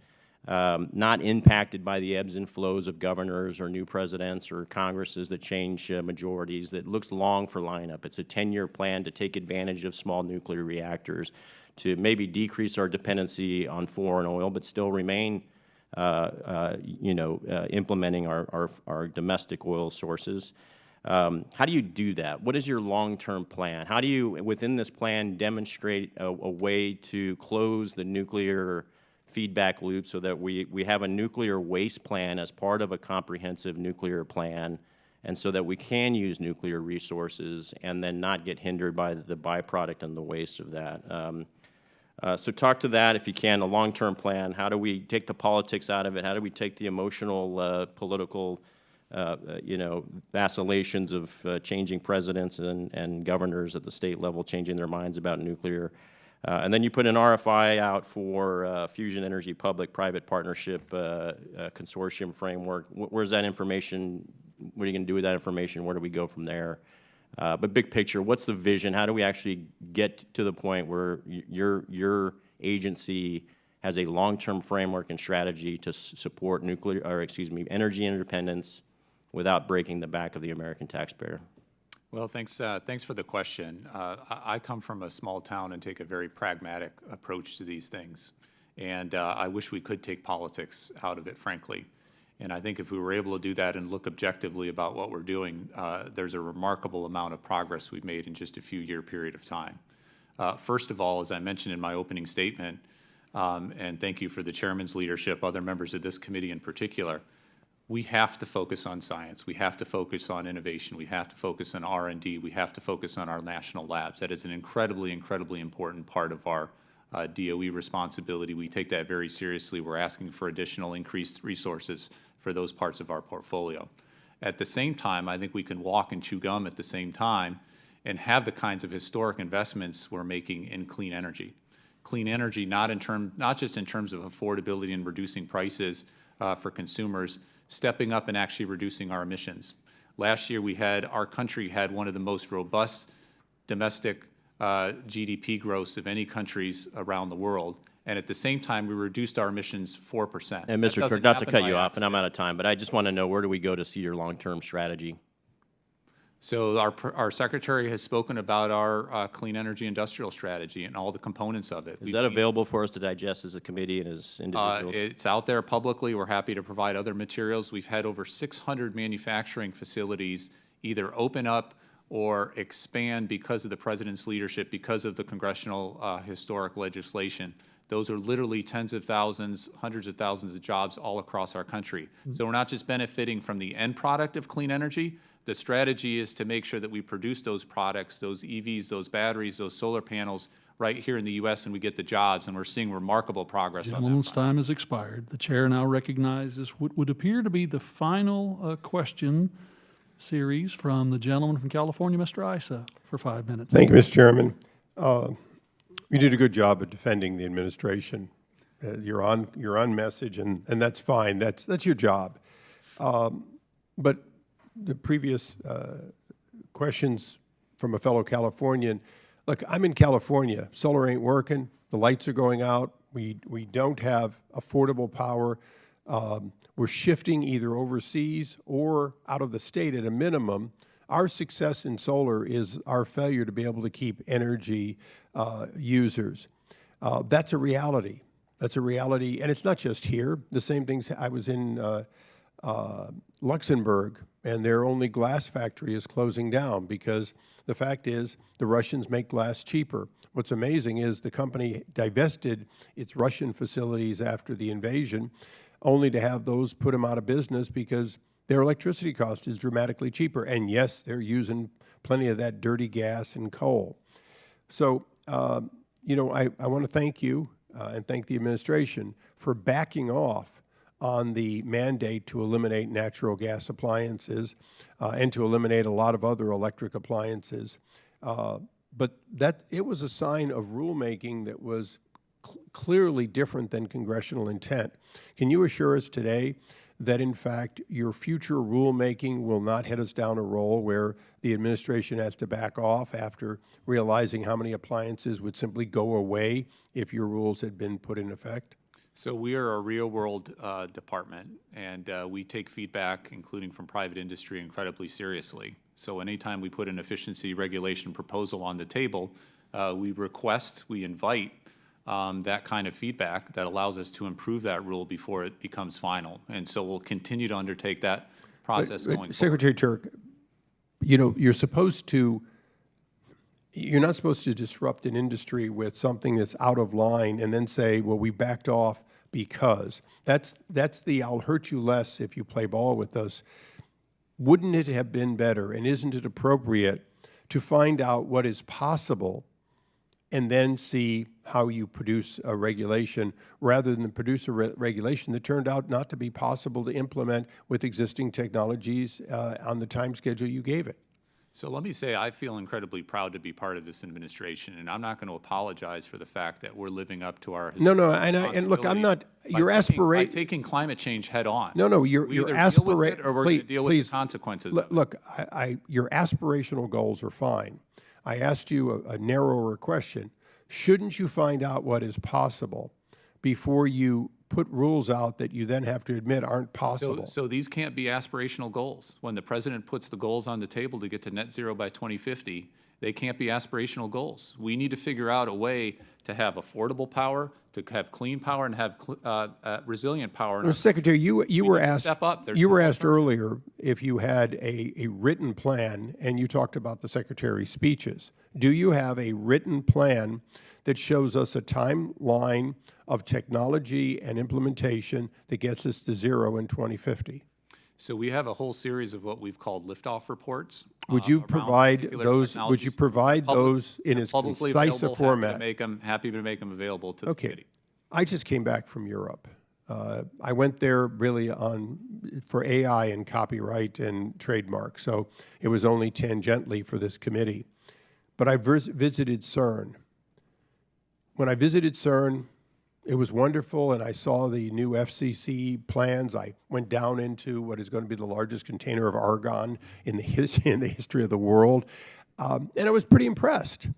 not impacted by the ebbs and flows of governors or new presidents or Congresses that change majorities, that looks long for lineup? It's a 10-year plan to take advantage of small nuclear reactors, to maybe decrease our dependency on foreign oil, but still remain, implementing our domestic oil sources. How do you do that? What is your long-term plan? How do you, within this plan, demonstrate a way to close the nuclear feedback loop so that we have a nuclear waste plan as part of a comprehensive nuclear plan, and so that we can use nuclear resources and then not get hindered by the byproduct and the waste of that? So talk to that if you can, a long-term plan. How do we take the politics out of it? How do we take the emotional, political, vacillations of changing presidents and governors at the state level changing their minds about nuclear? And then you put an RFI out for fusion energy public-private partnership consortium framework. Where's that information? What are you going to do with that information? Where do we go from there? But big picture, what's the vision? How do we actually get to the point where your agency has a long-term framework and strategy to support energy independence without breaking the back of the American taxpayer? Well, thanks for the question. I come from a small town and take a very pragmatic approach to these things. And I wish we could take politics out of it, frankly. And I think if we were able to do that and look objectively about what we're doing, there's a remarkable amount of progress we've made in just a few-year period of time. First of all, as I mentioned in my opening statement, and thank you for the chairman's leadership, other members of this committee in particular, we have to focus on science. We have to focus on innovation. We have to focus on R&D. We have to focus on our national labs. That is an incredibly, incredibly important part of our DOE responsibility. We take that very seriously. We're asking for additional increased resources for those parts of our portfolio. At the same time, I think we can walk and chew gum at the same time and have the kinds of historic investments we're making in clean energy. Clean energy not just in terms of affordability and reducing prices for consumers, stepping up and actually reducing our emissions. Last year, our country had one of the most robust domestic GDP growths of any countries around the world, and at the same time, we reduced our emissions 4%. And Mr. Turk, not to cut you off, and I'm out of time, but I just want to know, where do we go to see your long-term strategy? So our secretary has spoken about our clean energy industrial strategy and all the components of it. Is that available for us to digest as a committee and as individuals? It's out there publicly. We're happy to provide other materials. We've had over 600 manufacturing facilities either open up or expand because of the president's leadership, because of the congressional historic legislation. Those are literally tens of thousands, hundreds of thousands of jobs all across our country. So we're not just benefiting from the end product of clean energy. The strategy is to make sure that we produce those products, those EVs, those batteries, those solar panels right here in the U.S., and we get the jobs, and we're seeing remarkable progress on that. Gentleman's time has expired. The chair now recognizes what would appear to be the final question series from the gentleman from California, Mr. Issa, for 5 minutes. Thank you, Mr. Chairman. You did a good job of defending the administration. You're on message, and that's fine. That's your job. But the previous questions from a fellow Californian, look, I'm in California. Solar ain't working. The lights are going out. We don't have affordable power. We're shifting either overseas or out of the state at a minimum. Our success in solar is our failure to be able to keep energy users. That's a reality. That's a reality, and it's not just here. The same things. I was in Luxembourg, and their only glass factory is closing down because the fact is the Russians make glass cheaper. What's amazing is the company divested its Russian facilities after the invasion, only to have those put them out of business because their electricity cost is dramatically cheaper. And yes, they're using plenty of that dirty gas and coal. So, you know, I want to thank you and thank the administration for backing off on the mandate to eliminate natural gas appliances and to eliminate a lot of other electric appliances. But that it was a sign of rulemaking that was clearly different than congressional intent. Can you assure us today that, in fact, your future rulemaking will not head us down a roll where the administration has to back off after realizing how many appliances would simply go away if your rules had been put in effect? So we are a real-world department, and we take feedback, including from private industry, incredibly seriously. So anytime we put an efficiency regulation proposal on the table, we invite that kind of feedback that allows us to improve that rule before it becomes final. And so we'll continue to undertake that process going forward. Secretary Turk, you know, you're not supposed to disrupt an industry with something that's out of line and then say, well, we backed off because. That's the I'll hurt you less if you play ball with us. Wouldn't it have been better, and isn't it appropriate to find out what is possible and then see how you produce a regulation rather than produce a regulation that turned out not to be possible to implement with existing technologies on the time schedule you gave it? So let me say I feel incredibly proud to be part of this administration, and I'm not going to apologize for the fact that we're living up to our No, and look, I'm not, your aspiration. By taking climate change head on. No, your aspiration. Or we're going to deal with the consequences. Look, your aspirational goals are fine. I asked you a narrower question. Shouldn't you find out what is possible before you put rules out that you then have to admit aren't possible? So these can't be aspirational goals. When the president puts the goals on the table to get to net zero by 2050, they can't be aspirational goals. We need to figure out a way to have affordable power, to have clean power, and have resilient power. Well, Secretary, you were asked. Step up. You were asked earlier if you had a written plan, and you talked about the Secretary's speeches. Do you have a written plan that shows us a timeline of technology and implementation that gets us to zero in 2050? So we have a whole series of what we've called liftoff reports. Would you provide those? Would you provide those in as concise a format? Happy to make them available to the committee. I just came back from Europe. I went there really for AI and copyright and trademark, so it was only tangentially for this committee. But I visited CERN. When I visited CERN, it was wonderful, and I saw the new FCC plans. I went down into what is going to be the largest container of argon in the history of the world, and I was pretty impressed.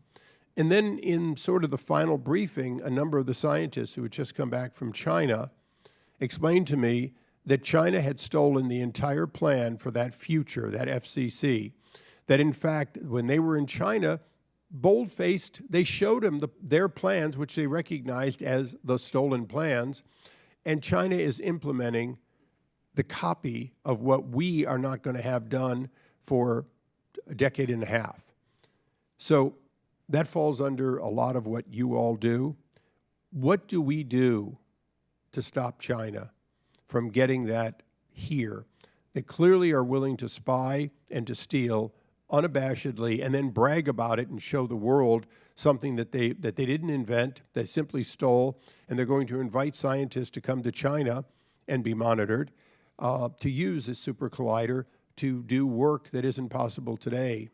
And then in sort of the final briefing, a number of the scientists who had just come back from China explained to me that China had stolen the entire plan for that future, that FCC, that in fact, when they were in China, bold-faced, they showed them their plans, which they recognized as the stolen plans, and China is implementing the copy of what we are not going to have done for a decade and a half. So that falls under a lot of what you all do. What do we do to stop China from getting that here? They clearly are willing to spy and to steal unabashedly and then brag about it and show the world something that they didn't invent, they simply stole, and they're going to invite scientists to come to China and be monitored to use this super collider to do work that isn't possible today.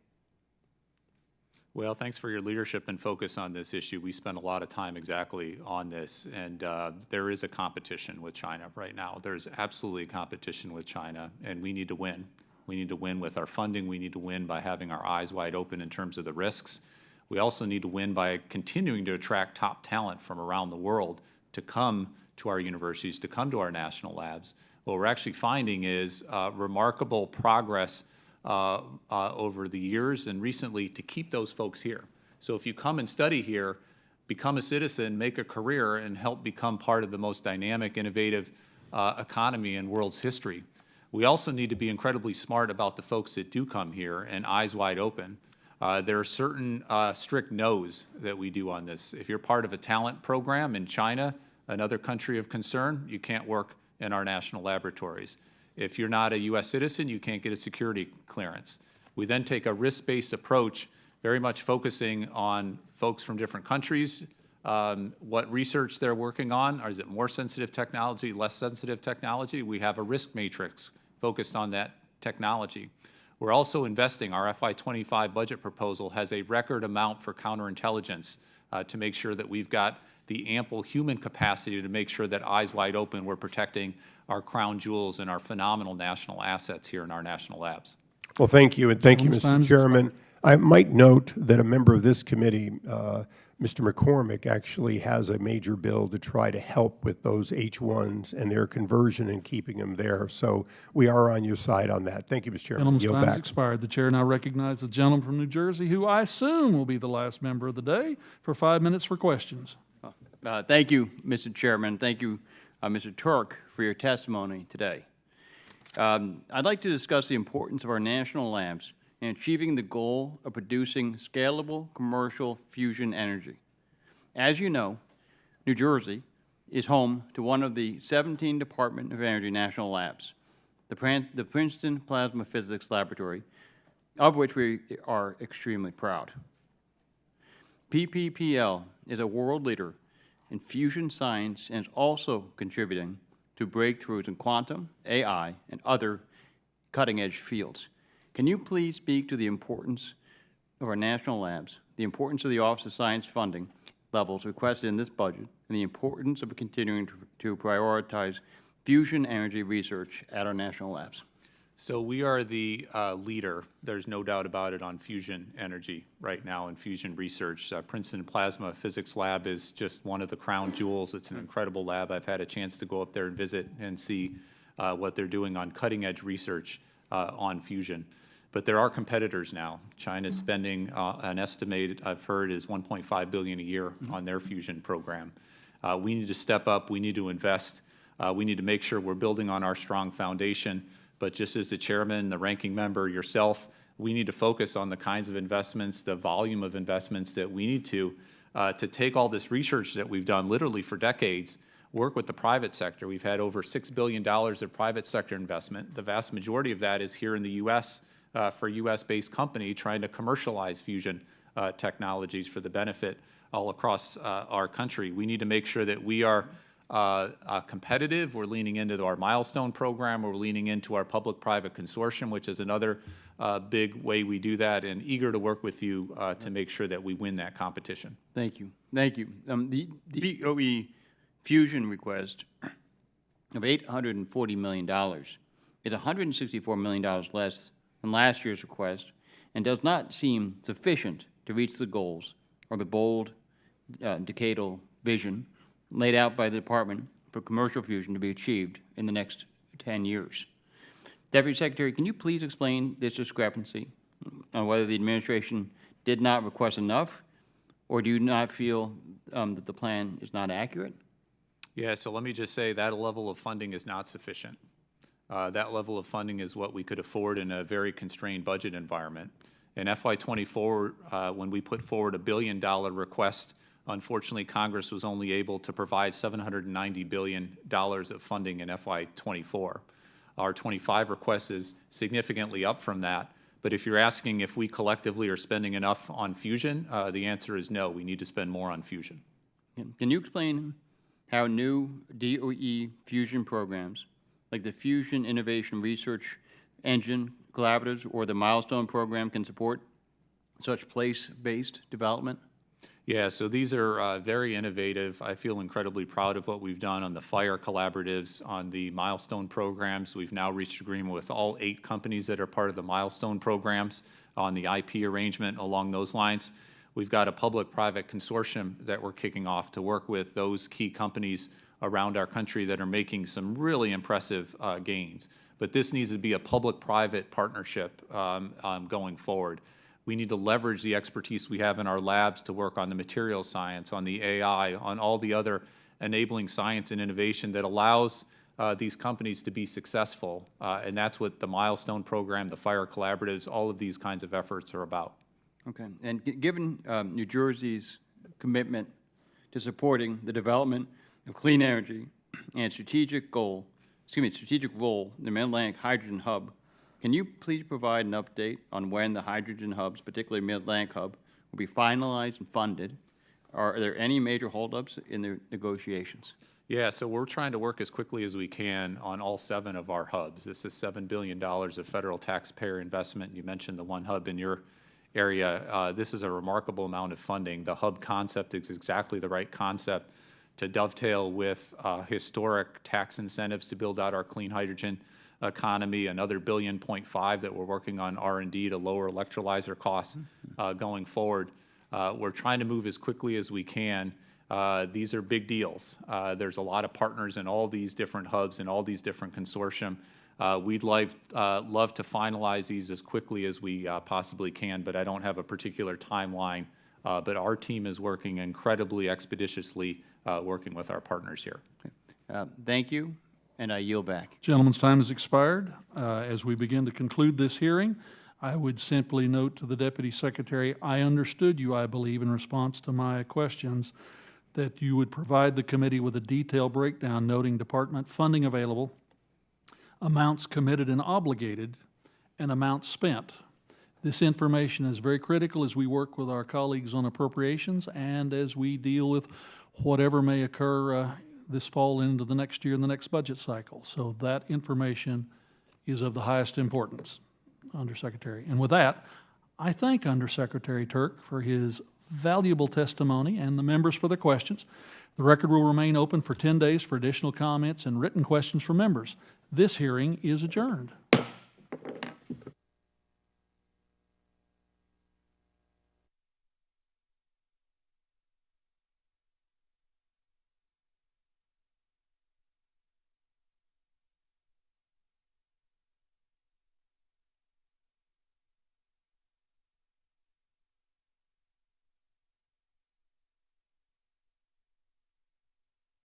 Well, thanks for your leadership and focus on this issue. We spend a lot of time exactly on this, and there is a competition with China right now. There's absolutely a competition with China, and we need to win. We need to win with our funding. We need to win by having our eyes wide open in terms of the risks. We also need to win by continuing to attract top talent from around the world to come to our universities, to come to our national labs. What we're actually finding is remarkable progress over the years and recently to keep those folks here. So if you come and study here, become a citizen, make a career, and help become part of the most dynamic, innovative economy in world's history. We also need to be incredibly smart about the folks that do come here and eyes wide open. There are certain strict no's that we do on this. If you're part of a talent program in China, another country of concern, you can't work in our national laboratories. If you're not a U.S. citizen, you can't get a security clearance. We then take a risk-based approach, very much focusing on folks from different countries, what research they're working on. Or is it more sensitive technology, less sensitive technology? We have a risk matrix focused on that technology. We're also investing. Our FY25 budget proposal has a record amount for counterintelligence to make sure that we've got the ample human capacity to make sure that eyes wide open we're protecting our crown jewels and our phenomenal national assets here in our national labs. Well, thank you, and thank you, Almost time Mr. is Chairman. I might note that a member of this committee, Mr. McCormick, actually has a major bill to try to help with those H-1s and their conversion and keeping them there. So we are on your side on that. Thank you, Mr. Chairman. Gentleman's Yield time has back. expired. The chair now recognizes the gentleman from New Jersey, who I assume will be the last member of the day, for 5 minutes for questions. Thank you, Mr. Chairman. Thank you, Mr. Turk, for your testimony today. I'd like to discuss the importance of our national labs in achieving the goal of producing scalable commercial fusion energy. As you know, New Jersey is home to one of the 17 Department of Energy national labs, the Princeton Plasma Physics Laboratory, of which we are extremely proud. PPPL is a world leader in fusion science and is also contributing to breakthroughs in quantum, AI, and other cutting-edge fields. Can you please speak to the importance of our national labs, the importance of the Office of Science funding levels requested in this budget, and the importance of continuing to prioritize fusion energy research at our national labs? So we are the leader, there's no doubt about it, on fusion energy right now and fusion research. Princeton Plasma Physics Lab is just one of the crown jewels. It's an incredible lab. I've had a chance to go up there and visit and see what they're doing on cutting-edge research on fusion. But there are competitors now. China's spending an estimated, I've heard, is $1.5 billion a year on their fusion program. We need to step up. We need to invest. We need to make sure we're building on our strong foundation. But just as the chairman, the ranking member, yourself, we need to focus on the kinds of investments, the volume of investments that we need to take all this research that we've done literally for decades, work with the private sector. We've had over $6 billion of private sector investment. The vast majority of that is here in the U.S. For U.S.-based company trying to commercialize fusion technologies for the benefit all across our country. We need to make sure that we are competitive. We're leaning into our milestone program. We're leaning into our public-private consortium, which is another big way we do that, and eager to work with you to make sure that we win that competition. Thank you. Thank you. The DOE fusion request of $840 million is $164 million less than last year's request and does not seem sufficient to reach the goals or the bold decadal vision laid out by the Department for commercial fusion to be achieved in the next 10 years. Deputy Secretary, can you please explain this discrepancy on whether the administration did not request enough, or do you not feel that the plan is not accurate? Yeah, so let me just say that level of funding is not sufficient. That level of funding is what we could afford in a very constrained budget environment. In FY24, when we put forward a $1 billion request, unfortunately, Congress was only able to provide $790 billion of funding in FY24. Our 25 request is significantly up from that. But if you're asking if we collectively are spending enough on fusion, the answer is no. We need to spend more on fusion. Can you explain how new DOE fusion programs, like the Fusion Innovation Research Engine Collaboratives or the Milestone Program, can support such place-based development? Yeah, so these are very innovative. I feel incredibly proud of what we've done on the FIRE collaboratives, on the Milestone programs. We've now reached agreement with all 8 companies that are part of the Milestone programs on the IP arrangement along those lines. We've got a public-private consortium that we're kicking off to work with those key companies around our country that are making some really impressive gains. But this needs to be a public-private partnership going forward. We need to leverage the expertise we have in our labs to work on the materials science, on the AI, on all the other enabling science and innovation that allows these companies to be successful. And that's what the Milestone program, the FIRE collaboratives, all of these kinds of efforts are about. Okay. And given New Jersey's commitment to supporting the development of clean energy and strategic goal strategic role in the Mid-Atlantic Hydrogen Hub. Can you please provide an update on when the hydrogen hubs, particularly Mid-Atlantic Hub, will be finalized and funded? Are there any major holdups in the negotiations? Yeah, so we're trying to work as quickly as we can on all 7 of our hubs. This is $7 billion of federal taxpayer investment. You mentioned the one hub in your area. This is a remarkable amount of funding. The hub concept is exactly the right concept to dovetail with historic tax incentives to build out our clean hydrogen economy, another $1.5 billion that we're working on R&D to lower electrolyzer costs going forward. We're trying to move as quickly as we can. These are big deals. There's a lot of partners in all these different hubs and all these different consortium. We'd love to finalize these as quickly as we possibly can, but I don't have a particular timeline. But our team is working incredibly expeditiously, working with our partners here. Thank you, and I yield back. Gentleman's time has expired. As we begin to conclude this hearing, I would simply note to the Deputy Secretary, I understood you, I believe, in response to my questions, that you would provide the committee with a detailed breakdown noting department funding available, amounts committed and obligated, and amounts spent. This information is very critical as we work with our colleagues on appropriations and as we deal with whatever may occur this fall into the next year and the next budget cycle. So that information is of the highest importance, Undersecretary. And with that, I thank Undersecretary Turk for his valuable testimony and the members for their questions. The record will remain open for 10 days for additional comments and written questions from members. This hearing is adjourned.